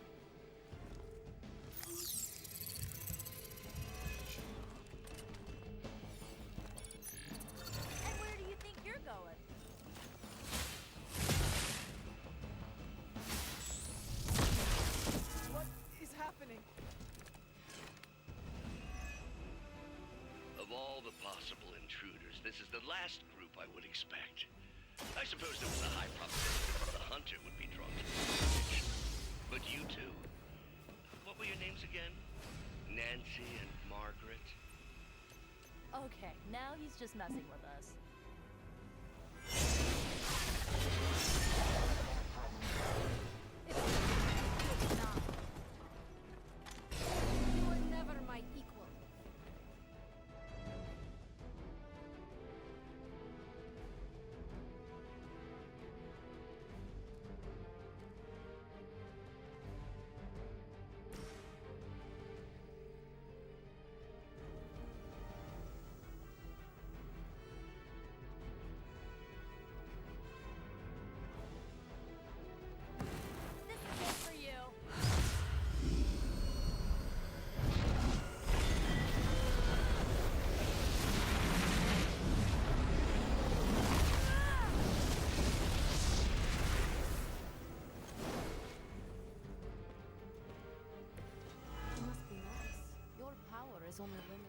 And where do you think you're going? What is happening? Of all the possible intruders, this is the last group I would expect. I suppose there was a high probability that the hunter would be drawn to the situation. But you two, what were your names again? Nancy and Margaret? Okay, now he's just messing with us. It's not. You were never my equal. This is it for you. You must be nice. Your power is only limited.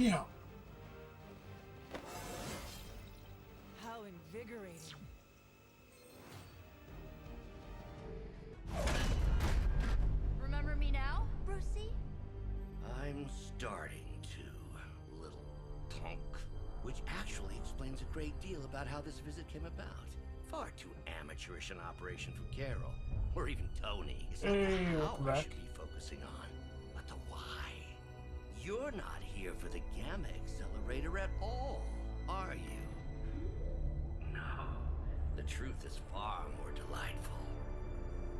Yeah. How invigorating. Remember me now, Brucey? I'm starting to, little punk. Which actually explains a great deal about how this visit came about. Far too amateurish an operation from Carol, or even Tony. It's not the how I should be focusing on, but the why. You're not here for the Gamma Accelerator at all, are you? No. The truth is far more delightful.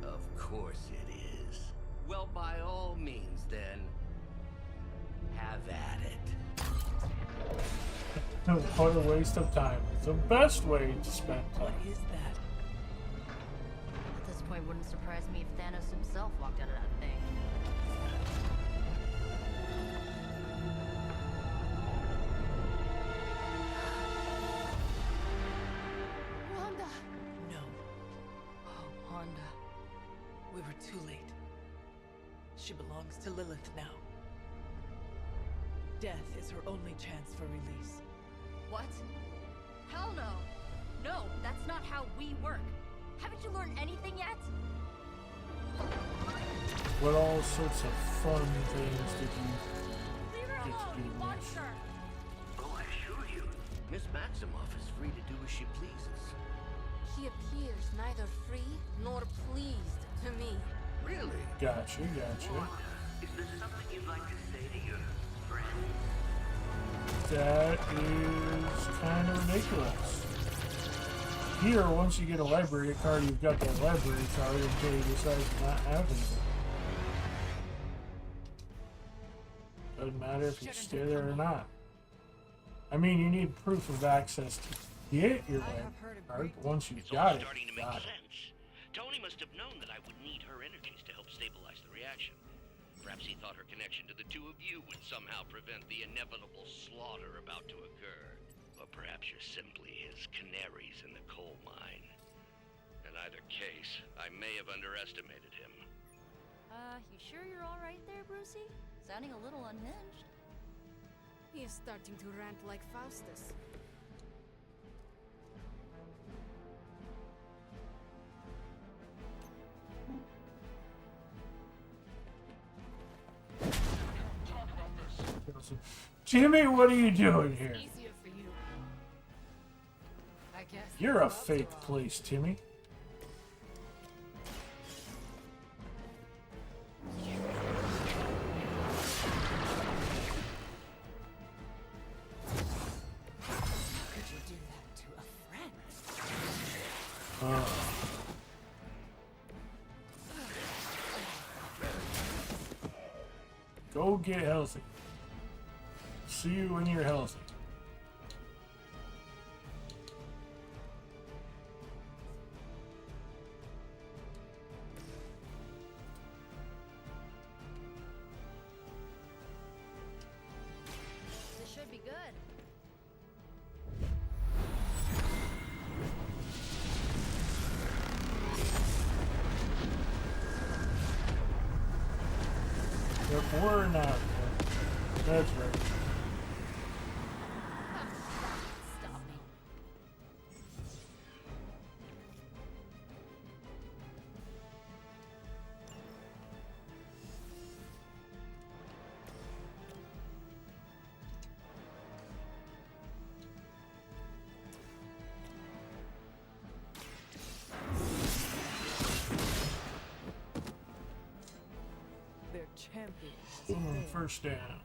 Of course it is. Well, by all means, then, have at it. What a waste of time. It's the best way to spend time. What is that? At this point, wouldn't surprise me if Thanos himself walked out of that thing. Wanda! No. Oh, Wanda. We were too late. She belongs to Lilith now. Death is her only chance for release. What? Hell no! No, that's not how we work. Haven't you learned anything yet? What all sorts of fun things did you get to do next? Oh, I assure you, Miss Maximoff is free to do as she pleases. She appears neither free nor pleased to me. Really? Gotcha. Is there something you'd like to say to your friend? That is kind of ridiculous. Here, once you get a library card, you've got that library card until you decide to not have anything. Doesn't matter if you stay there or not. I mean, you need proof of access to get your library card, but once you've got it, Starting to you've make got it. sense. Tony must have known that I would need her energies to help stabilize the reaction. Perhaps he thought her connection to the two of you would somehow prevent the inevitable slaughter about to occur. Or perhaps you're simply his canaries in the coal mine. In either case, I may have underestimated him. You sure you're alright there, Brucey? Sounding a little unhinged. He is starting to rant like Faustus. Jimmy, what are you doing here? Easier for you, I guess. You're a fake place, Timmy. Could you do that to a friend? Go get healthy. See you when you're healthy. This should be good. Yep, we're not. That's right. Stop me. Their champion. Boom, first down.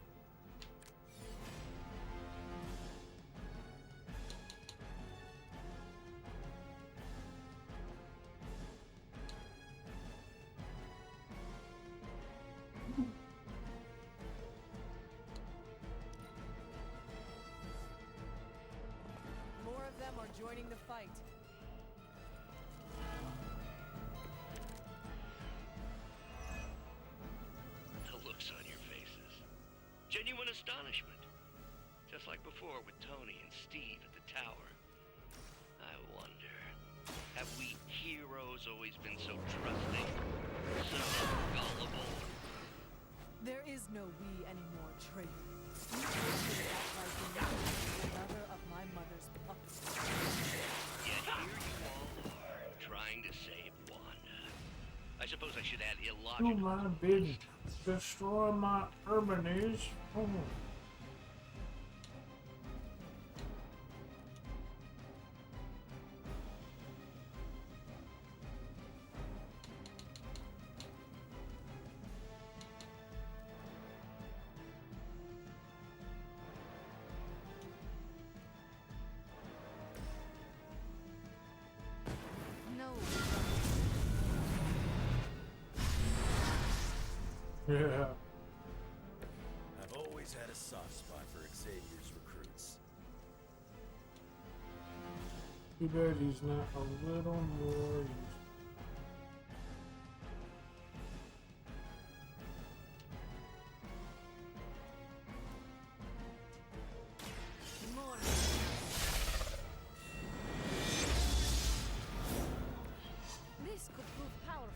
More of them are joining the fight. The looks on your faces. Genuine astonishment. Just like before with Tony and Steve at the tower. I wonder, have we heroes always been so trusting? So gullible? There is no we anymore, traitor. We that Do illogical. my bidding. Destroy my enemies. Oh. No. Yeah. I've always had a soft spot for Xavier's recruits. Too bad he's not a little more used. More. This could prove powerful.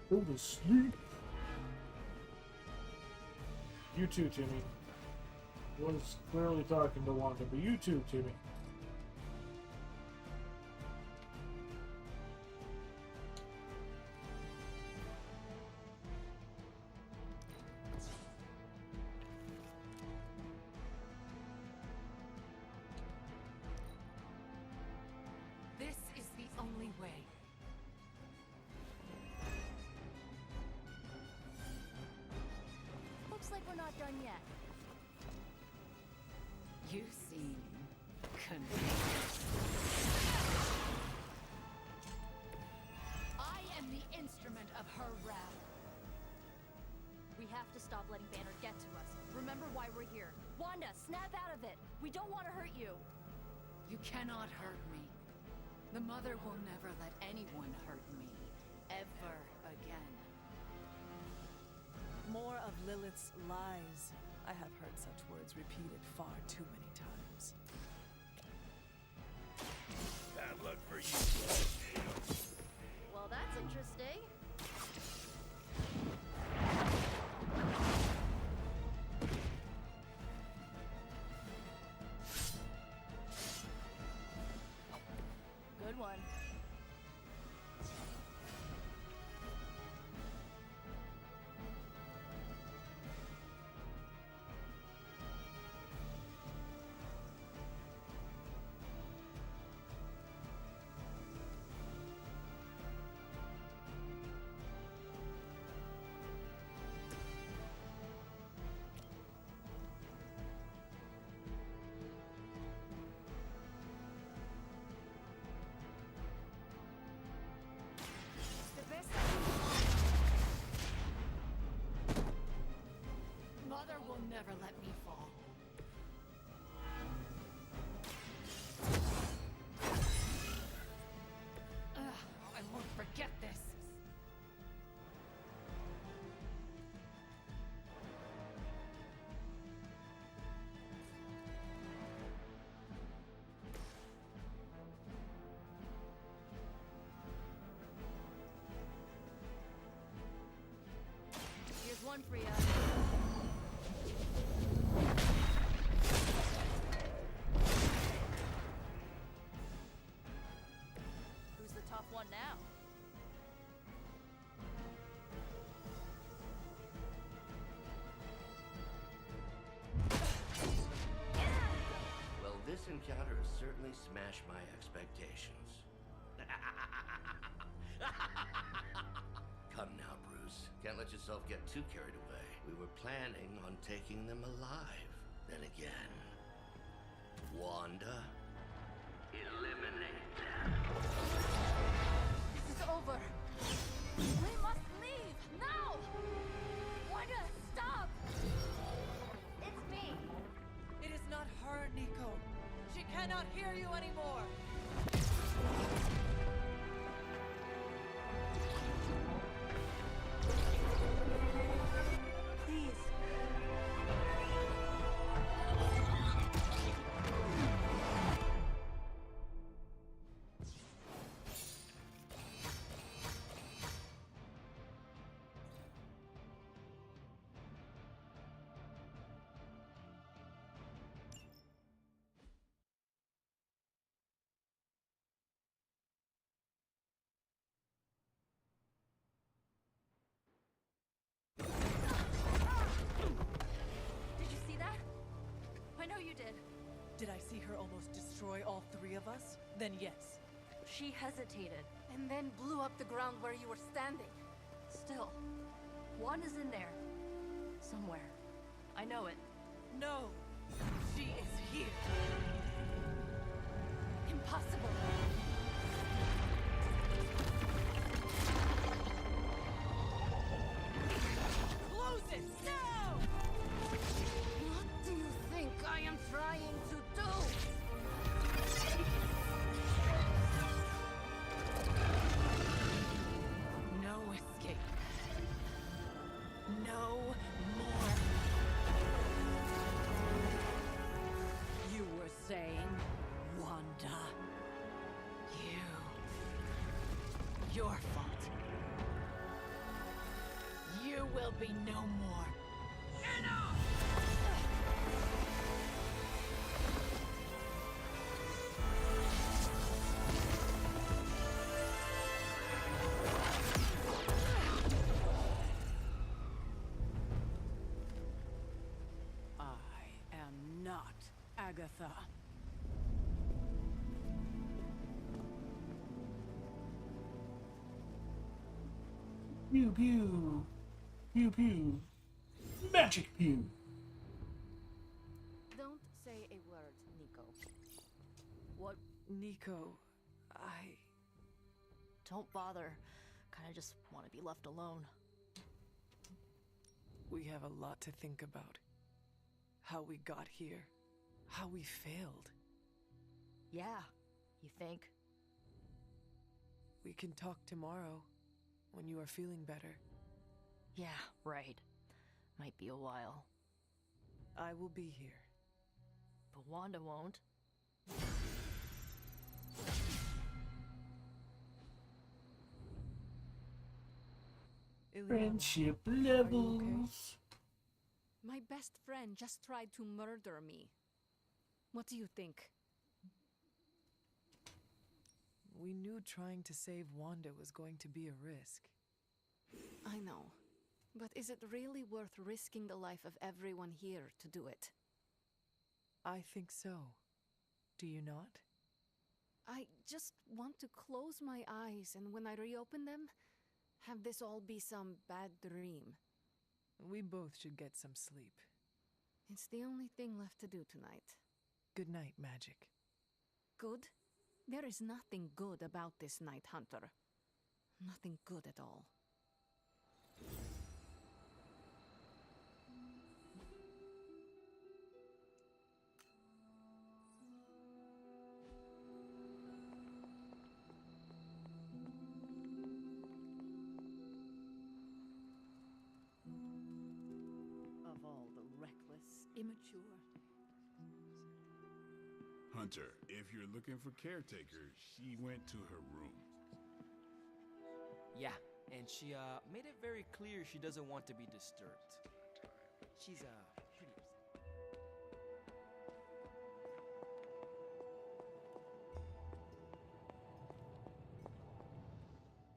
Go to sleep. You too, Timmy. Was clearly talking to Wanda, but you too, Timmy. This is the only way. Looks like we're not done yet. You seem confused. I am the instrument of her wrath. We have to stop letting Banner get to us. Remember why we're here. Wanda, snap out of it. We don't want to hurt you. You cannot hurt me. The Mother will never let anyone hurt me. Ever again. More of Lilith's lies. I have heard such words repeated far too many times. Bad luck for you. Well, that's interesting. Good one. It's the best Mother will never let me fall. I won't forget this. Here's one for you. Who's the tough one now? Well, this encounter has certainly smashed my expectations. Come now, Bruce. Can't let yourself get too carried away. We were planning on taking them alive. Then again, Wanda, eliminate them. This is over. We must leave now. Wanda, stop. It's me. It is not her, Nico. She cannot hear you anymore. Please. of us, then yes. She hesitated. And then blew up the ground where you were standing. Still, Wanda's in there. Somewhere. I know it. No! She is here! Impossible! Close it! Now! What do you think I am trying to do? No escape. No more. You were saying, Wanda. Your fault. You will be no more. Enough! I am not Agatha. Pew pew. Pew pew. Magic pew. Don't say a word, Nico. What? Nico, Don't bother. Kinda just want to be left alone. We have a lot to think about. How we got here. How we failed. Yeah, you think? We can talk tomorrow, when you are feeling better. Yeah, right. Might be a while. I will be here. But Wanda won't. Friendship levels. My best friend just tried to murder me. What do you think? We knew trying to save Wanda was going to be a risk. I know. But is it really worth risking the life of everyone here to do it? I think so. Do you not? I just want to close my eyes and when I reopen them, have this all be some bad dream. We both should get some sleep. It's the only thing left to do tonight. Good night, Magic. Good? There is nothing good about this night, Hunter. Nothing good at all. Of all the reckless, immature. Hunter, if you're looking for caretaker, she went to her room. Yeah, and she made it very clear she doesn't want to be disturbed. She's pretty upset.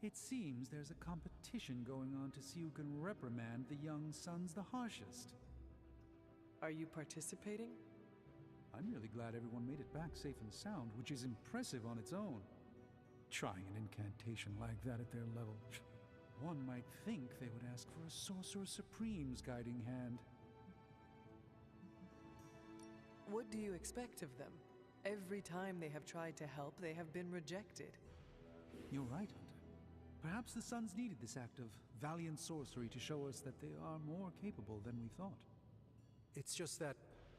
It seems there's a competition going on to see who can reprimand the young sons the harshest. Are you participating? I'm really glad everyone made it back safe and sound, which is impressive on its own. Trying an incantation like that at their level, one might think they would ask for a Sorcerer Supreme's guiding hand. What do you expect of them? Every time they have tried to help, they have been rejected. You're right, Hunter. Perhaps the Sons needed this act of valiant sorcery to show us that they are more capable than we thought. It's just that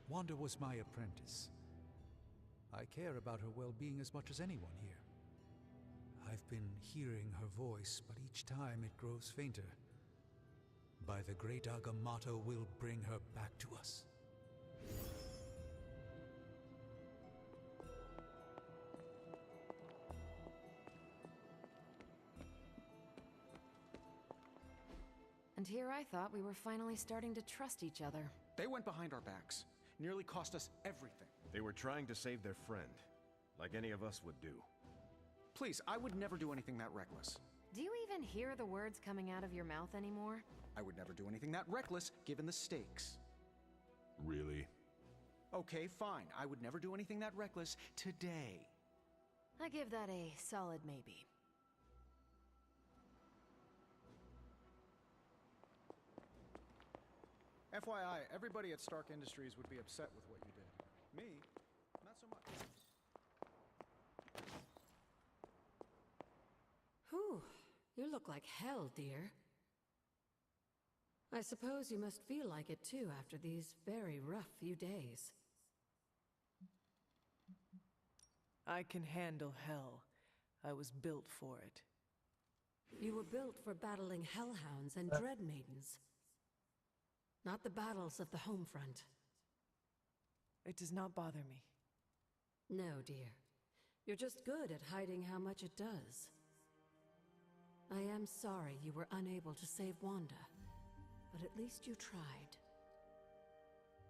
Wanda was my apprentice. I care about her well-being as much as anyone here. I've been hearing her voice, but each time it grows fainter. By the great Agamotto, we'll bring her back to us. And here I thought we were finally starting to trust each other. They went behind our backs. Nearly cost us everything. They were trying to save their friend, like any of us would do. Please, I would never do anything that reckless. Do you even hear the words coming out of your mouth anymore? I would never do anything that reckless, given the stakes. Really? Okay, fine. I would never do anything that reckless today. I give that a solid maybe. FYI, everybody at Stark Industries would be upset with what you did. Me, not so much. Whew, you look like hell, dear. I suppose you must feel like it too after these very rough few days. I can handle hell. I was built for it. You were built for battling hellhounds and dread maidens. Not the battles of the home front. It does not bother me. No, dear. You're just good at hiding how much it does. I am sorry you were unable to save Wanda, but at least you tried.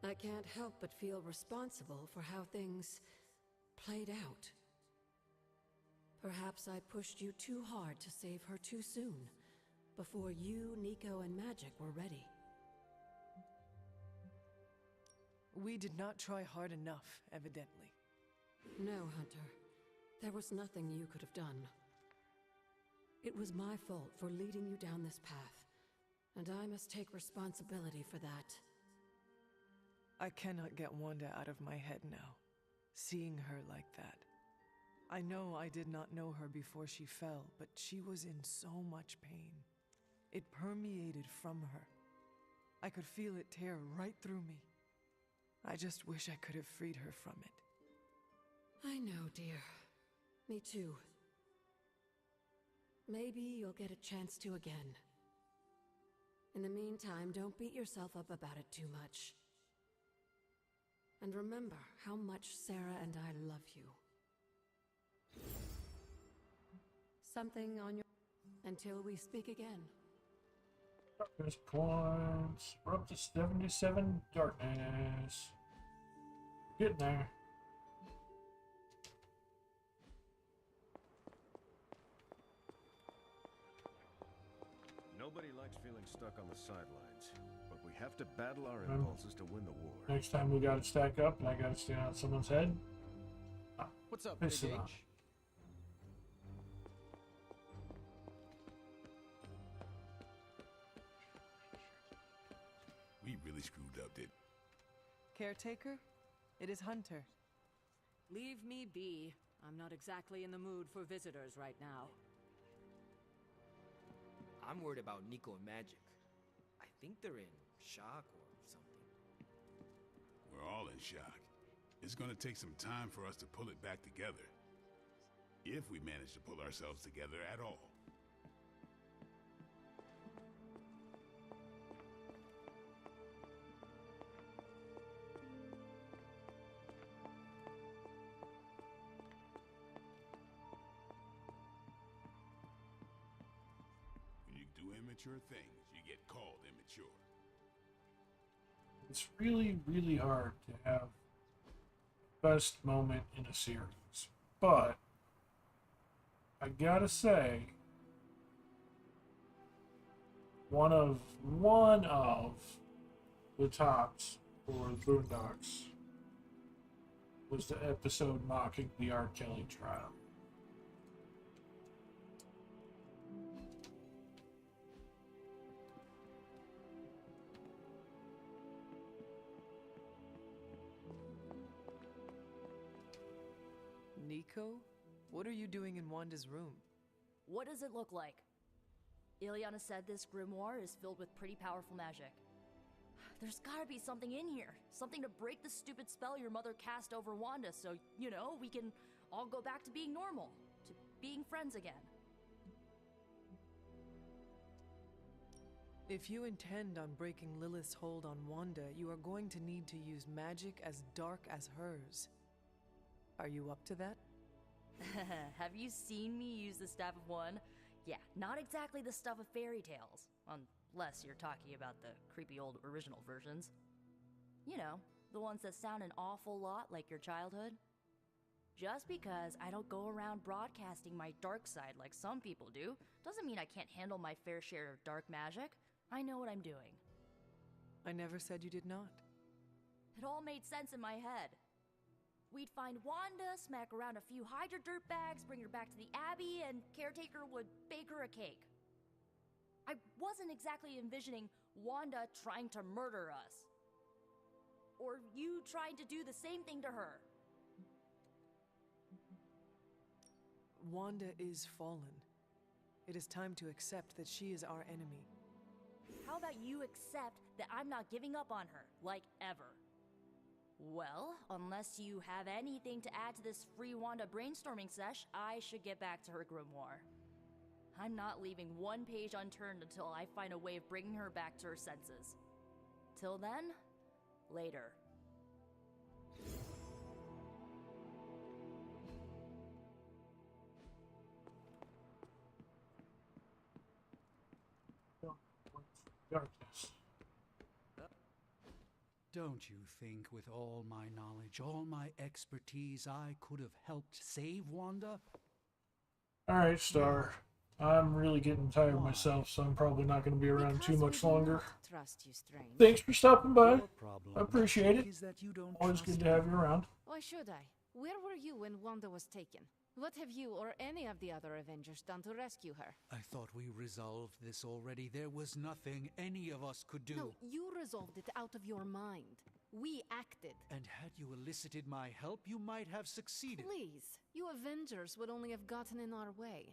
I can't help but feel responsible for how things played out. Perhaps I pushed you too hard to save her too soon, before you, Nico, and Magic were ready. We did not try hard enough, evidently. No, Hunter. There was nothing you could have done. It was my fault for leading you down this path, and I must take responsibility for that. I cannot get Wanda out of my head now, seeing her like that. I know I did not know her before she fell, but she was in so much pain. It permeated from her. I could feel it tear right through me. I just wish I could have freed her from it. I know, dear. Me too. Maybe you'll get a chance to again. In the meantime, don't beat yourself up about it too much. And remember how much Sarah and I love you. Something on your... until we speak again. Darkness points. We're up to 77 darkness. Getting there. Nobody likes feeling stuck on the sidelines, but we have to battle our impulses to win the war. Next time we gotta stack up and I gotta stand on someone's head. What's up, Piss Big it H? off. We really screwed up, did Caretaker? It is Hunter. Leave me be. I'm not exactly in the mood for visitors right now. I'm worried about Nico and Magic. I think they're in shock or something. We're all in shock. It's gonna take some time for us to pull it back together. If we manage to pull ourselves together at all. When you do immature things, you get called immature. It's really, really hard to have best moment in a series. But I gotta say, one of the tops for Boondocks was the episode mocking the R. Kelly trial. Nico? What are you doing in Wanda's room? What does it look like? Ileana said this grimoire is filled with pretty powerful magic. There's gotta be something in here. Something to break the stupid spell your mother cast over Wanda so, you know, we can all go back to being normal. To being friends again. If you intend on breaking Lilith's hold on Wanda, you are going to need to use magic as dark as hers. Are you up to that? Have you seen me use the Staff of One? Yeah, not exactly the stuff of fairy tales. Unless you're talking about the creepy old original versions. You know, the ones that sound an awful lot like your childhood. Just because I don't go around broadcasting my dark side like some people do, doesn't mean I can't handle my fair share of dark magic. I know what I'm doing. I never said you did not. It all made sense in my head. We'd find Wanda, smack around a few Hydra dirtbags, bring her back to the Abbey, and Caretaker would bake her a cake. I wasn't exactly envisioning Wanda trying to murder us. Or you trying to do the same thing to her. Wanda is fallen. It is time to accept that she is our enemy. How about you accept that I'm not giving up on her, like ever? Well, unless you have anything to add to this free Wanda brainstorming sesh, I should get back to her grimoire. I'm not leaving one page unturned until I find a way of bringing her back to her senses. Till then, later. Darkness. Don't you think with all my knowledge, all my expertise, I could have helped save Wanda? Alright, Star. I'm really getting tired myself, so I'm probably not going to be around too much longer. Trust you, Strange. Thanks for stopping by. Problem, I appreciate it. is that you don't Always trust good to have you around. Why should I? Where were you when Wanda was taken? What have you or any of the other Avengers done to rescue her? I thought we resolved this already. There was nothing any of us could do. No, you resolved it out of your mind. We acted. And had you elicited my help, you might have succeeded. Please, you Avengers would only have gotten in our way.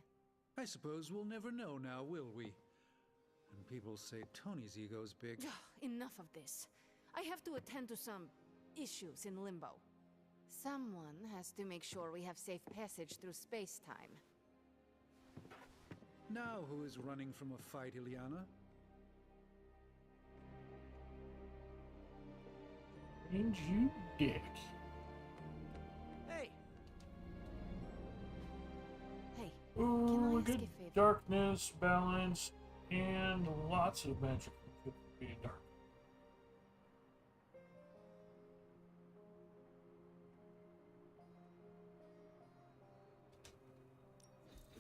I suppose we'll never know now, will we? And people say Tony's ego's big. Enough of this. I have to attend to some issues in Limbo. Someone has to make sure we have safe passage through space-time. Now who is running from a fight, Ileana? Range, you dick. Hey! Hey, Ooh, can I good ask a favor? darkness, balance, and lots of magic could be in dark.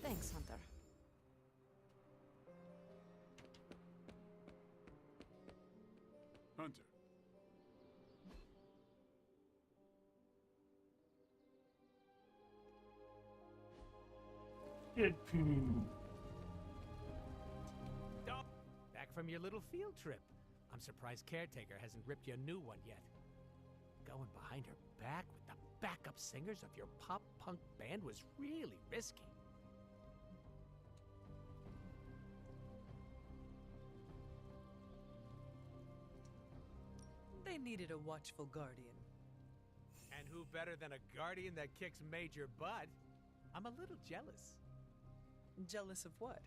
Thanks, Hunter. Hunter. Good poo. Oh, back from your little field trip. I'm surprised Caretaker hasn't ripped you a new one yet. Going behind her back with the backup singers of your pop-punk band was really risky. They needed a watchful guardian. And who better than a guardian that kicks major butt? I'm a little jealous. Jealous of what?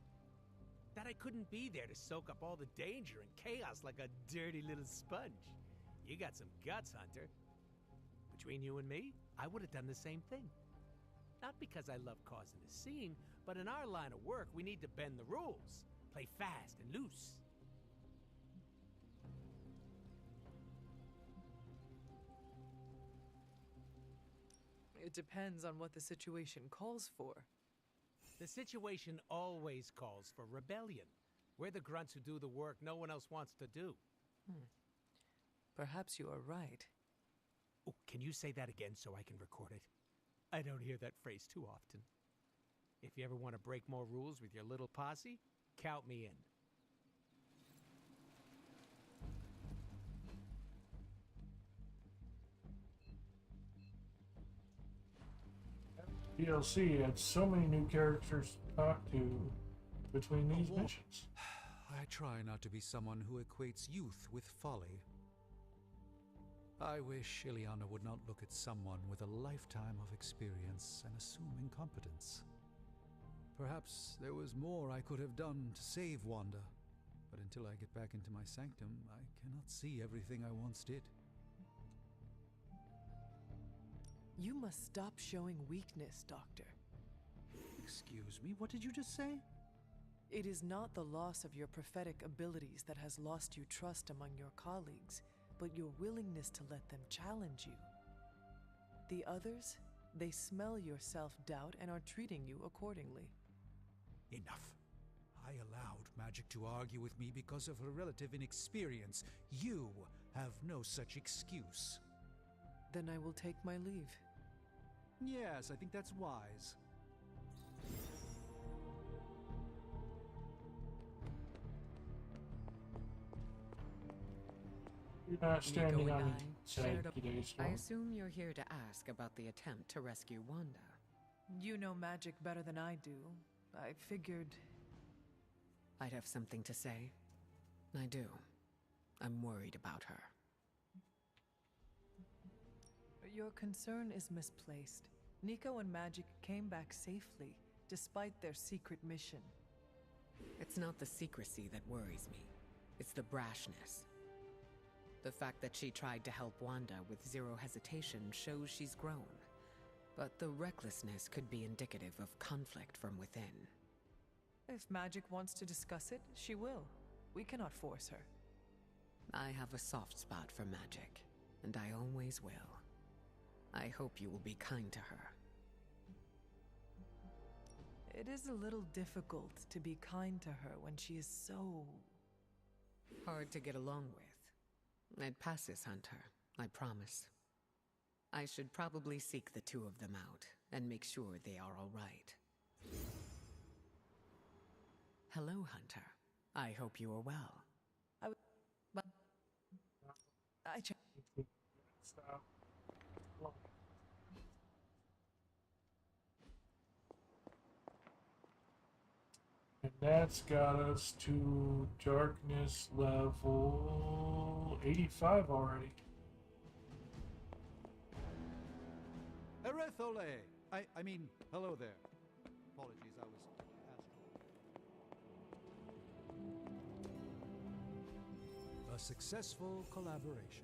That I couldn't be there to soak up all the danger and chaos like a dirty little sponge. You got some guts, Hunter. Between you and me, I would have done the same thing. Not because I love causing a scene, but in our line of work, we need to bend the rules. Play fast and loose. It depends on what the situation calls for. The situation always calls for rebellion. We're the grunts who do the work no one else wants to do. Perhaps you are right. Oh, can you say that again so I can record it? I don't hear that phrase too often. If you ever want to break more rules with your little posse, count me in. DLC had so many new characters to talk to between these missions. I try not to be someone who equates youth with folly. I wish Ileana would not look at someone with a lifetime of experience and assume incompetence. Perhaps there was more I could have done to save Wanda, but until I get back into my sanctum, I cannot see everything I once did. You must stop showing weakness, Doctor. Excuse me, what did you just say? It is not the loss of your prophetic abilities that has lost you trust among your colleagues, but your willingness to let them challenge you. The others, they smell your self-doubt and are treating you accordingly. Enough. I allowed magic to argue with me because of her relative inexperience. You have no such excuse. Then I will take my leave. Yes, I think that's wise. You're not standing on the shared side today's I one. assume you're here to ask about the attempt to rescue Wanda. You know magic better than I do. I figured... I'd have something to say. I do. I'm worried about her. Your concern is misplaced. Nico and Magic came back safely, despite their secret mission. It's not the secrecy that worries me. It's the brashness. The fact that she tried to help Wanda with zero hesitation shows she's grown. But the recklessness could be indicative of conflict from within. If Magic wants to discuss it, she will. We cannot force her. I have a soft spot for Magic, and I always will. I hope you will be kind to her. It is a little difficult to be kind to her when she is so... hard to get along with. It passes, Hunter. I promise. I should probably seek the two of them out and make sure they are all right. Hello, Hunter. I hope you are well. I checked. Stop. And that's got us to darkness level 85 already. Erethole! I mean, hello there. Apologies, I was astral. A successful collaboration.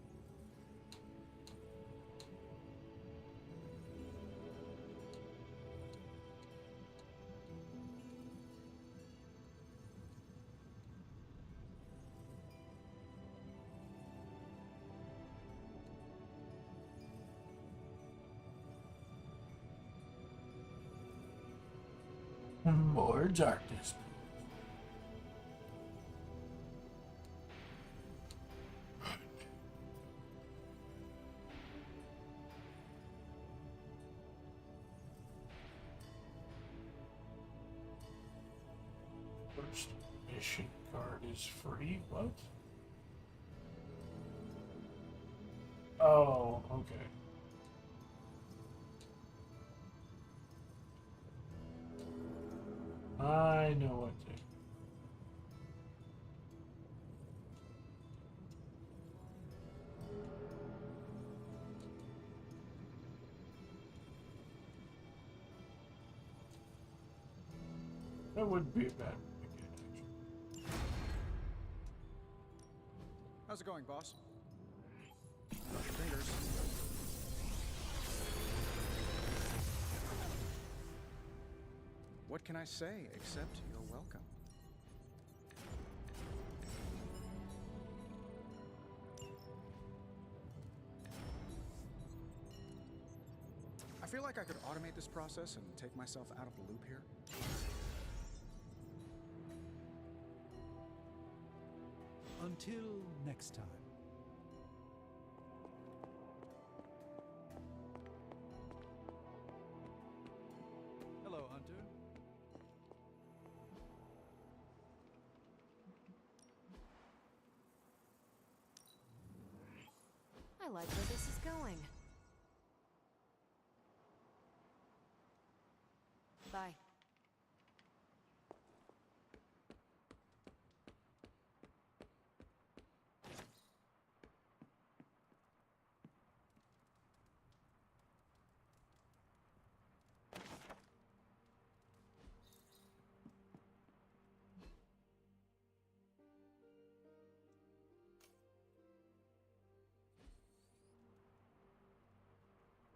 More darkness. First mission card is free. What? Oh, okay. I know what to. That would be a bad beginning, actually. How's it going, boss? Cross your fingers. What can I say except you're welcome? I feel like I could automate this process and take myself out of the loop here. Until next time. Hello, Hunter. I like where this is going. Bye.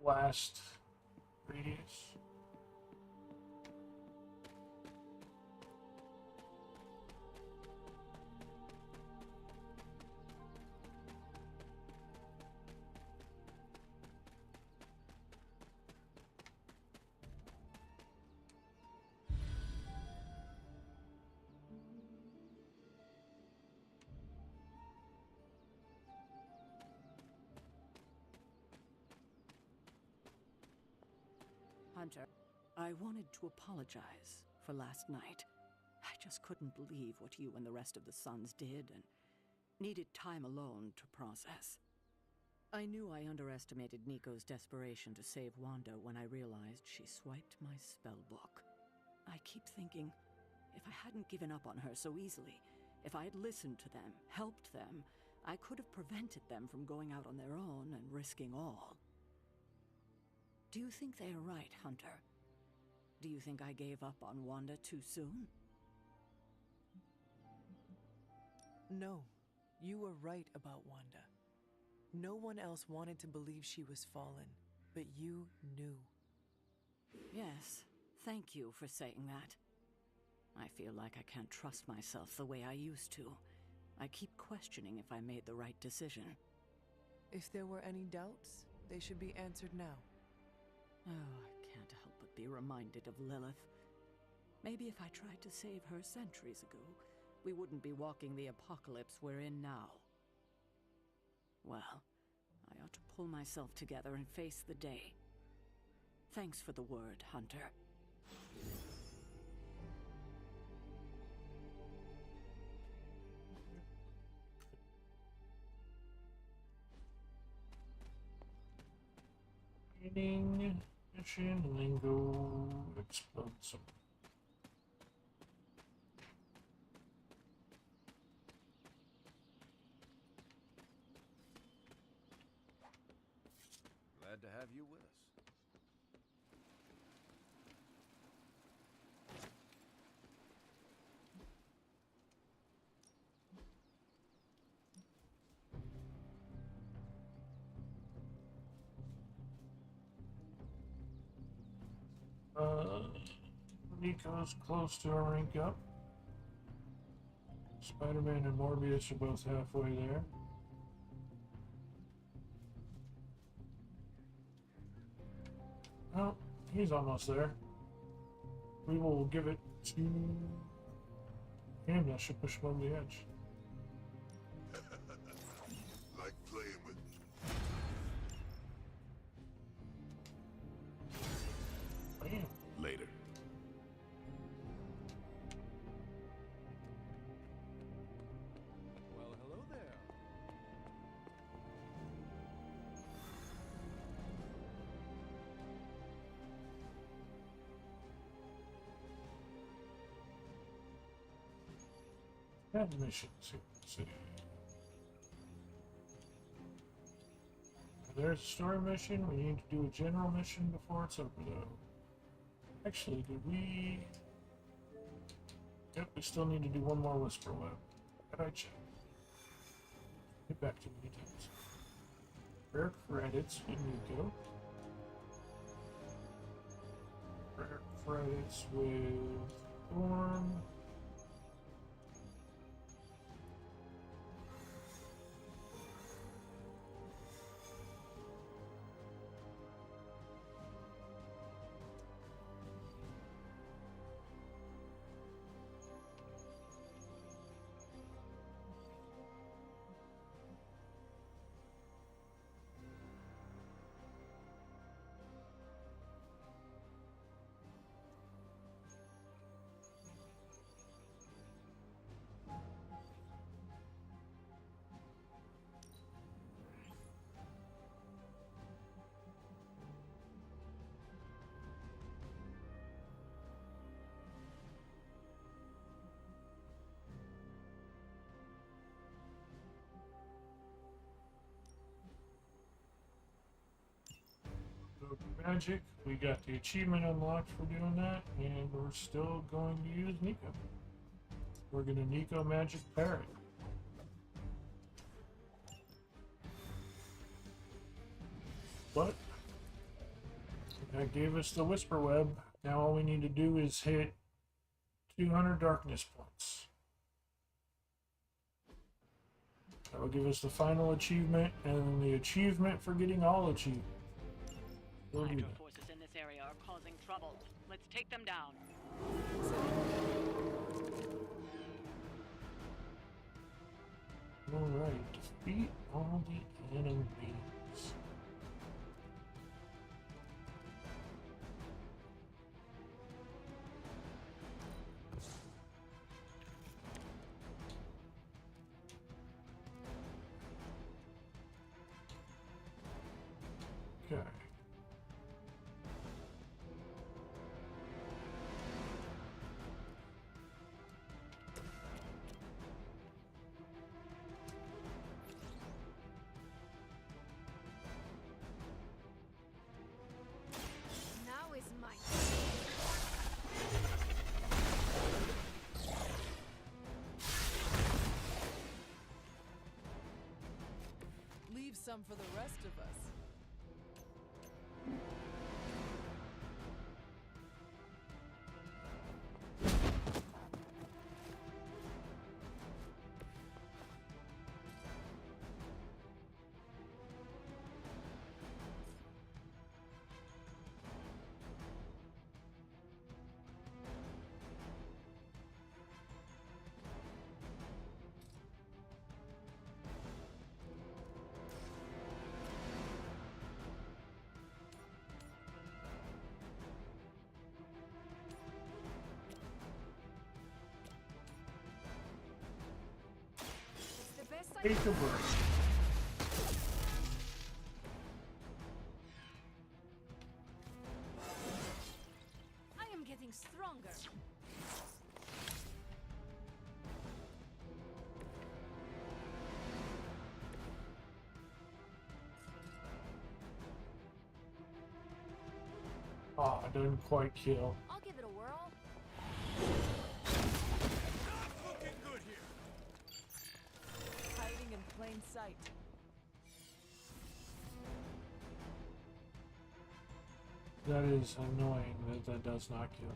Last radius. Hunter, I wanted to apologize for last night. I just couldn't believe what you and the rest of the Sons did and needed time alone to process. I knew I underestimated Nico's desperation to save Wanda when I realized she swiped my spellbook. I keep thinking, if I hadn't given up on her so easily, if I had listened to them, helped them, I could have prevented them from going out on their own and risking all. Do you think they are right, Hunter? Do you think I gave up on Wanda too soon? No, you were right about Wanda. No one else wanted to believe she was fallen, but you knew. Yes, thank you for saying that. I feel like I can't trust myself the way I used to. I keep questioning if I made the right decision. If there were any doubts, they should be answered now. Oh, I can't help but be reminded of Lilith. Maybe if I tried to save her centuries ago, we wouldn't be walking the apocalypse we're in now. Well, I ought to pull myself together and face the day. Thanks for the word, Hunter. Eating mission and then go explode some. Glad to have you with us. Nico's close to a rank up. Spider-Man and Morbius are both halfway there. Oh, he's almost there. We will give it to him. That should push him over the edge. Like playing with... Bam. Later. Well, hello there. And missions. Let's see. There's a story mission. We need to do a general mission before it's over, though. Actually, did we... Yep, we still need to do one more Whisper Web. Did I check? Get back to many times. Rare credits with Nico. Rare credits with Thorn. Magic, we got the achievement unlocked for doing that, and we're still going to use Nico. We're going to Nico Magic Parrot. But that gave us the Whisper Web. Now all we need to do is hit 200 darkness points. That will give us the final achievement and the achievement for getting all achievements. Hydra forces in this area are causing trouble. Let's take them down. Alright, defeat all the enemies. Okay. Now is my Leave some for the rest of us. Take a break. I am getting stronger. Oh, I didn't quite kill. I'll give it a whirl. Looking good here. Hiding in plain sight. That is annoying that that does not kill.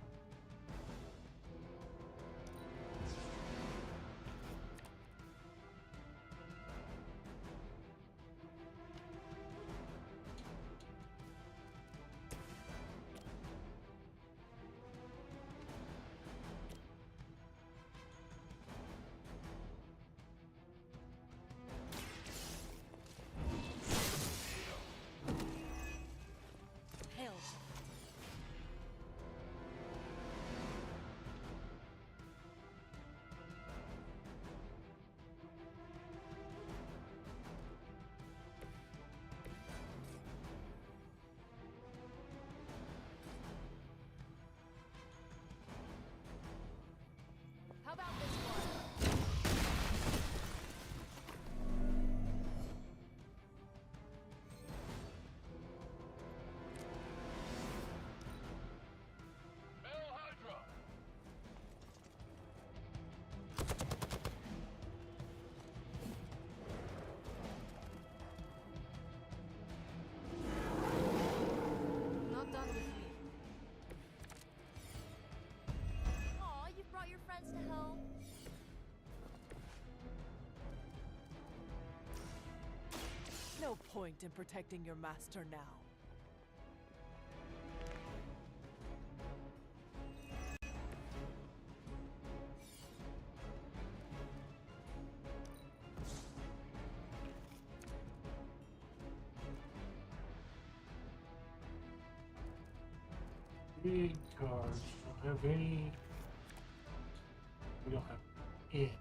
Hell. How about this one? not done with me. Aw, you brought your friends to help. No point in protecting your master now. Big cards. Don't have any. We don't have any.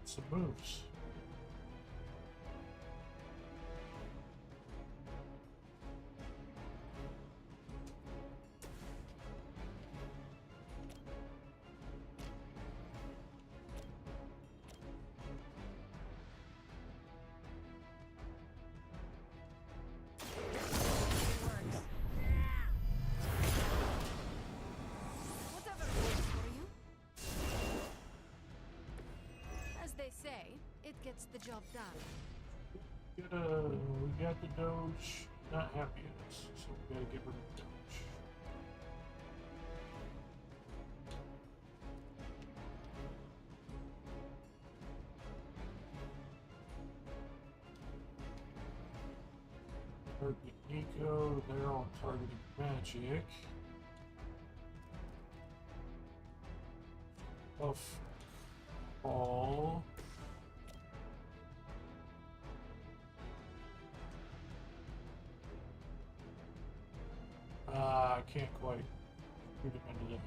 Some moves. Whatever works for you. As they say, it gets the job done. We got the Doge. Not happy with us, so we gotta get rid of the Doge. Target Nico, they're all targeting magic. Buff ball. I can't quite shoot him into the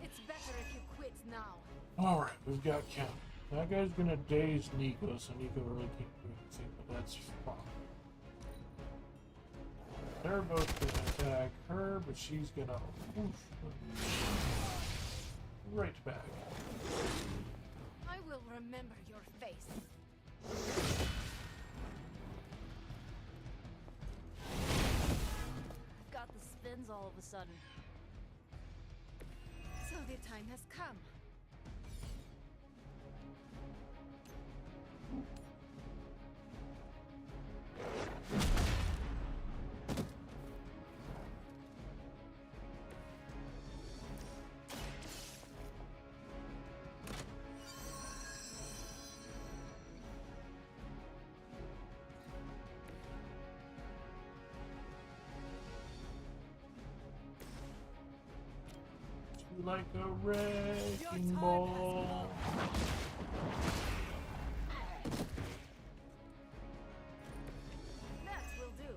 It's better if you quit now. Alright, we've got count. That guy's gonna daze Nico, so Nico really can't do anything, but that's fine. They're both gonna attack her, but she's gonna right back. I will remember your face. I've got the spins all of a sudden. So the time has come. Like a wrecking ball. That will do.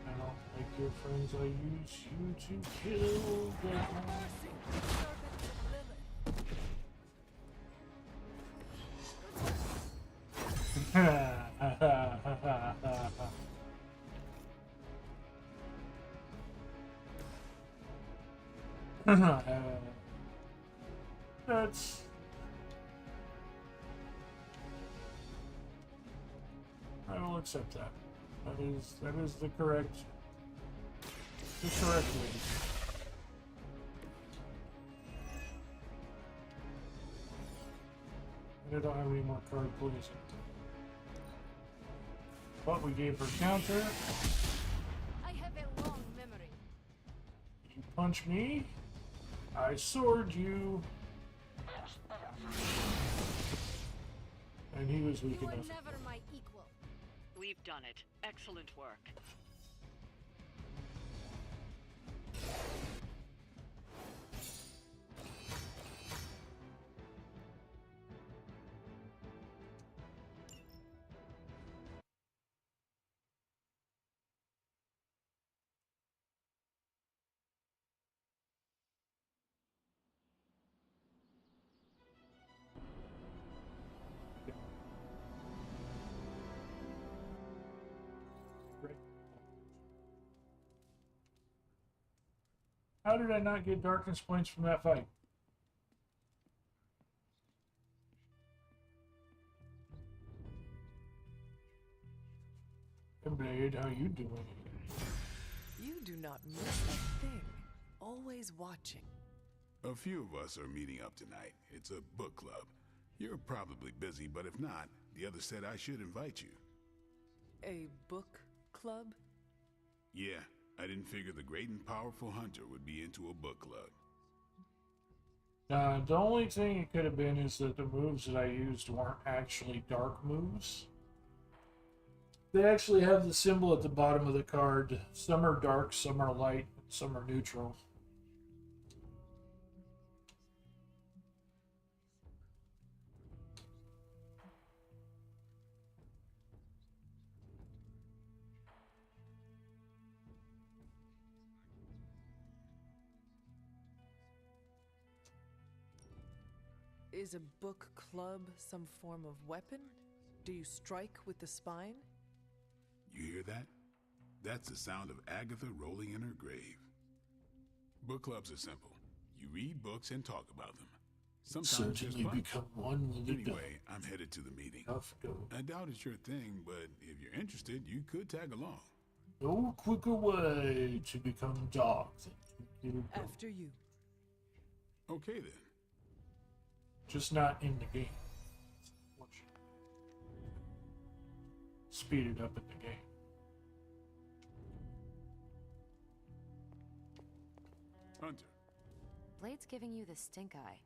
I don't like your friends. I use you to kill them. That's I will accept that. That is the correct way. I don't have any more card plays. But we gave her counter. I have a long memory. You punch me, I sword you. And he was weak You were enough. never my equal. We've done it. Excellent work. How did I not get darkness points from that fight? Hey Blade, how you doing? You do not miss a thing. Always watching. A few of us are meeting up tonight. It's a book club. You're probably busy, but if not, the others said I should invite you. A book club? Yeah, I didn't figure the great and powerful hunter would be into a book club. The only thing it could have been is that the moves that I used weren't actually dark moves. They actually have the symbol at the bottom of the card. Some are dark, some are light, some are neutral. Is a book club some form of weapon? Do you strike with the spine? You hear that? That's the sound of Agatha rolling in her grave. Book clubs are simple. You read books and talk about them. Sometimes just Certainly fun. become one with the Anyway, I'm headed to the meeting. Off go. I doubt it's your thing, but if you're interested, you could tag along. No quicker way to become dogs. After you. Okay then. Just not in the game. Speed it up in the game. Hunter. Blade's giving you the stink eye.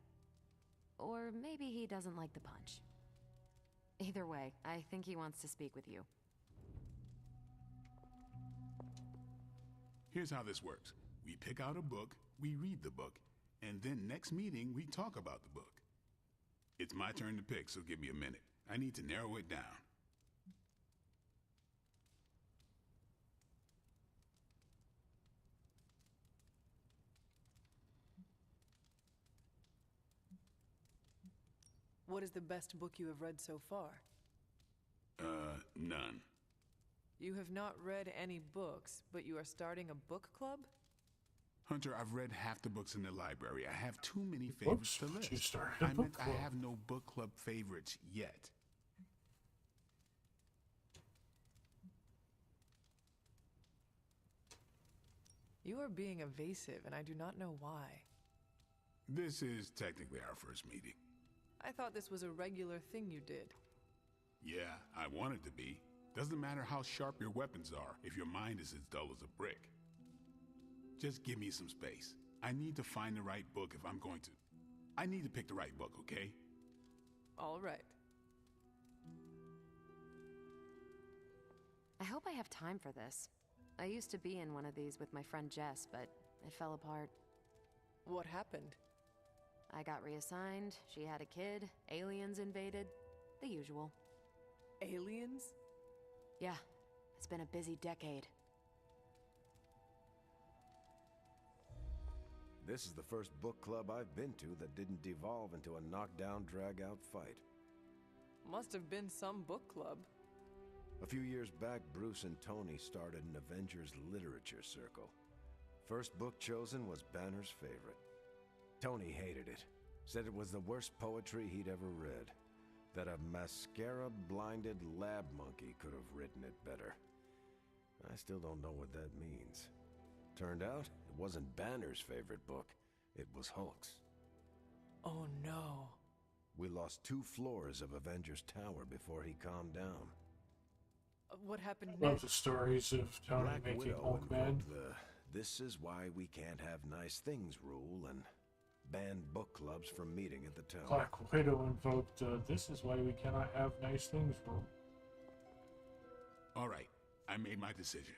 Or maybe he doesn't like the punch. Either way, I think he wants to speak with you. Here's how this works. We pick out a book, we read the book, and then next meeting we talk about the book. It's my turn to pick, so give me a minute. I need to narrow it down. What is the best book you have read so far? None. You have not read any books, but you are starting a book club? Hunter, I've read half the books in the library. I have too many favorites to list. You started a I book meant club. I have no book club favorites yet. You are being evasive, and I do not know why. This is technically our first meeting. I thought this was a regular thing you did. Yeah, I want it to be. Doesn't matter how sharp your weapons are if your mind is as dull as a brick. Just give me some space. I need to find the right book if I'm going to. I need to pick the right book, okay? All right. I hope I have time for this. I used to be in one of these with my friend Jess, but it fell apart. What happened? I got reassigned, she had a kid, aliens invaded, the usual. Aliens? Yeah, it's been a busy decade. This is the first book club I've been to that didn't devolve into a knockdown, drag-out fight. Must have been some book club. A few years back, Bruce and Tony started an Avengers literature circle. First book chosen was Banner's favorite. Tony hated it. Said it was the worst poetry he'd ever read. That a mascara-blinded lab monkey could have written it better. I still don't know what that means. Turned out, it wasn't Banner's favorite book. It was Hulk's. Oh no. We lost 2 floors of Avengers Tower before he calmed down. What happened Love next? the stories of Tony Black making Widow Hulk mad. invoked the "this is why we can't have nice things" rule and banned book clubs from meeting at the tower. Black Widow invoked, this is why we cannot have nice things rule. All right, I made my decision.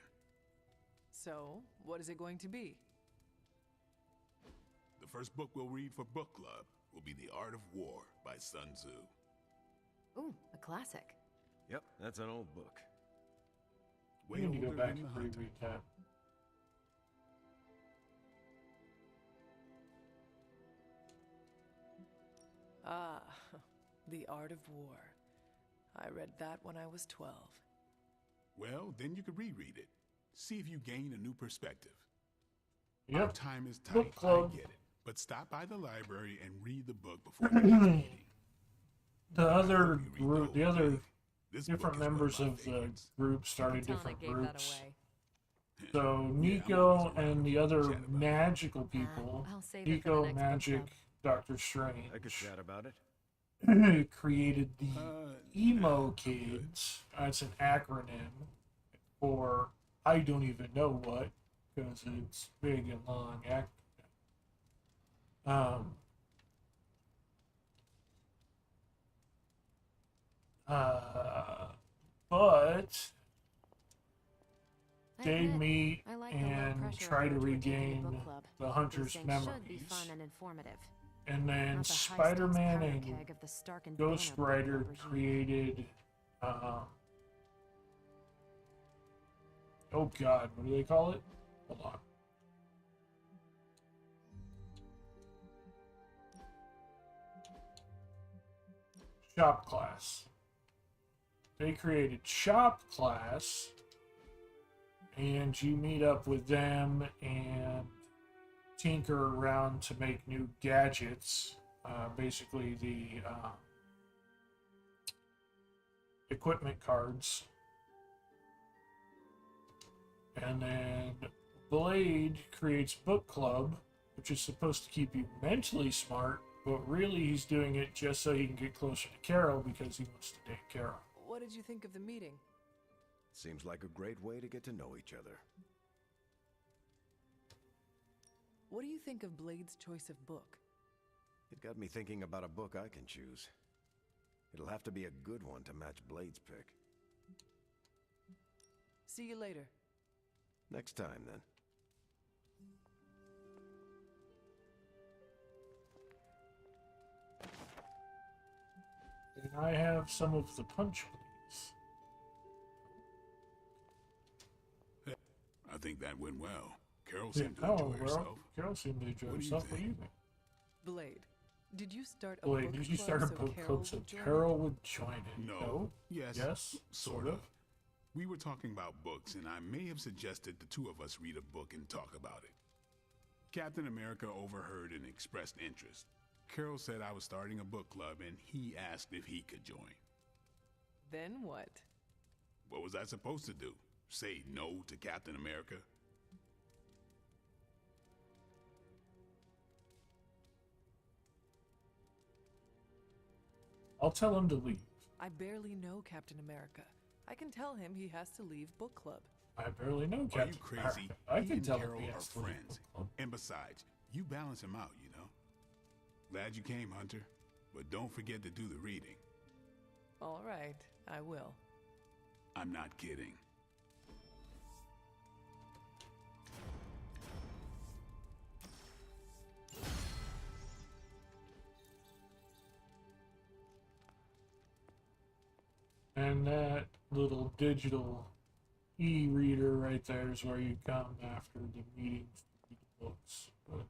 So, what is it going to be? The first book we'll read for book club will be The Art of War by Sun Tzu. Ooh, a classic. Yep, that's an old book. We need to go back and reread that. Ah, The Art of War. I read that when I was 12. Well, then you could reread it. See if you gain a new perspective. Yep. Our time is Book tight, I club. get it. But stop by the library and read the book before the next meeting. The other group, the other This different book is one members my of the favorites. group started Tana different gave that groups. away. So Nico and the other magical people, I'll save it for the Nico, next book Magic, club. Doctor Strange, I could chat about it. created the Emo Kids. It's an acronym for I don't even know what, because it's big and long acronym. But I they admit, meet I like the low and pressure try to approach we're taking to regain book club. the hunter's These things memories. should be fun and informative. And then Not the high-stakes Spider-Man powder and keg of the Stark and Ghost Banner book Rider club regime. created, oh god, what do they call it? Hold on. Shop class. They created shop class, and you meet up with them and tinker around to make new gadgets. basically the equipment cards. And then Blade creates Book Club, which is supposed to keep you mentally smart, but really he's doing it just so he can get closer to Carol because he wants to date Carol. What did you think of the meeting? Seems like a great way to get to know each other. What do you think of Blade's choice of book? It got me thinking about a book I can choose. It'll have to be a good one to match Blade's pick. See you later. Next time, then. And I have some of the punch, please. I think that went well. Carol seemed to enjoy herself. Carol seemed to enjoy What do you herself. What do you think? think? Blade, did you start a Blade, book did you club start a so book Carol club so would join Carol would join it? No. Yes. Yes? Sort of. We were talking about books, and I may have suggested the two of us read a book and talk about it. Captain America overheard and expressed interest. Carol said I was starting a book club, and he asked if he could join. Then what? What was I supposed to do? Say no to Captain America? I'll tell him to leave. I barely know Captain America. I can tell him he has to leave book club. I barely know Are Captain you crazy? I He can and tell Carol him he are has to leave friends. book club. And besides, you balance him out, you know? Glad you came, Hunter. But don't forget to do the reading. All right, I will. I'm not kidding. And that little digital e-reader right there is where you come after the meetings to read the books. But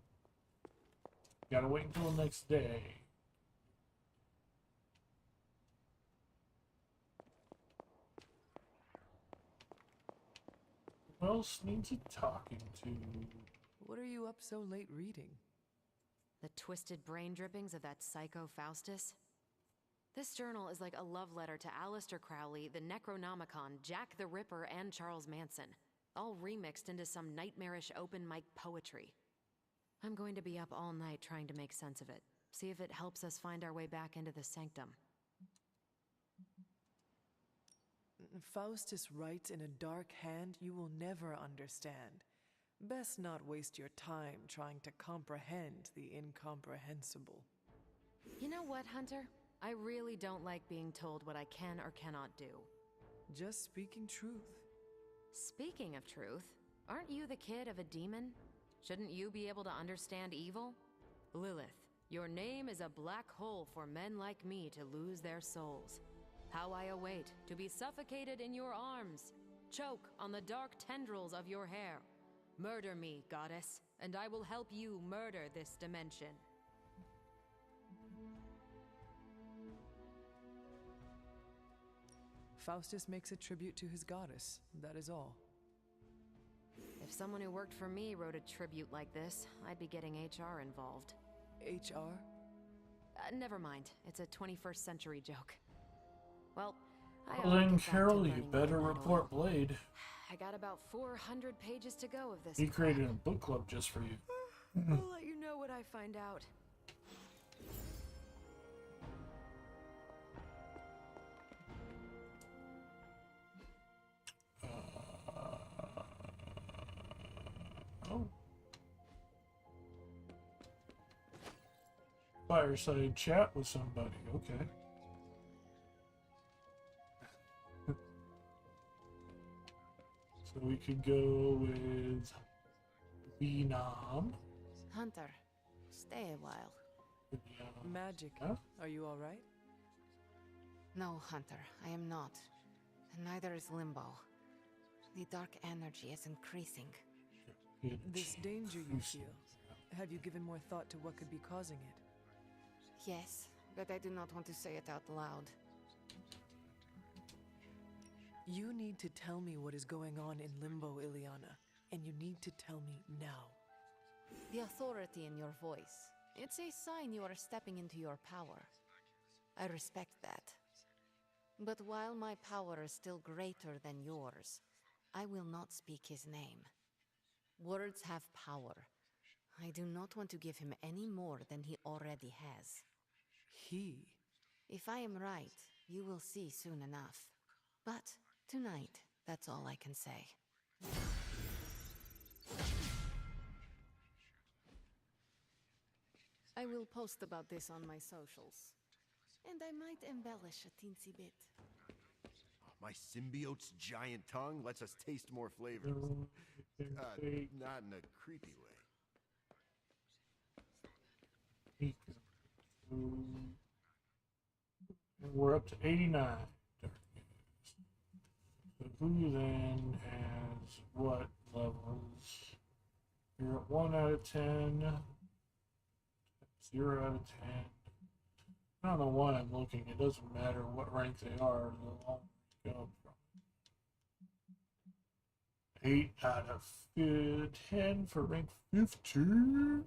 gotta wait until the next day. Who else needs a talking to? What are you up so late reading? The twisted brain drippings of that psycho Faustus? This journal is like a love letter to Aleister Crowley, the Necronomicon, Jack the Ripper, and Charles Manson, all remixed into some nightmarish open mic poetry. I'm going to be up all night trying to make sense of it, see if it helps us find our way back into the sanctum. Faustus writes in a dark hand you will never understand. Best not waste your time trying to comprehend the incomprehensible. You know what, Hunter? I really don't like being told what I can or cannot do. Just speaking truth. Speaking of truth, aren't you the kid of a demon? Shouldn't you be able to understand evil? Lilith, your name is a black hole for men like me to lose their souls. How I await to be suffocated in your arms, choke on the dark tendrils of your hair. Murder me, goddess, and I will help you murder this dimension. Faustus makes a tribute to his goddess, that is all. If someone who worked for me wrote a tribute like this, I'd be getting HR involved. HR? Never mind, it's a 21st century joke. Well, I Well then, Carol, you better report Blade. I got about 400 pages to go of this. He created a book club just for you. I'll let you know what I find out. Oh. Fireside chat with somebody, okay. So we could go with Venom. Hunter, stay a while. Magic. Huh? Are you alright? No, Hunter, I am not. And neither is Limbo. The dark energy is increasing. This danger you feel, have you given more thought to what could be causing it? Yes, but I do not want to say it out loud. You need to tell me what is going on in Limbo, Ileana. And you need to tell me now. The authority in your voice. It's a sign you are stepping into your power. I respect that. But while my power is still greater than yours, I will not speak his name. Words have power. I do not want to give him any more than he already has. He? If I am right, you will see soon enough. But tonight, that's all I can say. I will post about this on my socials. And I might embellish a teensy bit. My symbiote's giant tongue lets us taste more flavors. Not in a creepy way. And we're up to 89. So who then has what levels? You're at 1 out of 10. 0 out of 10. I don't know why I'm looking. It doesn't matter what rank they are. They'll all go from 8 out of 10 for rank 15.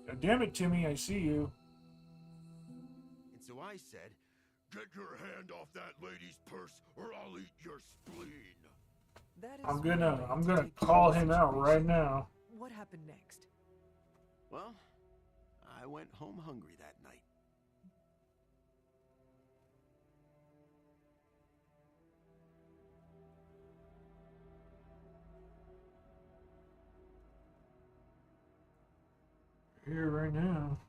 God damn it, Timmy, I see you. And so I said, "Get your hand off that lady's purse, or I'll eat your spleen." That is I'm gonna call him out right now. What happened next? Well, I went home hungry that night. Here right now.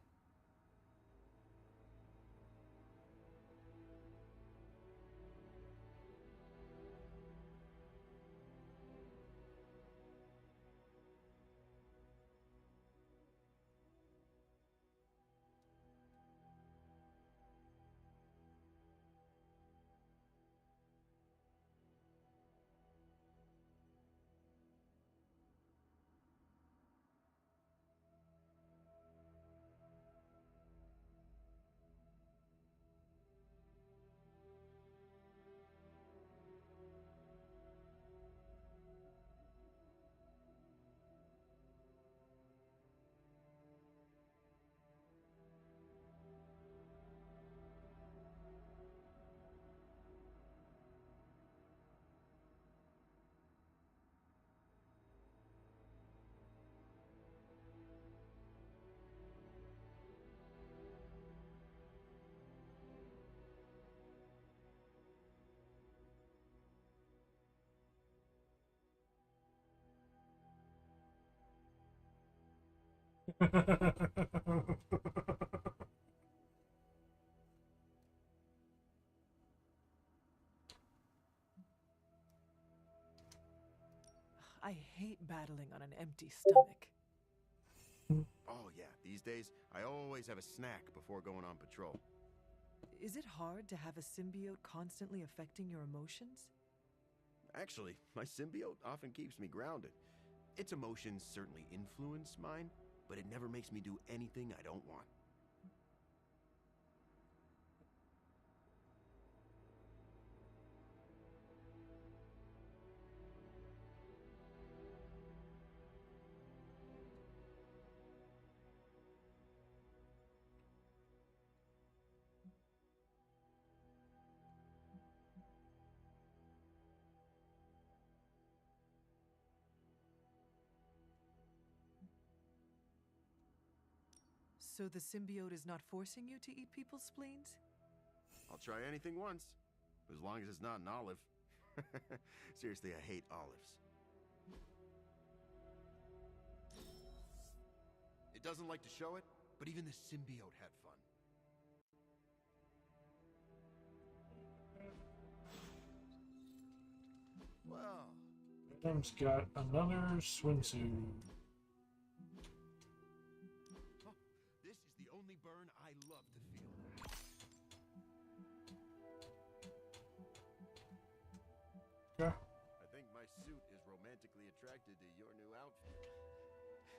I hate battling on an empty stomach. Oh yeah, these days, I always have a snack before going on patrol. Is it hard to have a symbiote constantly affecting your emotions? Actually, my symbiote often keeps me grounded. Its emotions certainly influence mine, but it never makes me do anything I don't want. So the symbiote is not forcing you to eat people's spleens? I'll try anything once, as long as it's not an olive. Seriously, I hate olives. It doesn't like to show it, but even the symbiote had fun. Well, Adam's got another swimsuit. This is the only burn I love to feel. Yeah. I think my suit is romantically attracted to your new outfit.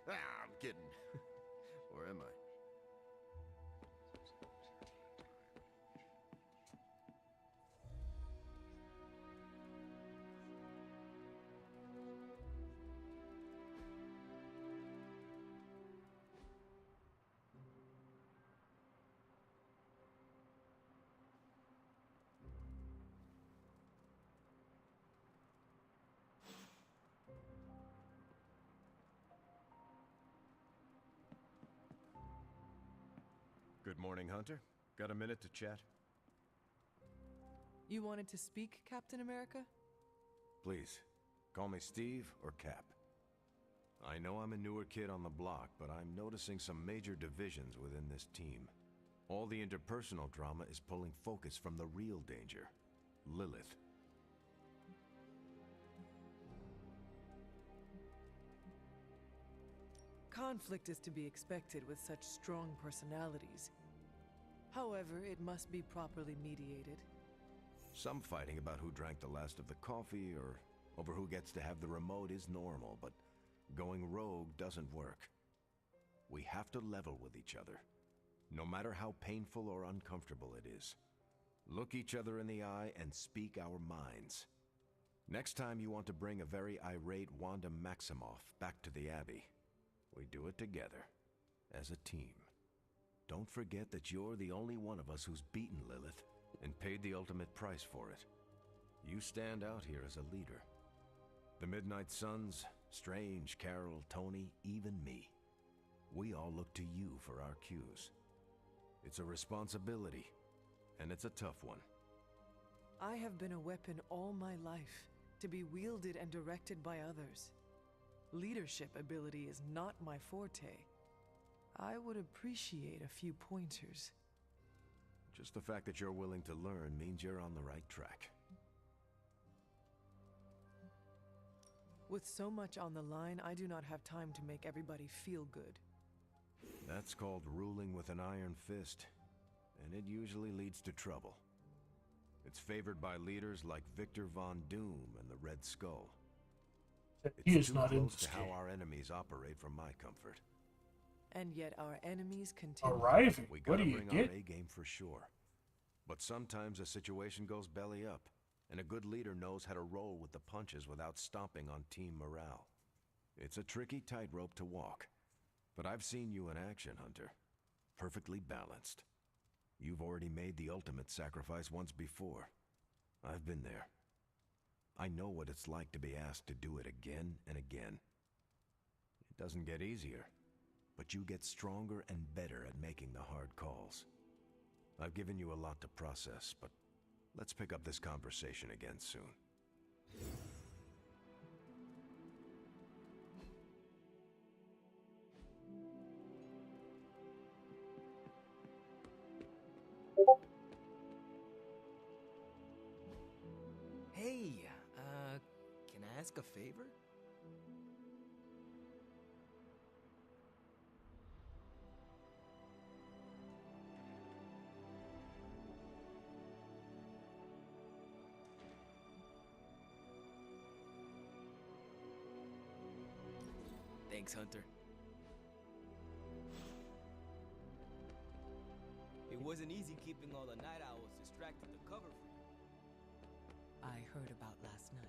Ah, I'm kidding. am I? Good morning, Hunter. Got a minute to chat? You wanted to speak, Captain America? Please, call me Steve or Cap. I know I'm a newer kid on the block, but I'm noticing some major divisions within this team. All the interpersonal drama is pulling focus from the real danger, Lilith. Conflict is to be expected with such strong personalities. However, it must be properly mediated. Some fighting about who drank the last of the coffee or over who gets to have the remote is normal, but going rogue doesn't work. We have to level with each other, no matter how painful or uncomfortable it is. Look each other in the eye and speak our minds. Next time you want to bring a very irate Wanda Maximoff back to the Abbey, we do it together, as a team. Don't forget that you're the only one of us who's beaten Lilith and paid the ultimate price for it. You stand out here as a leader. The Midnight Suns, Strange, Carol, Tony, even me. We all look to you for our cues. It's a responsibility, and it's a tough one. I have been a weapon all my life, to be wielded and directed by others. Leadership ability is not my forte. I would appreciate a few pointers. Just the fact that you're willing to learn means you're on the right track. With so much on the line, I do not have time to make everybody feel good. That's called ruling with an iron fist, and it usually leads to trouble. It's favored by leaders like Victor Von Doom and the Red Skull. He It's is too not in close this to how game. our enemies operate for my comfort. And yet our enemies continue. Arriving? We What gotta do you bring get? our A game for sure. But sometimes a situation goes belly up, and a good leader knows how to roll with the punches without stomping on team morale. It's a tricky tightrope to walk, but I've seen you in action, Hunter. Perfectly balanced. You've already made the ultimate sacrifice once before. I've been there. I know what it's like to be asked to do it again and again. It doesn't get easier, but you get stronger and better at making the hard calls. I've given you a lot to process, but let's pick up this conversation again soon. Hey, can I ask a favor? Thanks, Hunter. It wasn't easy keeping all the night owls distracted to cover for you. I heard about last night.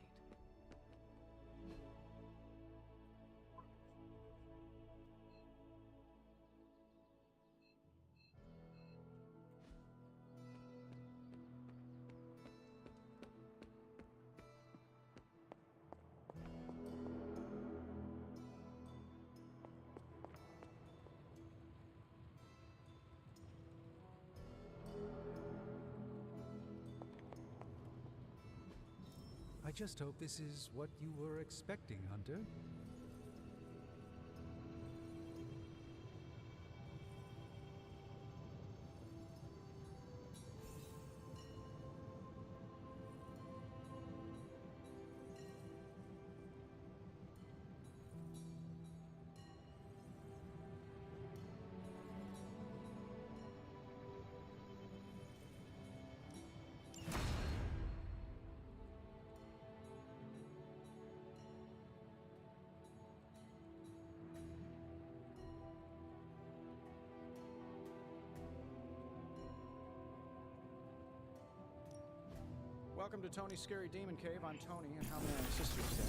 I just hope this is what you were expecting, Hunter. Welcome to Tony's Scary Demon Cave. I'm Tony, and how may I assist you today?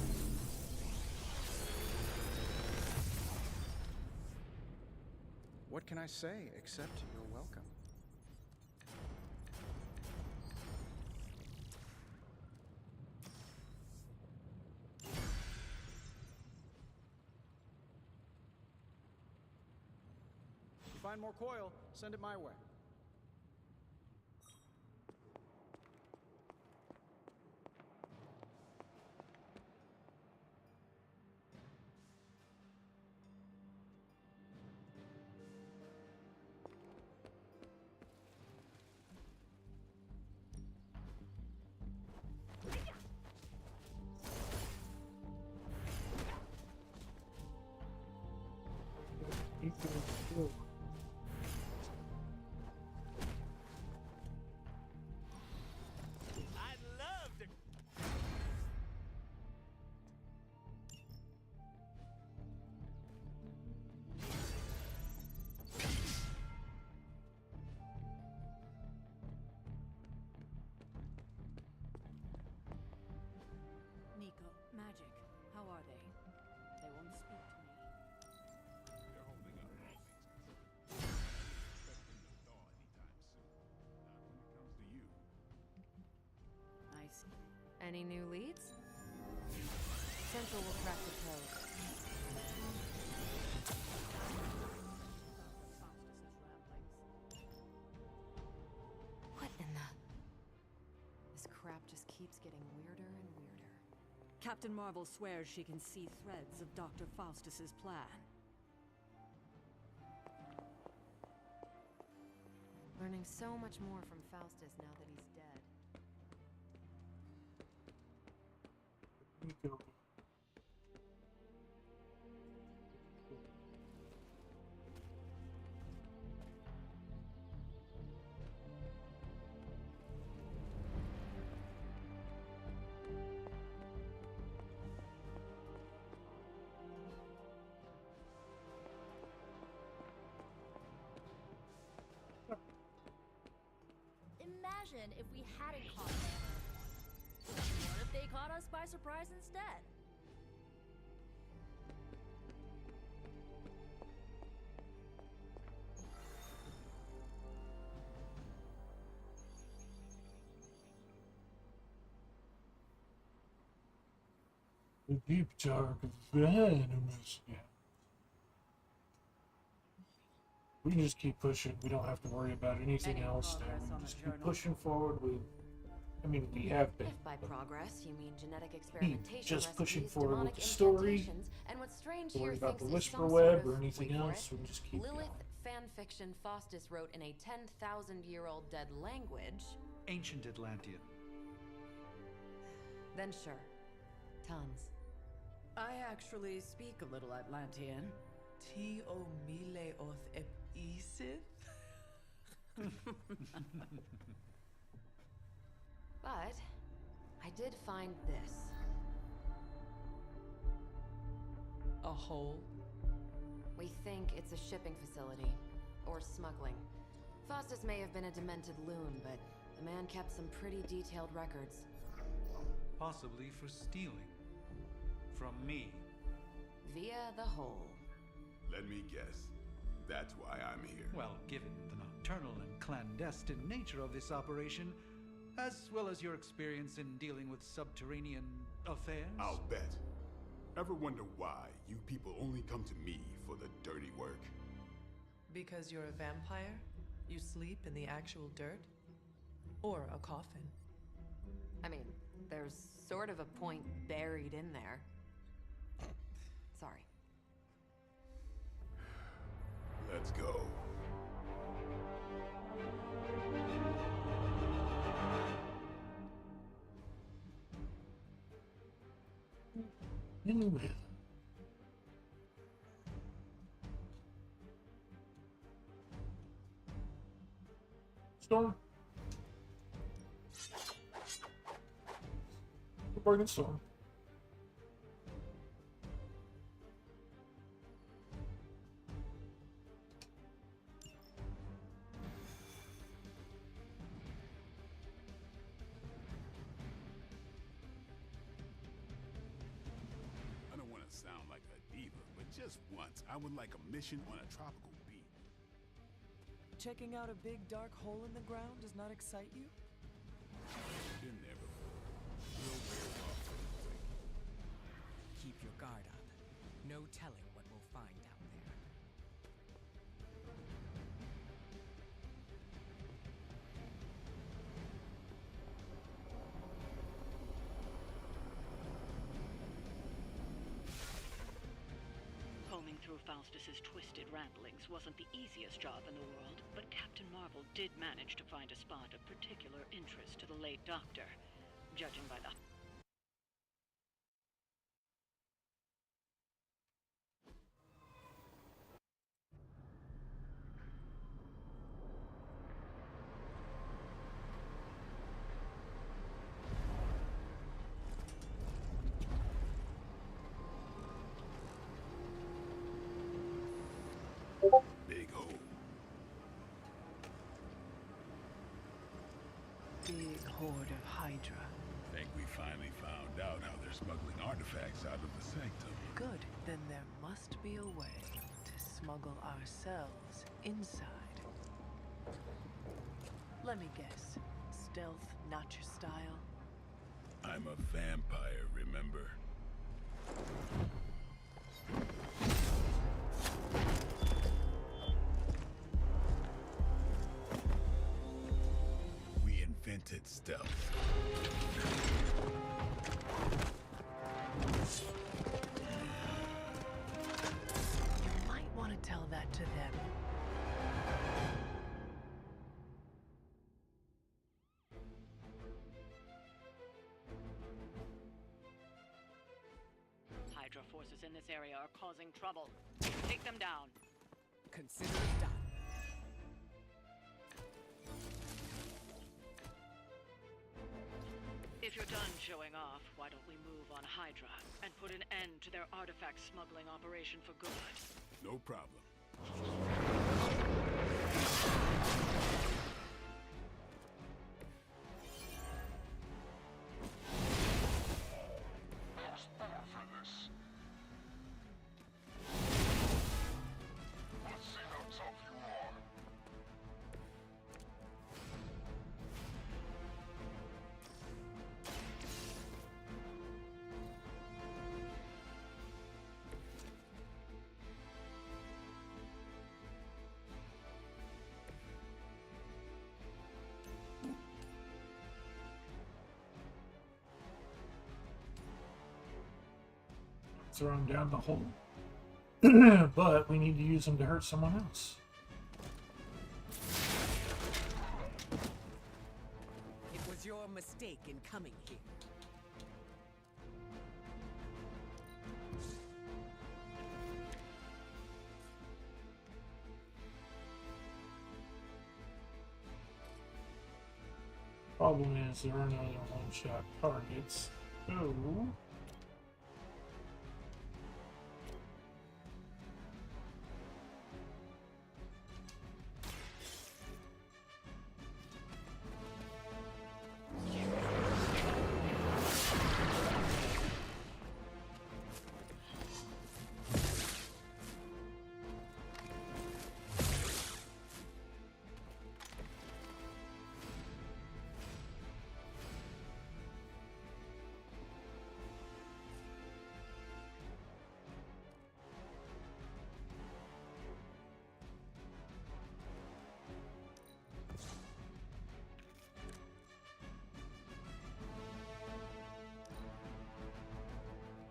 What can I say except you're welcome? If you find more coil, send it my way. I'd love to. Nico, Magic, how are they? They won't speak to me. They're holding up. Expecting to thaw anytime soon. Not when it comes to you. I see. Any new leads? Central will crack the code. What in the... This crap just keeps getting weirder and weirder. Captain Marvel swears she can see threads of Dr. Faustus's plan. Learning so much more from Faustus now that he's dead. Nico. Imagine if we hadn't caught them. What if they caught us by surprise instead? The deep dark venomous. Yeah. We can just keep pushing. We don't have to worry about anything Any else there. progress We on can the just keep journal? pushing forward with. I mean, we have been. If by but progress you mean genetic experimentation, just pushing recipes, forward with demonic the story. incantations, and what Strange Worry here about thinks the is whisper some web sort or of, anything wait for else. it, We can just keep Lilith going. fan fiction Faustus wrote in a 10,000-year-old dead language, Ancient Atlantean. then sure. Tons. I actually speak a little Atlantean. Ti o mile oth ep isith? But I did find this. A hole? We think it's a shipping facility. Or smuggling. Faustus may have been a demented loon, but the man kept some pretty detailed records. Possibly for stealing. From me. Via the hole. Let me guess. That's why I'm here. Well, given the nocturnal and clandestine nature of this operation, as well as your experience in dealing with subterranean affairs. I'll bet. Ever wonder why you people only come to me for the dirty work? Because you're a vampire? You sleep in the actual dirt? Or a coffin? I mean, there's sort of a point buried in there. Sorry. Let's go. Anyway. Storm. Bargain Storm. Just once. I would like a mission on a tropical beach. Checking out a big dark hole in the ground does not excite you? Been there before. We'll wear it off pretty quick. Keep your guard up. No telling what we'll find out there. Combing through Faustus's twisted ramblings wasn't the easiest job in the world, but Captain Marvel did manage to find a spot of particular interest to the late Doctor, judging by the... Big hole. Big horde of Hydra. Think we finally found out how they're smuggling artifacts out of the sanctum. Good. Then there must be a way to smuggle ourselves inside. Let me guess. Stealth, not your style? I'm a vampire, remember? We invented stealth. You might want to tell that to them. Hydra forces in this area are causing trouble. Take them down. Consider it done. If you're done showing off, why don't we move on Hydra and put an end to their artifact smuggling operation for good? No problem. Throw them down the hole. But we need to use them to hurt someone else. It was your mistake in coming here. Problem is, there are no other one-shot targets. So...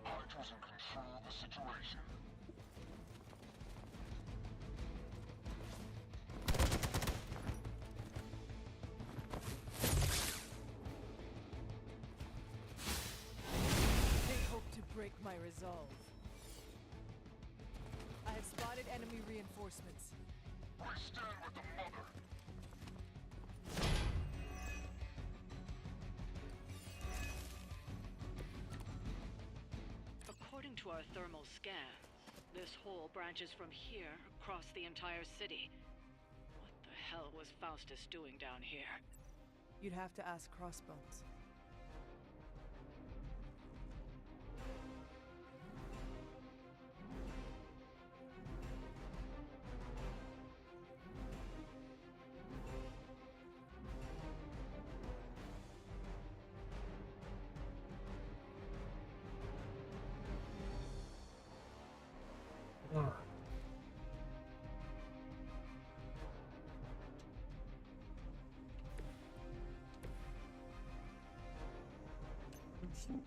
Hydra's in control of the situation. They hope to break my resolve. I have spotted enemy reinforcements. We stand with the mother. According to our thermal scans, this hole branches from here across the entire city. What the hell was Faustus doing down here? You'd have to ask Crossbones.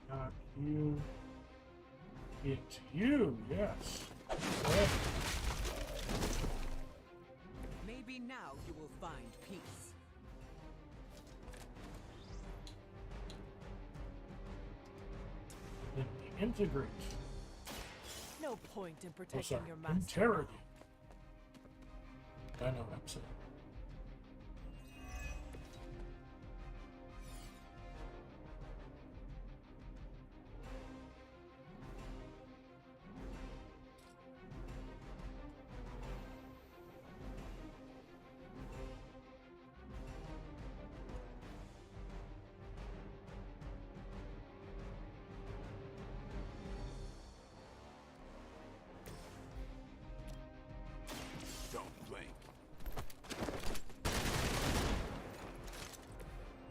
Not you. It's you, yes. Okay. Maybe now you will find peace. Then we integrate. No point in Oh, protecting sorry. your master. Interrogate. I know what I'm saying. Don't blink.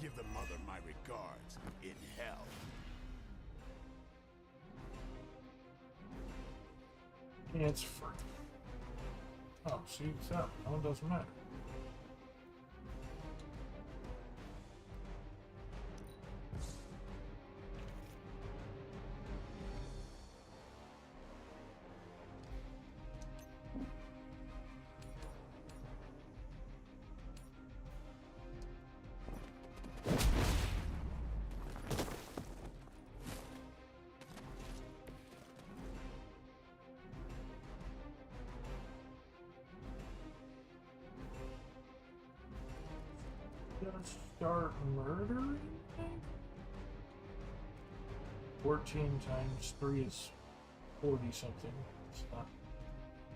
Give the mother my regards in hell. It's free. Oh, see, so that one doesn't matter. Gonna start murdering things? 14 times 3 is 40 something.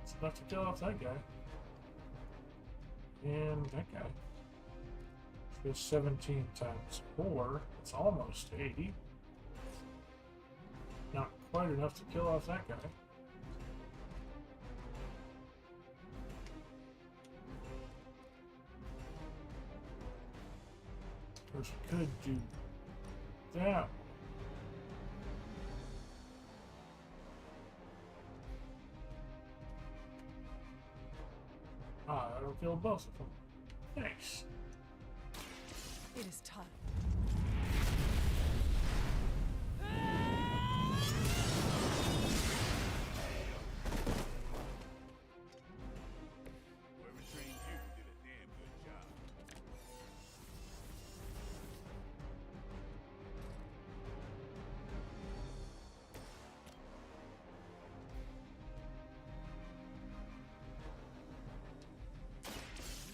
It's enough to kill off that guy. And that guy. So 17 times 4, it's almost 80. Not quite enough to kill off that guy. Of course, we could do that. Ah, that'll kill both of them. Nice. It is time. Whoever trained you did a damn good job.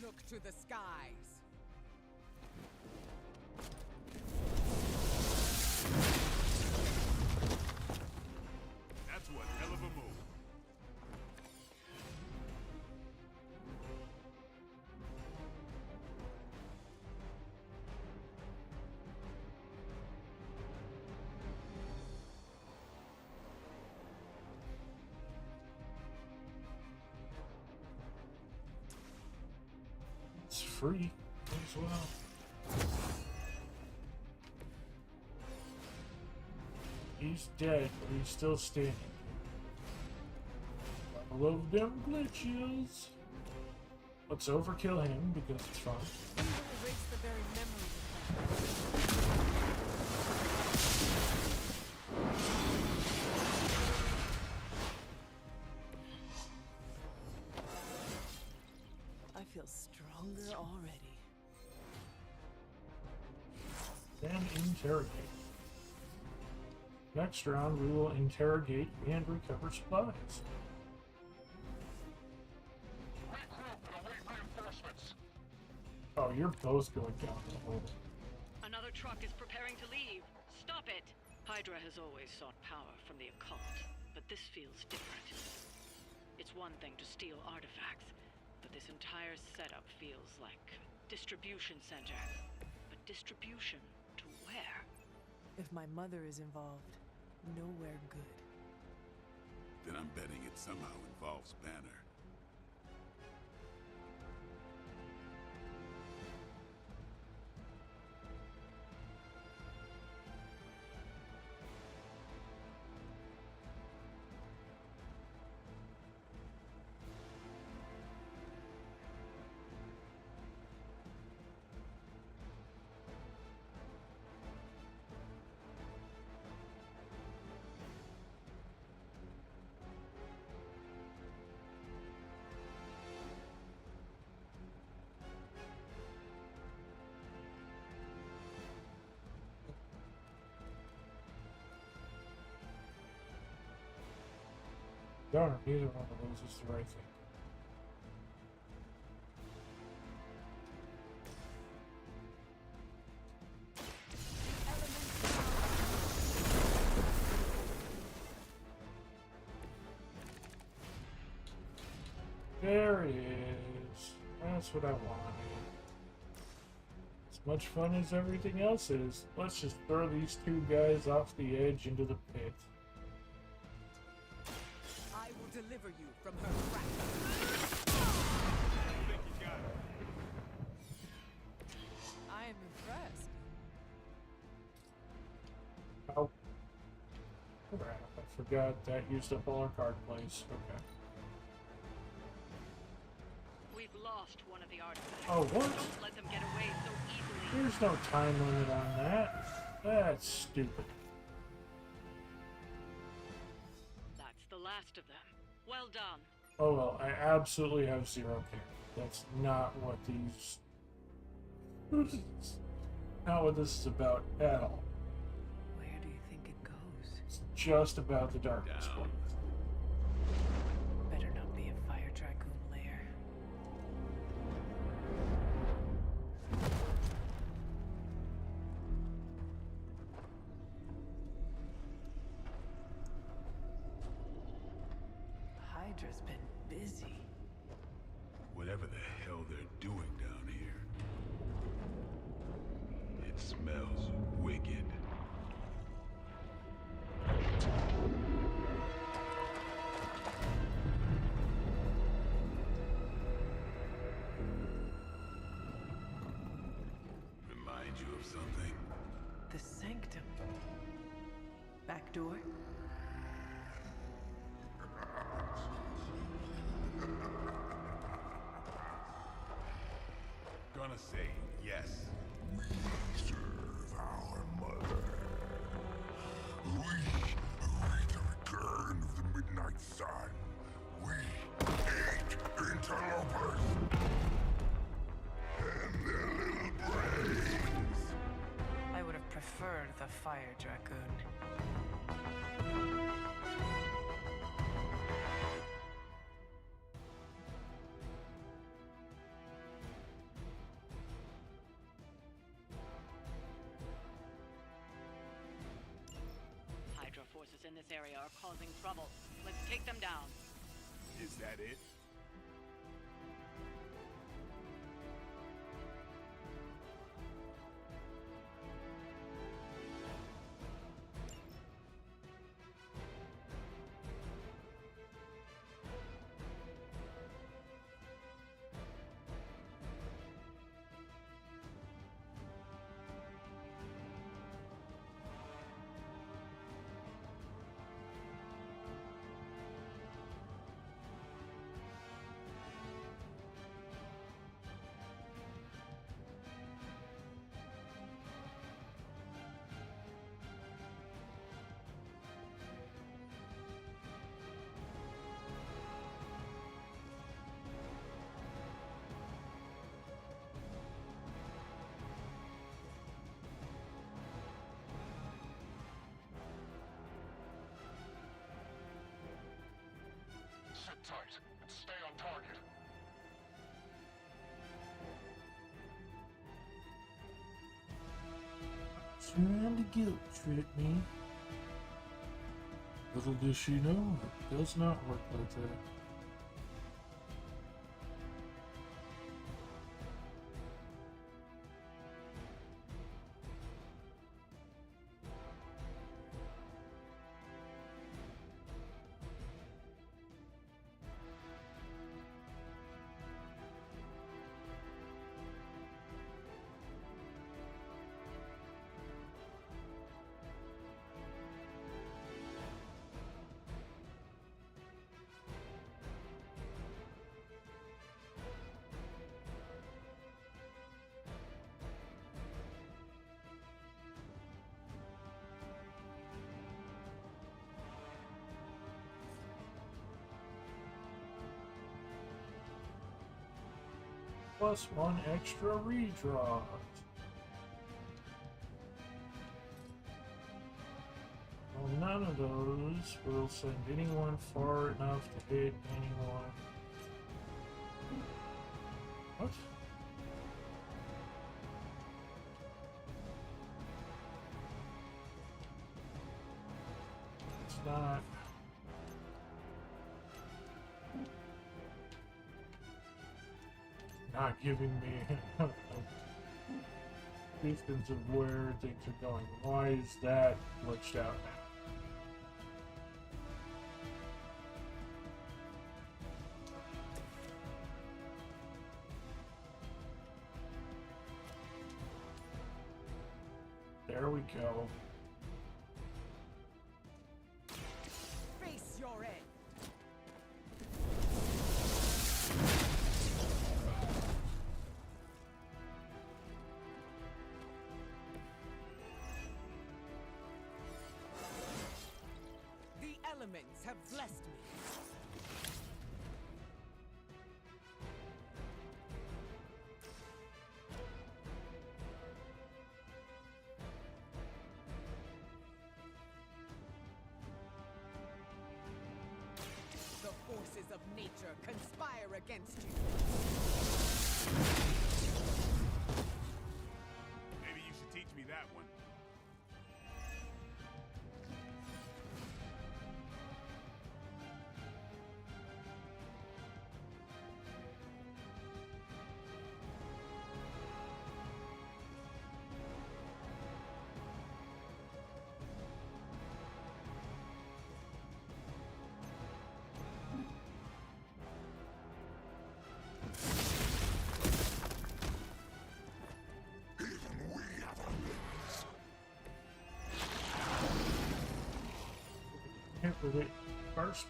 Look to the skies. That's one hell of a move. It's free as well. He's dead, but he's still standing. I love them glitches. Let's overkill him because it's fun. We will erase the very memory of him. I feel stronger already. Then interrogate. Next round, we will interrogate and recover supplies. Oh, you're both going down the hole. Another truck is preparing to leave. Stop it! Hydra has always sought power from the occult, but this feels different. It's one thing to steal artifacts, but this entire setup feels like distribution center. But distribution to where? If my mother is involved, nowhere good. Then I'm betting it somehow involves Banner. Darn, neither one of those is the right thing. There it is. That's what I wanted. As much fun as everything else is, let's just throw these two guys off the edge into the pit. I will deliver you from her wrath. I am impressed. Oh. Crap, I forgot that used up all our card plays. Okay. We've lost one of the artifacts. Oh, what? Don't let them get away so easily. There's no time limit on that. That's stupid. That's the last of them. Well done. Oh well, I absolutely have zero care. That's not what these... not what this is about at all. Where do you think it goes? It's just about the darkness one. Better not be a fire dragoon lair. Hydra's been busy. Whatever the hell they're doing down here. It smells wicked. Remind you of something? The sanctum. Back door? Gonna say yes. We serve our mother. We await the return of the midnight sun. We hate interlopers and their little brains. I would have preferred the fire dragoon. Hydra forces in this area are causing trouble. Let's take them down. Is that it? Sit tight and stay on target. Trying to guilt trip me. Little does she know, it does not work like that. Plus one extra redraw. Oh none of those will send anyone far enough to hit anyone. What? It's not giving me a distance of where things are going. Why is that glitched out now? There we go. Face your end. The elements have blessed me. The forces of nature conspire against you. Maybe you should teach me that one. Hit with it first.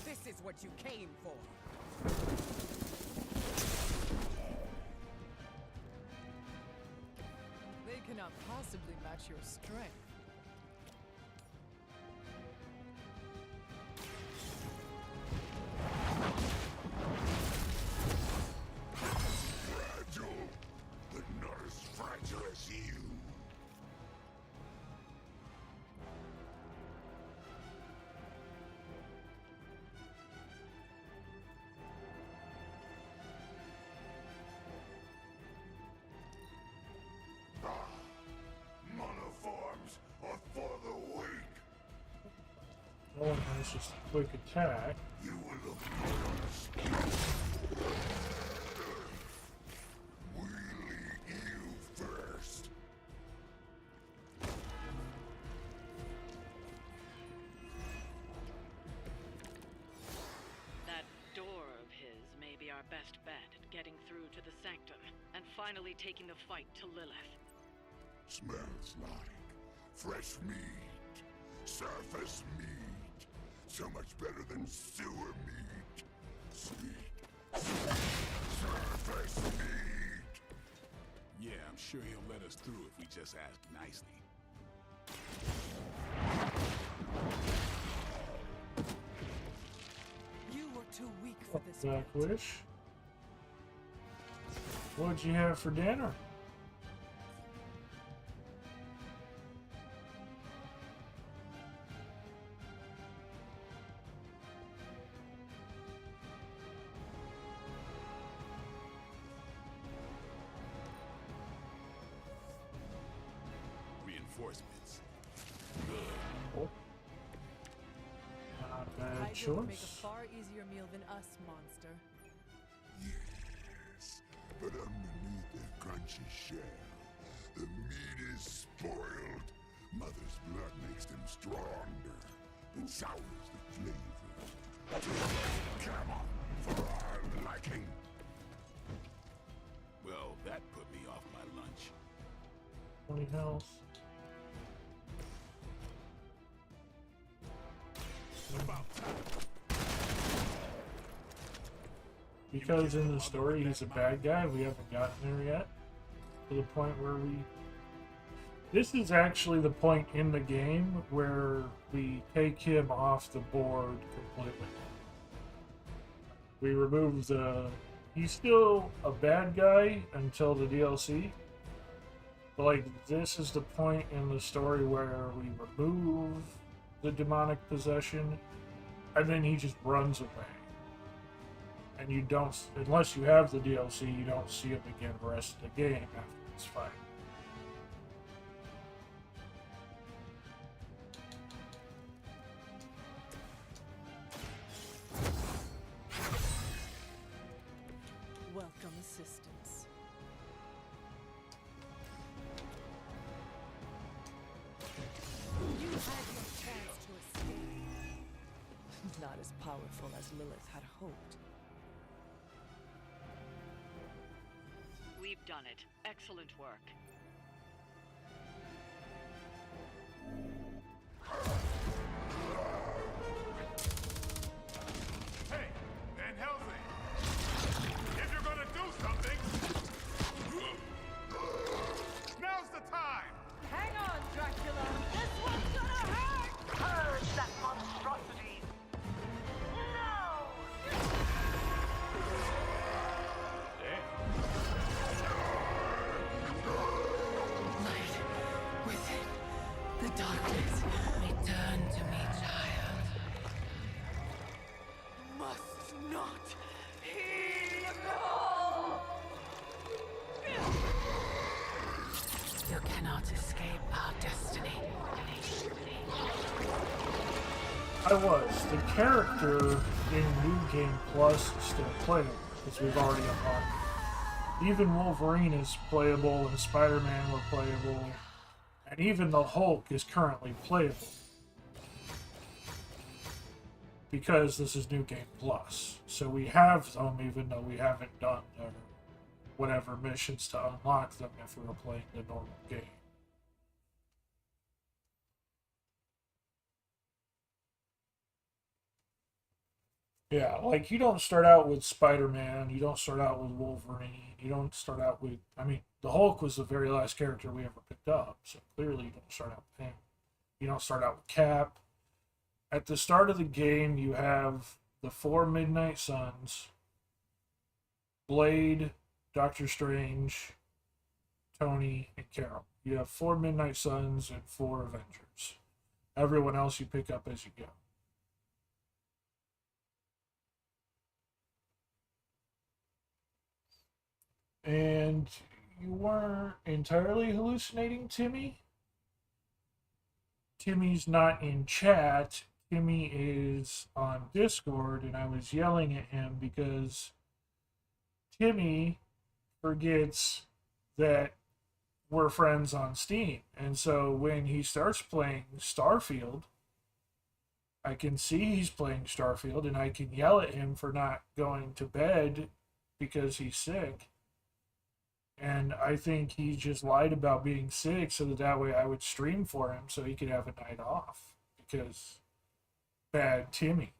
This is what you came for. They cannot possibly match your strength. Fragile, but not as fragile as you. Monoforms are for the weak. No one has just a quick attack. You will look good on a scale. We'll eat you first. That door of his may be our best bet at getting through to the Sanctum and finally taking the fight to Lilith. Smells like fresh meat, surface meat, so much better than sewer meat. Sweet, surface meat. Yeah, I'm sure he'll let us through if we just ask nicely. You were too weak for this. Back wish. What'd you have for dinner? Reinforcements. Oh. Not a bad Hydra would make a choice. far easier meal than us, monster. Yes, yes, but underneath their crunchy shell, the meat is spoiled. Mother's blood makes them stronger, but sours the flavor. Come on, for our liking. Well, that put me off my lunch. 20 health. Because in the story he's a bad guy, we haven't gotten there yet. To the point where we... This is actually the point in the game where we take him off the board completely. We remove the... He's still a bad guy until the DLC. But like, this is the point in the story where we remove the demonic possession, and then he just runs away. And you don't, unless you have the DLC, you don't see him again the rest of the game after this fight. Welcome assistance. You had your chance to escape. Not as powerful as Lilith had hoped. We've done it. Excellent work. Hey, Van Helsing! If you're gonna do something, now's the time! Hang on, Dracula! This one's gonna hurt! Purge that monstrosity! No! Light within the darkness, return to me, child. Must not heed the call! You cannot escape our destiny. I was. The character in New Game Plus is still playable, because we've already unlocked it. Even Wolverine is playable, and Spider-Man were playable, and even the Hulk is currently playable. Because this is New Game Plus. So we have them, even though we haven't done whatever missions to unlock them if we were playing the normal game. Yeah, like, you don't start out with Spider-Man, you don't start out with Wolverine, you don't start out with... I mean, the Hulk was the very last character we ever picked up, so clearly you don't start out with him. You don't start out with Cap. At the start of the game, you have the 4 Midnight Suns, Blade, Doctor Strange, Tony, and Carol. You have 4 Midnight Suns and 4 Avengers. Everyone else you pick up as you go. And you weren't entirely hallucinating, Timmy? Timmy's not in chat. Timmy is on Discord, and I was yelling at him because Timmy forgets that we're friends on Steam. And so when he starts playing Starfield, I can see he's playing Starfield, and I can yell at him for not going to bed because he's sick. And I think he just lied about being sick so that way I would stream for him so he could have a night off. Because bad Timmy.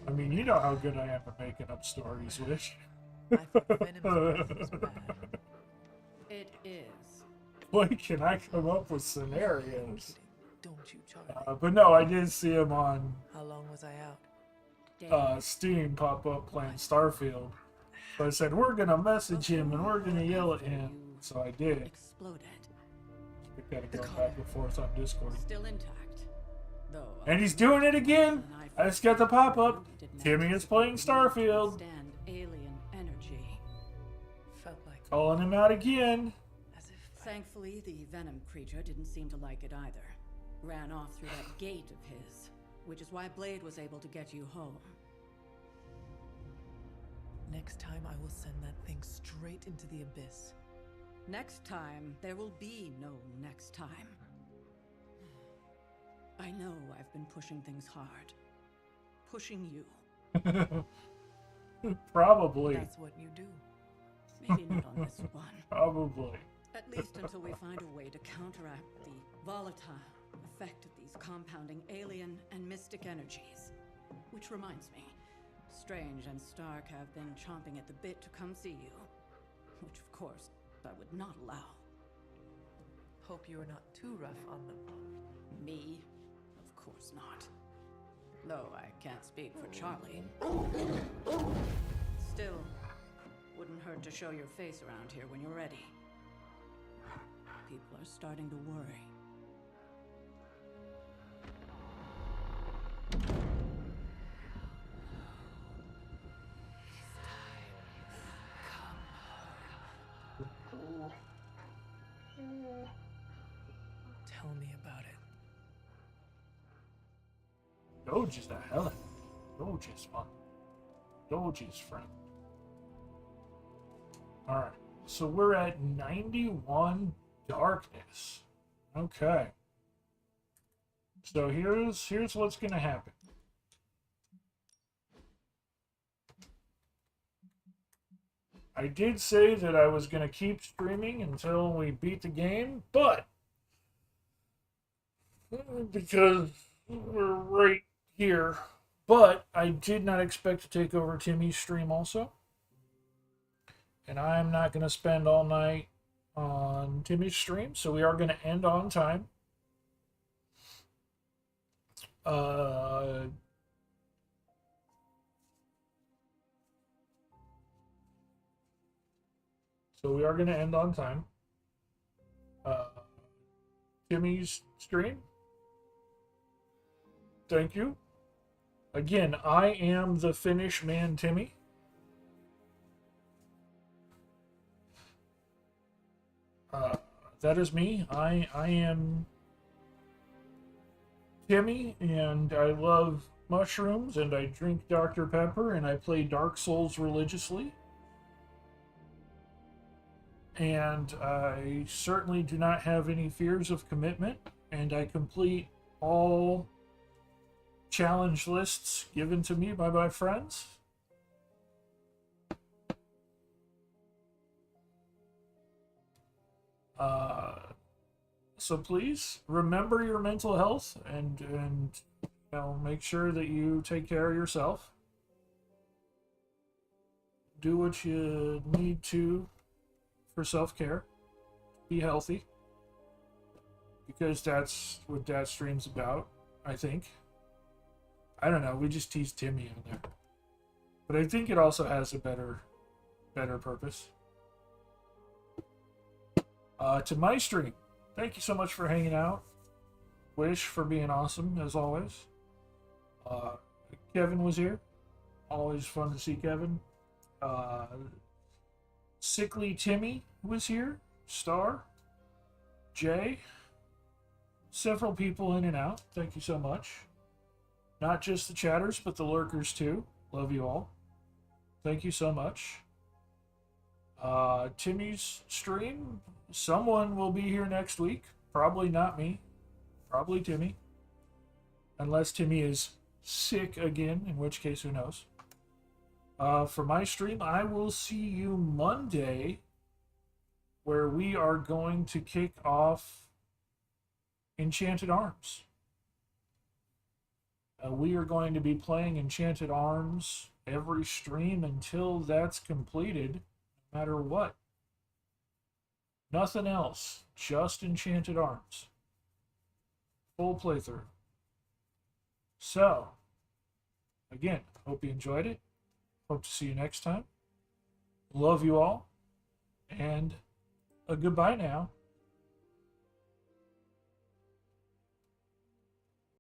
I mean, you know how good I am at making up stories, Wish. I thought Venom's breath was bad. It is. Why can I come up with scenarios? Don't you, Charlie? But no, I did see him on How long was I out? Steam pop up playing Starfield. So I said, we're going to message him and we're going to yell at him. So I did. Exploded. We gotta go back and forth on Discord. Still intact. Though, And he's doing it again! I just got the pop-up. Timmy is playing Starfield. Understand alien energy. Felt like Calling him out again. Thankfully, the venom creature didn't seem to like it either. Ran off through that gate of his, which is why Blade was able to get you home. next time I will send that thing straight into the abyss. Next time, there will be no next time. I know I've been pushing things hard. Pushing you. Probably. That's what you do. Maybe not on this one. Probably. At least until we find a way to counteract the volatile effect of these compounding alien and mystic energies. Which reminds me, Strange and Stark have been chomping at the bit to come see you. Which, of course, I would not allow. Hope you are not too rough on them. Me? Of course not. Though I can't speak for Charlie. Still, wouldn't hurt to show your face around here when you're ready. People are starting to worry. Tell me about it. Doge is the hell. Doge is fun. Doge is friend. Alright. So we're at 91 darkness. Okay. So here's what's gonna happen. I did say that I was gonna keep streaming until we beat the game, but because we're right here, but I did not expect to take over Timmy's stream also. And I'm not going to spend all night on Timmy's stream, so we are going to end on time. So we are going to end on time. Timmy's stream. Thank you. Again, I am the Finnish man, Timmy. That is me. I am Timmy, and I love mushrooms, and I drink Dr. Pepper, and I play Dark Souls religiously. And I certainly do not have any fears of commitment, and I complete all challenge lists given to me by my friends. So please remember your mental health and you know, make sure that you take care of yourself. Do what you need to for self-care. Be healthy. Because that's what that stream's about, I think. I don't know, we just teased Timmy on there. But I think it also has a better purpose. To my stream, thank you so much for hanging out. Wish for being awesome, as always. Kevin was here. Always fun to see Kevin. Sickly Timmy was here. Star. Jay. Several people in and out. Thank you so much. Not just the chatters, but the lurkers too. Love you all. Thank you so much. Timmy's stream. Someone will be here next week. Probably not me. Probably Timmy. Unless Timmy is sick again, in which case, who knows. For my stream, I will see you Monday, where we are going to kick off Enchanted Arms. We are going to be playing Enchanted Arms every stream until that's completed, no matter what. Nothing else, just Enchanted Arms. Full playthrough. So, again, hope you enjoyed it. Hope to see you next time. Love you all. And a goodbye now.